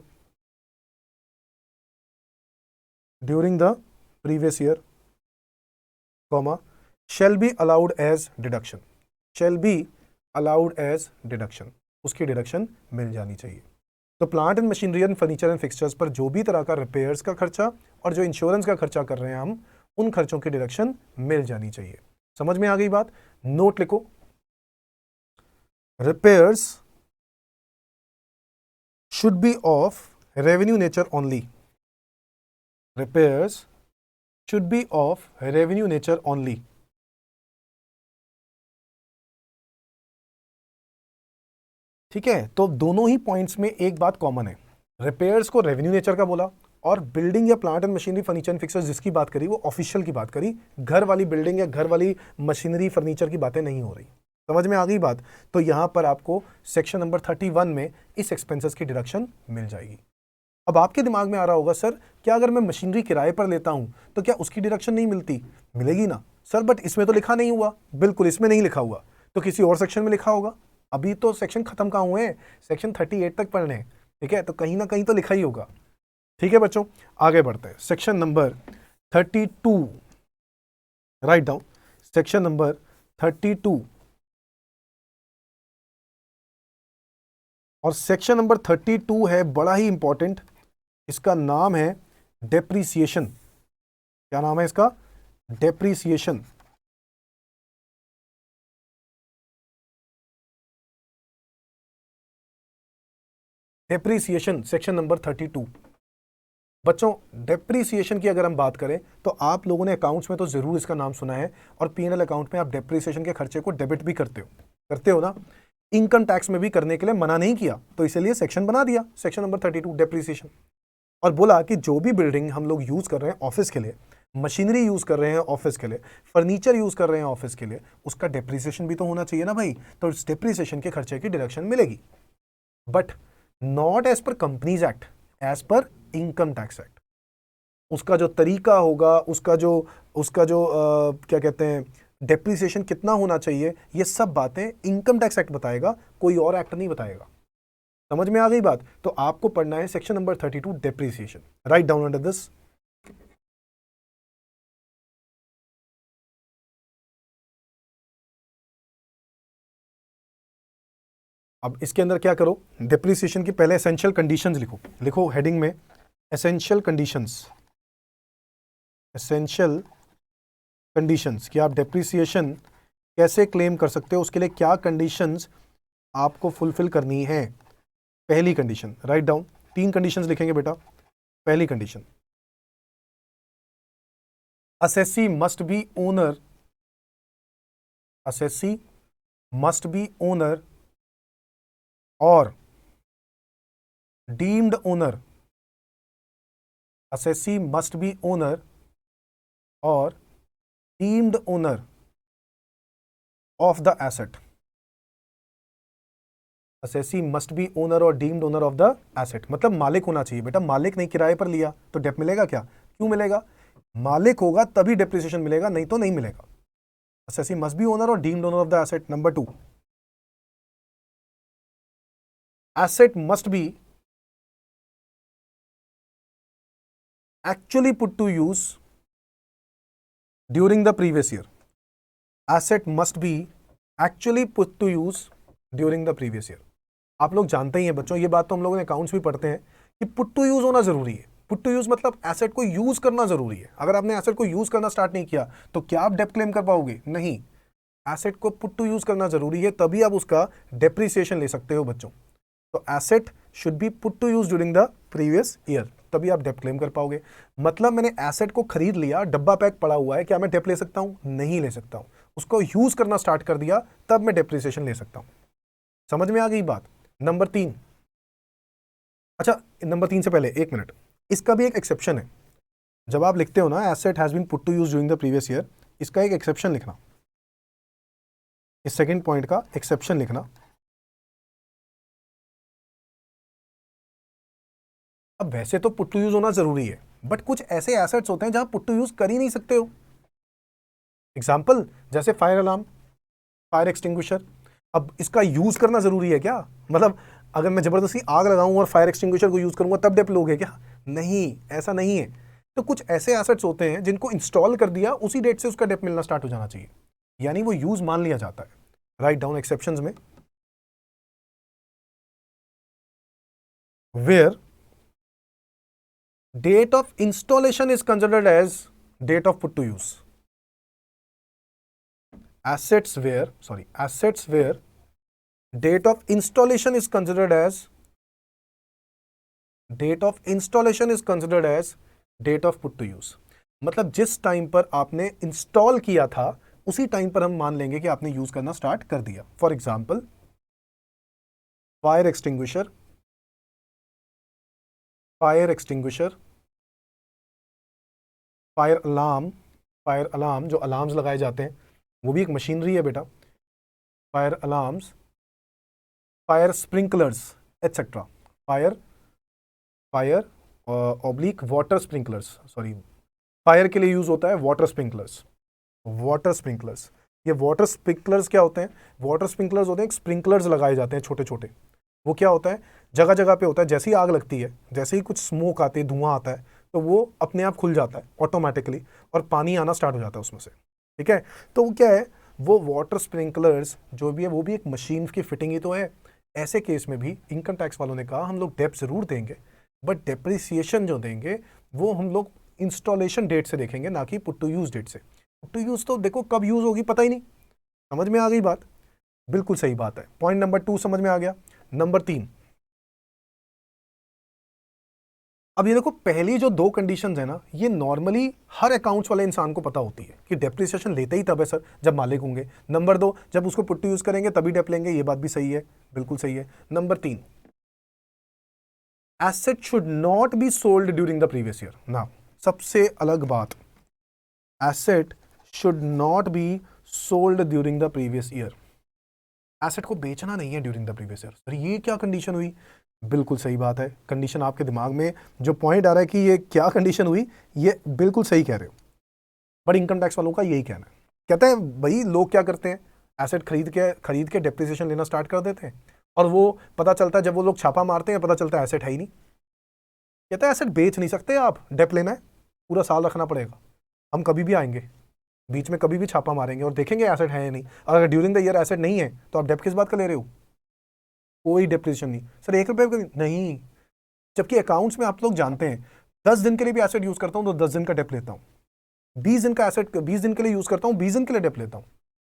comma, shall be allowed as deduction, shall be allowed as deduction, उसकी deduction मिल जानी चाहिए। तो plant and machinery and furniture and fixtures पर जो भी तरह का repairs का खर्चा और जो इंश्योरेंस का खर्चा कर रहे हैं हम, उन खर्चों की डिडक्शन मिल जानी चाहिए। समझ में आ गई बात? नोट लिखो, repairs should be of revenue nature only, repairs should be of revenue nature only। ठीक है, तो दोनों ही पॉइंट्स में एक बात कॉमन है, रिपेयर्स को रेवेन्यू नेचर का बोला और बिल्डिंग या plant and machinery furniture and fixers जिसकी बात करी वो ऑफिशियल की बात करी, घर वाली बिल्डिंग या घर वाली मशीनरी फर्नीचर की बातें नहीं हो रही। समझ में आ गई बात? तो यहां पर आपको सेक्शन नंबर 31 में इस एक्सपेंसेस की डिडक्शन मिल जाएगी। अब आपके दिमाग में आ रहा होगा, सर क्या अगर मैं मशीनरी किराए पर लेता हूं तो क्या उसकी डिडक्शन नहीं मिलती? मिलेगी ना सर, बट इसमें तो लिखा नहीं हुआ। बिल्कुल, इसमें नहीं लिखा हुआ, तो किसी और सेक्शन में लिखा होगा। अभी तो सेक्शन खत्म कहाँ हुए हैं, सेक्शन 38 तक पढ़ने हैं, ठीक है, तो कहीं ना कहीं तो लिखा ही होगा। ठीक है बच्चों, आगे बढ़ते हैं। Section number 32, right down, section number 32 और सेक्शन नंबर 32 है बड़ा ही इंपॉर्टेंट, इसका नाम है डेप्रीसिएशन। क्या नाम है इसका? डेप्रीसिएशन। Depreciation section number 32। बच्चों, डेप्रीसिएशन की अगर हम बात करें तो आप लोगों ने अकाउंट्स में तो जरूर इसका नाम सुना है, और पीएनएल अकाउंट में आप डेप्रीसिएशन के खर्चे को डेबिट भी करते हो ना। इनकम टैक्स में भी करने के लिए मना नहीं किया, तो इसलिए सेक्शन बना दिया, सेक्शन नंबर 32 डेप्रीसिएशन, और बोला कि जो भी बिल्डिंग हम लोग यूज कर रहे हैं ऑफिस के लिए, मशीनरी यूज कर रहे हैं ऑफिस के लिए, फर्नीचर यूज कर रहे हैं ऑफिस के लिए, उसका डेप्रीसिएशन भी तो होना चाहिए ना भाई। तो इस डेप्रीसिएशन के खर्चे की डिडक्शन मिलेगी, but not as per companies act, as per income tax act. उसका जो तरीका होगा, उसका जो क्या कहते हैं, डेप्रीसिएशन कितना होना चाहिए, ये सब बातें इनकम टैक्स एक्ट बताएगा, कोई और एक्ट नहीं बताएगा। समझ में आ गई बात? तो आपको पढ़ना है section number 32 depreciation. Write down under this. अब इसके अंदर क्या करो, डेप्रीसिएशन की पहले एसेंशियल कंडीशंस लिखो हेडिंग में एसेंशियल कंडीशंस, एसेंशियल कंडीशंस कि आप डेप्रीसिएशन कैसे क्लेम कर सकते हो, उसके लिए क्या कंडीशंस आपको फुलफिल करनी है। पहली कंडीशन, राइट डाउन, 3 कंडीशंस लिखेंगे बेटा। पहली condition, assessee must be owner, assessee must be owner or deemed owner, assessee must be owner or deemed owner of the asset, assessee must be owner or deemed owner of the asset, मतलब मालिक होना चाहिए बेटा। मालिक नहीं, किराए पर लिया तो डेप मिलेगा क्या? क्यों मिलेगा? मालिक होगा तभी डेप्रिसिएशन मिलेगा, नहीं तो नहीं मिलेगा। Assessee must be owner or deemed owner of the asset. Number 2, asset must be actually put to use during the previous year, asset must be actually put to use during the previous year। आप लोग जानते ही हैं बच्चों, ये बात तो हम लोगों ने अकाउंट्स भी पढ़ते हैं कि पुट टू यूज होना जरूरी है। पुट टू यूज मतलब एसेट को यूज करना जरूरी है। अगर आपने एसेट को यूज करना स्टार्ट नहीं किया तो क्या आप डेप्ट क्लेम कर पाओगे? नहीं, एसेट को पुट टू यूज करना जरूरी है, तभी आप उसका डेप्रिसिएशन ले सकते हो बच्चों। तो asset should be put to use during the previous year, तभी आप डेप्ट क्लेम कर पाओगे। मतलब मैंने एसेट को खरीद लिया, डब्बा पैक पड़ा हुआ है, क्या मैं डेप्ट ले सकता हूं? नहीं ले सकता हूं। उसको यूज करना स्टार्ट कर दिया तब मैं डेप्रिसिएशन ले सकता हूं। समझ में आ गई बात? नंबर 3, अच्छा नंबर 3 से पहले 1 मिनट, इसका भी एक एक्सेप्शन है। जब आप लिखते हो ना asset has been put to use during the previous year, इसका एक एक्सेप्शन लिखना, इस सेकंड पॉइंट का एक्सेप्शन लिखना। अब वैसे तो पुट टू यूज होना जरूरी है, बट कुछ ऐसे एसेट्स होते हैं जहां पुट टू यूज कर ही नहीं सकते हो। एग्जाम्पल जैसे फायर अलार्म, फायर एक्सटिंग्विशर। अब इसका यूज करना जरूरी है क्या? मतलब अगर मैं जबरदस्ती आग लगाऊं और फायर एक्सटिंग्विशर को यूज करूंगा तब डेप्ट लोगे क्या? नहीं, ऐसा नहीं है। तो कुछ ऐसे एसेट्स होते हैं जिनको इंस्टॉल कर दिया उसी डेट से उसका डेप मिलना स्टार्ट हो जाना चाहिए, यानी वो यूज मान लिया जाता है। राइट डाउन एक्सेप्शंस में, where date of installation is considered as date of put to use. Assets where date of installation is considered as date of put to use. मतलब जिस टाइम पर आपने इंस्टॉल किया था उसी टाइम पर हम मान लेंगे कि आपने यूज करना स्टार्ट कर दिया। For example, fire extinguisher, fire alarm जो अलार्म्स लगाए जाते हैं वो भी एक मशीनरी है बेटा। Fire alarms, fire sprinklers etcetera, fire oblique water sprinklers, sorry, fire के लिए यूज होता है वाटर स्प्रिंकलर्स। ये वाटर स्प्रिंकलर्स क्या होते हैं? वाटर स्प्रिंकलर्स होते हैं, स्प्रिंकलर्स लगाए जाते हैं छोटे छोटे। वो क्या होता है, जगह जगह पे होता है, जैसे ही आग लगती है, जैसे ही कुछ स्मोक आती है, धुआं आता है, तो वो अपने आप खुल जाता है ऑटोमेटिकली और पानी आना स्टार्ट हो जाता है उसमें से। ठीक है, तो वो क्या है, वो वाटर स्प्रिंकलर्स जो भी है वो भी एक मशीन की फिटिंग ही तो है। ऐसे केस में भी इनकम टैक्स वालों ने कहा हम लोग डेप जरूर देंगे, बट डेप्रिसिएशन जो देंगे वो हम लोग इंस्टॉलेशन डेट से देखेंगे, ना कि पुट टू यूज डेट से। पुट टू यूज तो देखो कब यूज होगी पता ही नहीं। समझ में आ गई बात? बिल्कुल सही बात है। पॉइंट नंबर 2 समझ में आ गया। नंबर 3, अब ये देखो, पहली जो 2 कंडीशंस है ना, ये नॉर्मली हर अकाउंट्स वाले इंसान को पता होती है कि डेप्रिसिएशन लेते ही तब है सर जब मालिक होंगे। नंबर 2, जब उसको पुट टू यूज करेंगे तभी डेप लेंगे, ये बात भी सही है, बिल्कुल सही है। Number 3, asset should not be sold during the previous year. ना, सबसे अलग बात, asset should not be sold during the previous year. Asset को बेचना नहीं है during the previous year. Sir ये क्या कंडीशन हुई? बिल्कुल सही बात है, कंडीशन आपके दिमाग में जो पॉइंट आ रहा है कि ये क्या कंडीशन हुई, ये बिल्कुल सही कह रहे हो। बट इनकम टैक्स वालों का यही कहना है, कहते हैं भाई लोग क्या करते हैं, एसेट खरीद के डेप्रिसिएशन लेना स्टार्ट कर देते हैं, और वो पता चलता है जब वो लोग छापा मारते हैं पता चलता है एसेट है ही नहीं। कहते हैं एसेट बेच नहीं सकते आप, डेप लेना है पूरा साल रखना पड़ेगा, हम कभी भी आएंगे बीच में, कभी भी छापा मारेंगे और देखेंगे एसेट है या नहीं। अगर ड्यूरिंग द ईयर एसेट नहीं है तो आप डेप किस बात का ले रहे हो? कोई डेप्रिसिएशन नहीं। सर 1 रुपये का नहीं, जबकि अकाउंट्स में आप लोग जानते हैं 10 दिन के लिए भी एसेट यूज करता हूं तो 10 दिन का डेप लेता हूं, 20 दिन का एसेट 20 दिन के लिए यूज करता हूं, 20 दिन के लिए डेप लेता हूं,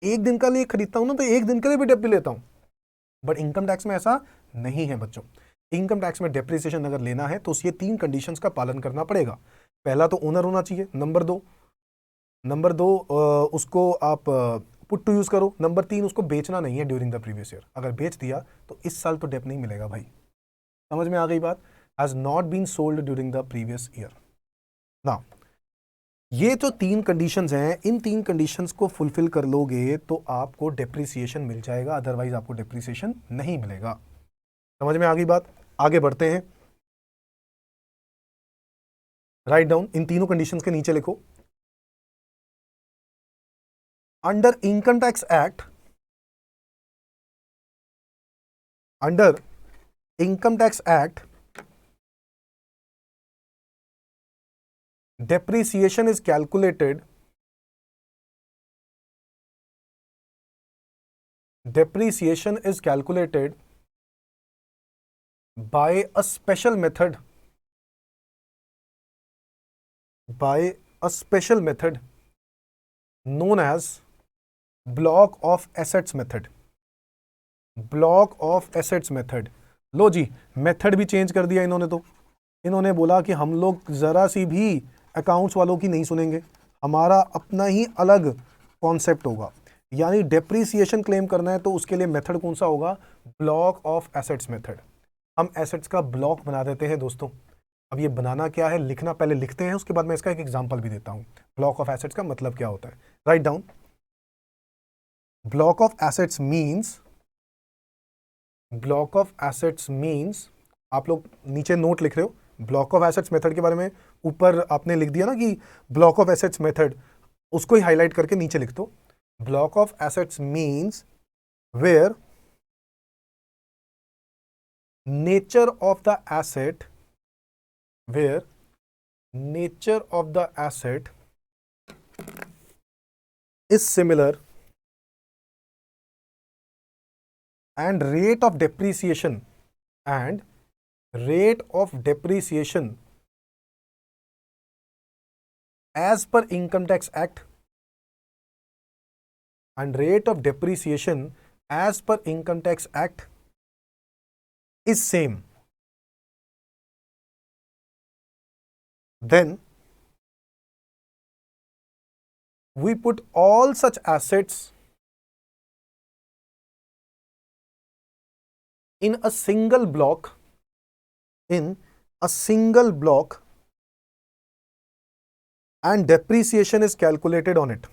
1 दिन का लिए खरीदता हूं ना तो 1 दिन के लिए भी डेप भी लेता हूं। बट इनकम टैक्स में ऐसा नहीं है बच्चों। इनकम टैक्स में डेप्रिसिएशन अगर लेना है तो ये 3 कंडीशंस का पालन करना पड़ेगा। पहला तो ओनर होना चाहिए, नंबर दो उसको आप पुट टू यूज करो, नंबर 3 उसको बेचना नहीं है ड्यूरिंग द प्रीवियस ईयर। अगर बेच दिया तो इस साल तो डेप नहीं मिलेगा भाई। समझ में आ गई बात? Has not been sold during the previous year. ना, ये जो 3 कंडीशंस हैं, इन 3 कंडीशंस को फुलफिल कर लोगे तो आपको डेप्रिसिएशन मिल जाएगा, अदरवाइज आपको डेप्रिसिएशन नहीं मिलेगा। समझ में आ गई बात? आगे बढ़ते हैं। राइट डाउन, इन तीनों कंडीशंस के नीचे लिखो, under income tax act, under income tax act, depreciation is calculated by a special method, known as block of assets method। लो जी, मेथड भी चेंज कर दिया इन्होंने। तो इन्होंने बोला कि हम लोग जरा सी भी अकाउंट्स वालों की नहीं सुनेंगे, हमारा अपना ही अलग कॉन्सेप्ट होगा। यानी डेप्रिसिएशन क्लेम करना है तो उसके लिए मेथड कौन सा होगा? Block of assets method. हम एसेट्स का ब्लॉक बना देते हैं दोस्तों। अब ये बनाना क्या है, लिखना पहले लिखते हैं, उसके बाद मैं इसका एक एग्जांपल भी देता हूं। ब्लॉक ऑफ एसेट्स का मतलब क्या होता है? Write down, block of assets means, आप लोग नीचे नोट लिख रहे हो, ब्लॉक ऑफ एसेट्स मेथड के बारे में ऊपर आपने लिख दिया ना कि ब्लॉक ऑफ एसेट्स मेथड, उसको ही हाईलाइट करके नीचे लिख दो। Block of assets means where nature of the asset nature of the asset is similar and rate of depreciation as per income tax act is same, then we put all such assets in a single block and depreciation is calculated on it.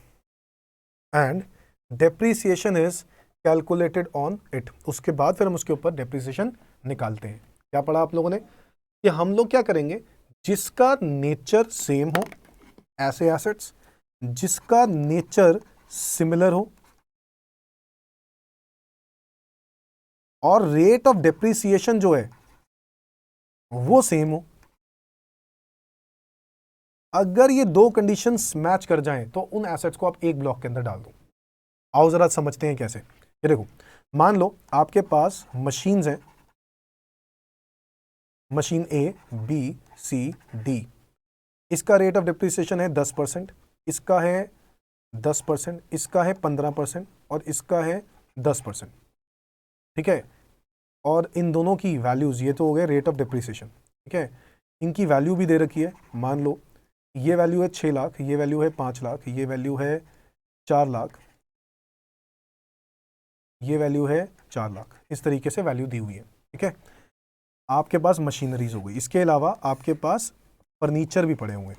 उसके बाद फिर हम उसके ऊपर depreciation निकालते हैं। क्या पढ़ा आप लोगों ने कि हम लोग क्या करेंगे, जिसका नेचर सेम हो, ऐसे एसेट्स जिसका नेचर सिमिलर हो और रेट ऑफ डेप्रिसिएशन जो है वो सेम हो, अगर ये दो कंडीशंस मैच कर जाएं तो उन एसेट्स को आप एक ब्लॉक के अंदर डाल दो। आओ जरा समझते हैं कैसे। ये देखो, मान लो आपके पास मशीन्स हैं, मशीन ए, बी, सी, डी। इसका रेट ऑफ डिप्रिसिएशन है 10%, इसका है 10%, इसका है 15% और इसका है 10%। ठीक है, और इन दोनों की वैल्यूज, ये तो हो गए रेट ऑफ डिप्रिसिएशन। ठीक है, इनकी वैल्यू भी दे रखी है। मान लो ये वैल्यू है 6 लाख, ये वैल्यू है 5 लाख, ये वैल्यू है 4 लाख, ये वैल्यू है 4 लाख। इस तरीके से वैल्यू दी हुई है। ठीक है, आपके पास मशीनरीज हो गई, इसके अलावा आपके पास फर्नीचर भी पड़े हुए।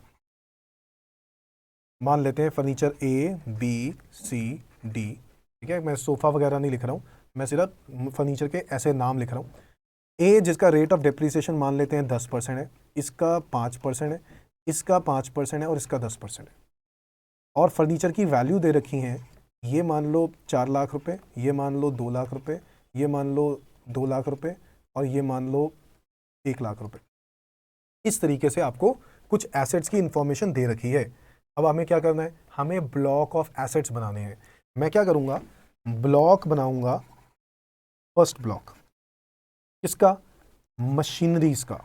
मान लेते हैं फर्नीचर ए, बी, सी, डी। ठीक है, मैं सोफा वगैरह नहीं लिख रहा हूँ, मैं सिर्फ फर्नीचर के ऐसे नाम लिख रहा हूँ। ए जिसका रेट ऑफ डेप्रिसिएशन मान लेते हैं 10% है, इसका 5% है, इसका 5% है और इसका 10% है। और फर्नीचर की वैल्यू दे रखी हैं, ये मान लो 4 लाख रुपए, ये मान लो 2 लाख रुपए, ये मान लो 2 लाख रुपए और ये मान लो 1 लाख रुपए। इस तरीके से आपको कुछ एसेट्स की इंफॉर्मेशन दे रखी है। अब हमें क्या करना है, हमें ब्लॉक ऑफ एसेट्स बनाने हैं। मैं क्या करूंगा, ब्लॉक बनाऊंगा। फर्स्ट ब्लॉक किसका, मशीनरीज का।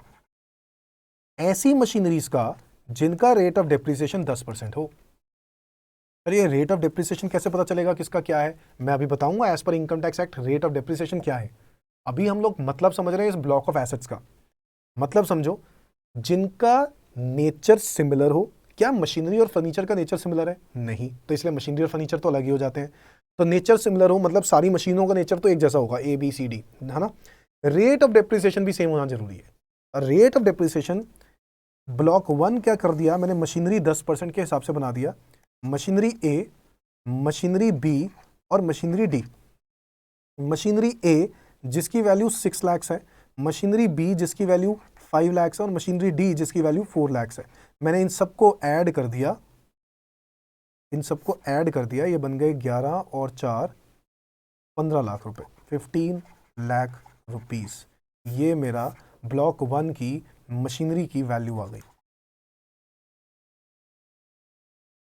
ऐसी मशीनरीज का जिनका रेट ऑफ डेप्रिसिएशन 10% हो। ये रेट ऑफ डेप्रिसिएशन कैसे पता चलेगा किसका क्या है, मैं अभी बताऊंगा। As per income tax act rate of depreciation क्या है। अभी हम लोग मतलब समझ रहे हैं इस ब्लॉक ऑफ एसेट्स का। मतलब समझो, जिनका नेचर सिमिलर हो। क्या मशीनरी और फर्नीचर का नेचर सिमिलर है? नहीं, तो इसलिए मशीनरी और फर्नीचर तो अलग ही हो जाते हैं। तो नेचर सिमिलर हो मतलब सारी मशीनों का नेचर तो एक जैसा होगा, ए, बी, सी, डी, है ना। रेट ऑफ डेप्रिसिएशन भी सेम होना जरूरी है। रेट ऑफ डेप्रिसिएशन ब्लॉक 1 क्या कर दिया मैंने, मशीनरी 10% के हिसाब से बना दिया। मशीनरी ए, मशीनरी बी और मशीनरी डी। मशीनरी ए जिसकी वैल्यू 6 लाख है, मशीनरी बी जिसकी वैल्यू 5 लाख है और मशीनरी डी जिसकी वैल्यू 4 लाख है। मैंने इन सबको ऐड कर दिया, ये बन गए 11 और 4 15 लाख रुपए, 15 लाख रुपीस। ये मेरा ब्लॉक 1 की मशीनरी की वैल्यू आ गई।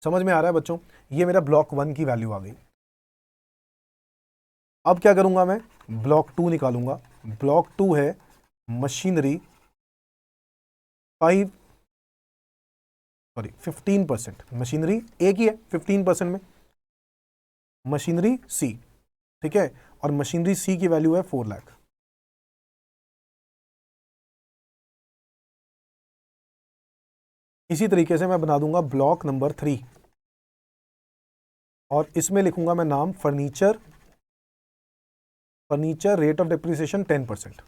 समझ में आ रहा है बच्चों, ये मेरा ब्लॉक 1 की वैल्यू आ गई। अब क्या करूंगा मैं, ब्लॉक 2 निकालूंगा। ब्लॉक 2 है मशीनरी 15%। मशीनरी एक ही है 15% में, मशीनरी सी। ठीक है, और मशीनरी सी की वैल्यू है 4 लाख। इसी तरीके से मैं बना दूंगा ब्लॉक नंबर 3 और इसमें लिखूंगा मैं नाम फर्नीचर रेट ऑफ डेप्रिसिएशन 10%।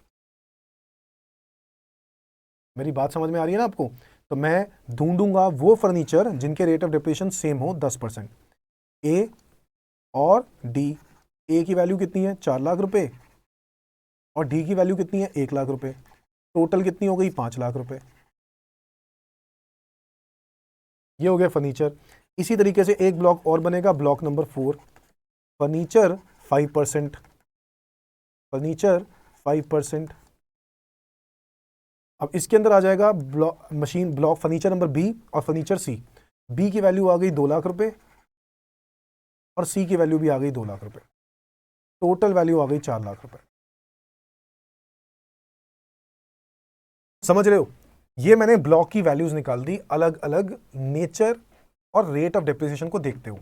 मेरी बात समझ में आ रही है ना आपको। तो मैं ढूंढूंगा वो फर्नीचर जिनके रेट ऑफ डेप्रिसिएशन सेम हो 10%। ए और डी, ए की वैल्यू कितनी है 4 लाख रुपए और डी की वैल्यू कितनी है 1 लाख रुपए। टोटल कितनी हो गई 5 लाख रुपए। ये हो गया फर्नीचर। इसी तरीके से एक ब्लॉक और बनेगा, ब्लॉक नंबर 4, फर्नीचर 5%। अब इसके अंदर आ जाएगा machine block furniture number B और फर्नीचर सी। बी की वैल्यू आ गई 2 लाख रुपए और सी की वैल्यू भी आ गई 2 लाख रुपए, टोटल वैल्यू आ गई 4 लाख रुपए। समझ रहे हो? ये मैंने ब्लॉक की वैल्यूज निकाल दी अलग अलग नेचर और रेट ऑफ डेप्रिसिएशन को देखते हुए।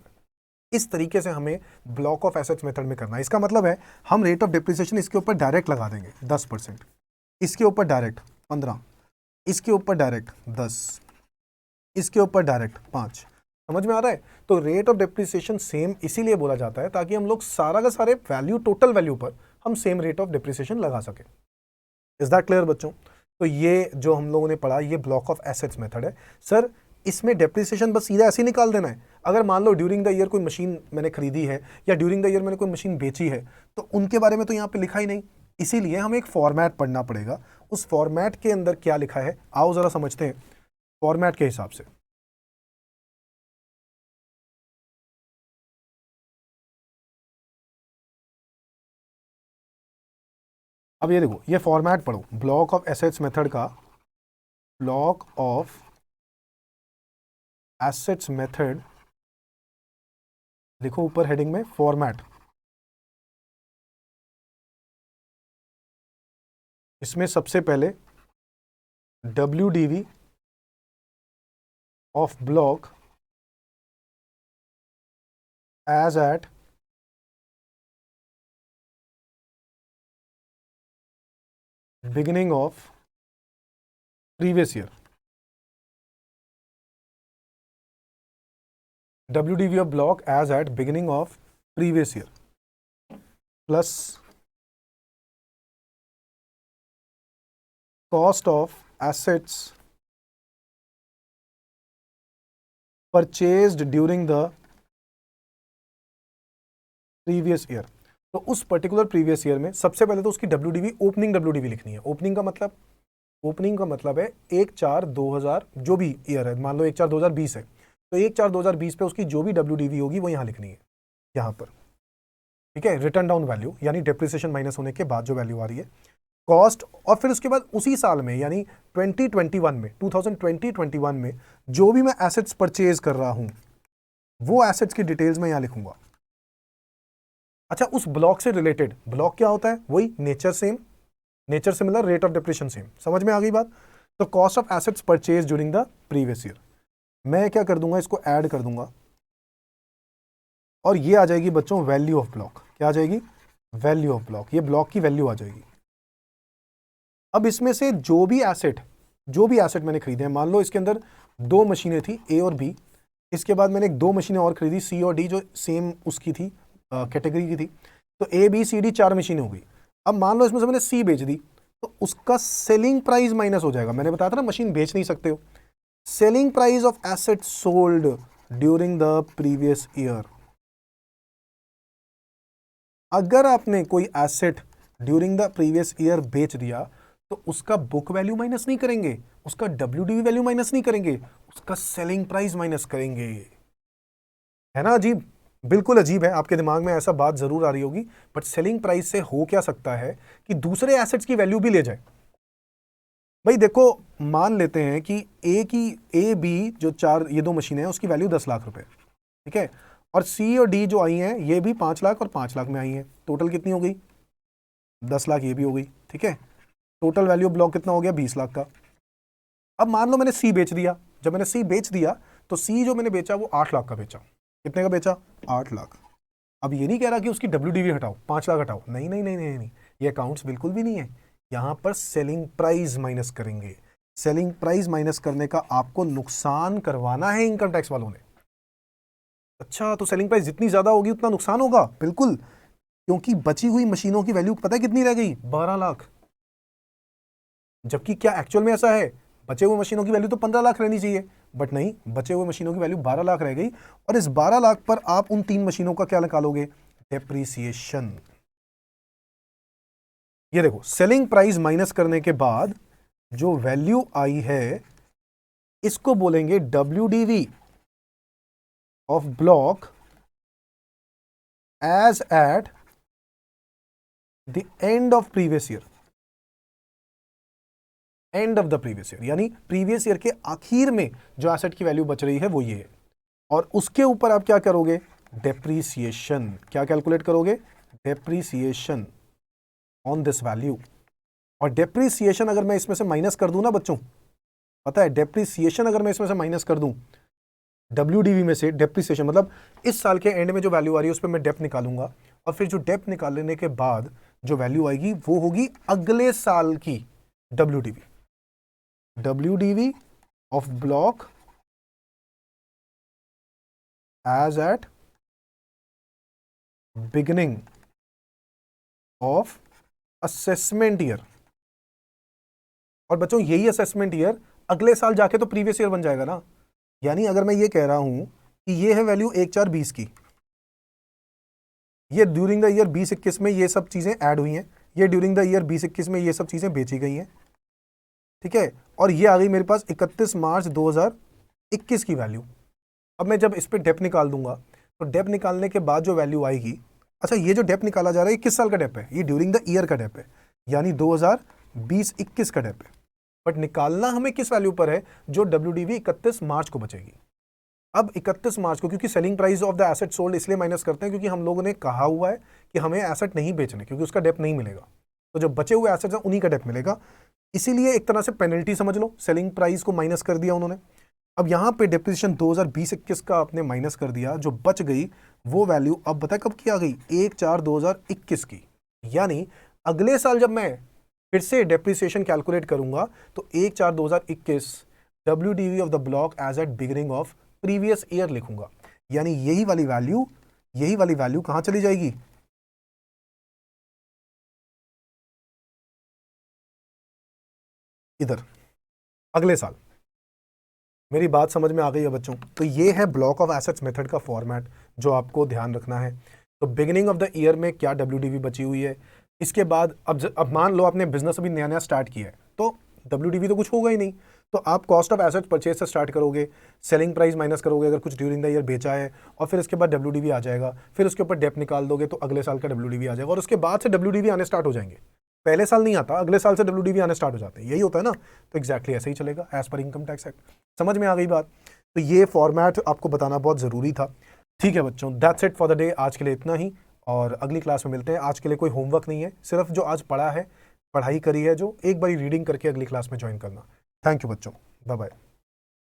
इस तरीके से हमें ब्लॉक ऑफ एसेट्स मेथड में करना है। इसका मतलब है हम रेट ऑफ डेप्रिसिएशन इसके ऊपर डायरेक्ट लगा देंगे 10%, इसके ऊपर डायरेक्ट 15, इसके ऊपर डायरेक्ट 10, इसके ऊपर डायरेक्ट 5। समझ में आ रहा है? तो रेट ऑफ डेप्रिसिएशन सेम इसीलिए बोला जाता है ताकि हम लोग सारा का सारे वैल्यू टोटल वैल्यू पर हम सेम रेट ऑफ डेप्रिसिएशन लगा सकें। इज दैट क्लियर बच्चों? तो ये जो हम लोगों ने पढ़ा ये ब्लॉक ऑफ एसेट्स मेथड है। सर इसमें डेप्रिसिएशन बस सीधा ऐसे ही निकाल देना है? अगर मान लो ड्यूरिंग द ईयर कोई मशीन मैंने खरीदी है या ड्यूरिंग द ईयर मैंने कोई मशीन बेची है तो उनके बारे में तो यहाँ पे लिखा ही नहीं, इसीलिए हमें एक फॉर्मेट पढ़ना पड़ेगा। उस फॉर्मेट के अंदर क्या लिखा है आओ जरा समझते हैं फॉर्मेट के हिसाब से। अब ये देखो ये फॉर्मेट पढ़ो ब्लॉक ऑफ एसेट्स मेथड का। ब्लॉक ऑफ एसेट्स मेथड लिखो ऊपर हेडिंग में फॉर्मेट। इसमें सबसे पहले WDV of block as at beginning of previous year. WDV of block as at beginning of previous year plus cost of assets purchased during the previous year। तो उस particular previous year में सबसे पहले तो उसकी WDV ओपनिंग WDV लिखनी है। Opening का मतलब है 1/4/2000 जो भी ईयर है, मान लो 1/4/2020 है तो 1/4/2020 पे उसकी जो भी WDV होगी वो यहाँ लिखनी है, यहाँ पर। ठीक है, रिटर्न डाउन वैल्यू यानी डेप्रिसिएशन माइनस होने के बाद जो वैल्यू आ रही है, कॉस्ट, और फिर उसके बाद उसी साल में यानी 2021 में जो भी मैं एसेट्स परचेज कर रहा हूं वो एसेट्स की डिटेल्स में यहां लिखूंगा। अच्छा, उस ब्लॉक से रिलेटेड, ब्लॉक क्या होता है? वही nature same, nature similar, rate of depreciation same. समझ में आ गई बात? तो cost of assets purchase during the previous year, मैं क्या कर दूंगा, इसको ऐड कर दूंगा और ये आ जाएगी बच्चों वैल्यू ऑफ ब्लॉक। क्या आ जाएगी? Value of block. ये ब्लॉक की वैल्यू आ जाएगी। अब इसमें से जो भी एसेट मैंने खरीदे हैं, मान लो इसके अंदर 2 मशीनें थी A और B, इसके बाद मैंने 2 मशीनें और खरीदी C और D जो सेम उसकी थी, कैटेगरी की थी, तो A B C D 4 मशीनें हो गई। अब मान लो इसमें से मैंने C बेच दी तो उसका सेलिंग प्राइस माइनस हो जाएगा। मैंने बताया था ना मशीन बेच नहीं सकते हो। Selling price of asset sold during the previous year. अगर आपने कोई asset during the previous year बेच दिया तो उसका बुक वैल्यू माइनस नहीं करेंगे, उसका WDV वैल्यू माइनस नहीं करेंगे, उसका सेलिंग प्राइस माइनस करेंगे। है ना अजीब? बिल्कुल अजीब है, आपके दिमाग में ऐसा बात जरूर आ रही होगी, बट सेलिंग प्राइस से हो क्या सकता है कि दूसरे एसेट्स की वैल्यू भी ले जाए। भाई देखो, मान लेते हैं कि A B जो 4 ये 2 मशीनें हैं उसकी वैल्यू 10 लाख रुपए, ठीक है, और C और D जो आई हैं ये भी 5 लाख और 5 लाख में आई हैं। टोटल कितनी हो गई? 10 लाख ये भी हो गई। ठीक है, टोटल वैल्यू ब्लॉक कितना हो गया? 20 लाख का। अब मान लो मैंने C बेच दिया। जब मैंने C बेच दिया तो C जो मैंने बेचा वो 8 लाख का बेचा। कितने का बेचा? 8 लाख। अब ये नहीं कह रहा कि उसकी WDV हटाओ, 5 लाख हटाओ, नहीं नहीं नहीं नहीं नहीं, ये अकाउंट्स बिल्कुल भी नहीं है। यहां पर सेलिंग प्राइस माइनस करेंगे। सेलिंग प्राइस माइनस करने का आपको नुकसान करवाना है इनकम टैक्स वालों ने। अच्छा, तो सेलिंग प्राइस जितनी ज्यादा होगी उतना नुकसान होगा? बिल्कुल, क्योंकि बची हुई मशीनों की वैल्यू पता है कितनी रह गई? 12 लाख। जबकि क्या एक्चुअल में ऐसा है? बचे हुए मशीनों की वैल्यू तो 15 लाख रहनी चाहिए, बट नहीं, बचे हुए मशीनों की वैल्यू 12 लाख रह गई। और इस 12 लाख पर आप उन 3 मशीनों का क्या निकालोगे? डेप्रीसिएशन। ये देखो, सेलिंग प्राइस माइनस करने के बाद जो वैल्यू आई है इसको बोलेंगे WDV of block as at the end of previous year. End of the previous year, यानी प्रीवियस ईयर के आखिर में जो एसेट की वैल्यू बच रही है वो ये है। और उसके ऊपर आप क्या करोगे, डेप्रीसिएशन, क्या कैलकुलेट करोगे, डेप्रीसिएशन ऑन दिस वैल्यू। और डेप्रीसिएशन अगर मैं इसमें से माइनस कर दूं ना बच्चों, पता है डेप्रीसिएशन अगर मैं इसमें से माइनस कर दूं WDV में से, डेप्रीसिएशन मतलब इस साल के एंड में जो वैल्यू आ रही है उस पर मैं डेप्थ निकालूंगा, और फिर जो डेप्थ निकालने के बाद जो वैल्यू आएगी वो होगी अगले साल की WDV of block as at beginning of assessment year. और बच्चों यही असेसमेंट ईयर अगले साल जाके तो प्रीवियस ईयर बन जाएगा ना। यानी अगर मैं ये कह रहा हूं कि ये है वैल्यू 1/4/20 की, ये ड्यूरिंग द ईयर 20-21 में ये सब चीजें ऐड हुई हैं, ये ड्यूरिंग द ईयर 20-21 में ये सब चीजें बेची गई हैं, ठीक है, और ये आ गई मेरे पास 31 मार्च 2021 की वैल्यू। अब मैं जब इस पर डेप निकाल दूंगा तो डेप निकालने के बाद जो वैल्यू आएगी, अच्छा ये जो डेप निकाला जा रहा है किस साल का डेप है, ये ड्यूरिंग द ईयर का डेप है, यानी 2020-21 का डेप है, बट निकालना हमें किस वैल्यू पर है, जो WDV 31 मार्च को बचेगी। अब 31 मार्च को, क्योंकि selling price of the asset sold इसलिए माइनस करते हैं क्योंकि हम लोगों ने कहा हुआ है कि हमें एसेट नहीं बेचने, क्योंकि उसका डेप नहीं मिलेगा, तो जो बचे हुए एसेट्स हैं उन्हीं का डेप मिलेगा, इसीलिए एक तरह से पेनल्टी समझ लो, सेलिंग प्राइस को माइनस कर दिया उन्होंने। अब यहाँ पे डेप्रिसिएशन 2020-21 का आपने माइनस कर दिया, जो बच गई वो वैल्यू अब बताए कब की आ गई, 1/4/2021 की। यानी अगले साल जब मैं फिर से डेप्रिसिएशन कैलकुलेट करूंगा तो 1/4/2021 WDV of the block as at beginning of previous year लिखूंगा, यानी यही वाली वैल्यू कहां चली जाएगी, इधर, अगले साल। मेरी बात समझ में आ गई है बच्चों? तो ये है ब्लॉक ऑफ एसेट्स मेथड का फॉर्मेट जो आपको ध्यान रखना है। तो बिगिनिंग ऑफ द ईयर में क्या WDV बची हुई है, इसके बाद अब मान लो आपने बिजनेस अभी नया नया स्टार्ट किया है तो WDV तो कुछ होगा ही नहीं, तो आप कॉस्ट ऑफ एसेट परचेज से स्टार्ट करोगे, सेलिंग प्राइस माइनस करोगे अगर कुछ ड्यूरिंग द ईयर बेचा है, और फिर इसके बाद WDV आ जाएगा, फिर उसके ऊपर डेप निकाल दोगे तो अगले साल का WDV आ जाएगा, और उसके बाद से WDV आने स्टार्ट हो जाएंगे। पहले साल नहीं आता, अगले साल से WDV आने स्टार्ट हो जाते हैं, यही होता है ना। तो एग्जैक्टली ऐसे ही चलेगा as per income tax act. समझ में आ गई बात? तो ये फॉर्मेट आपको बताना बहुत ज़रूरी था। ठीक है बच्चों, that's it for the day, आज के लिए इतना ही, और अगली क्लास में मिलते हैं। आज के लिए कोई होमवर्क नहीं है, सिर्फ जो आज पढ़ा है, पढ़ाई करी है जो, एक बारी रीडिंग करके अगली क्लास में ज्वाइन करना। थैंक यू बच्चों, बाय बाय।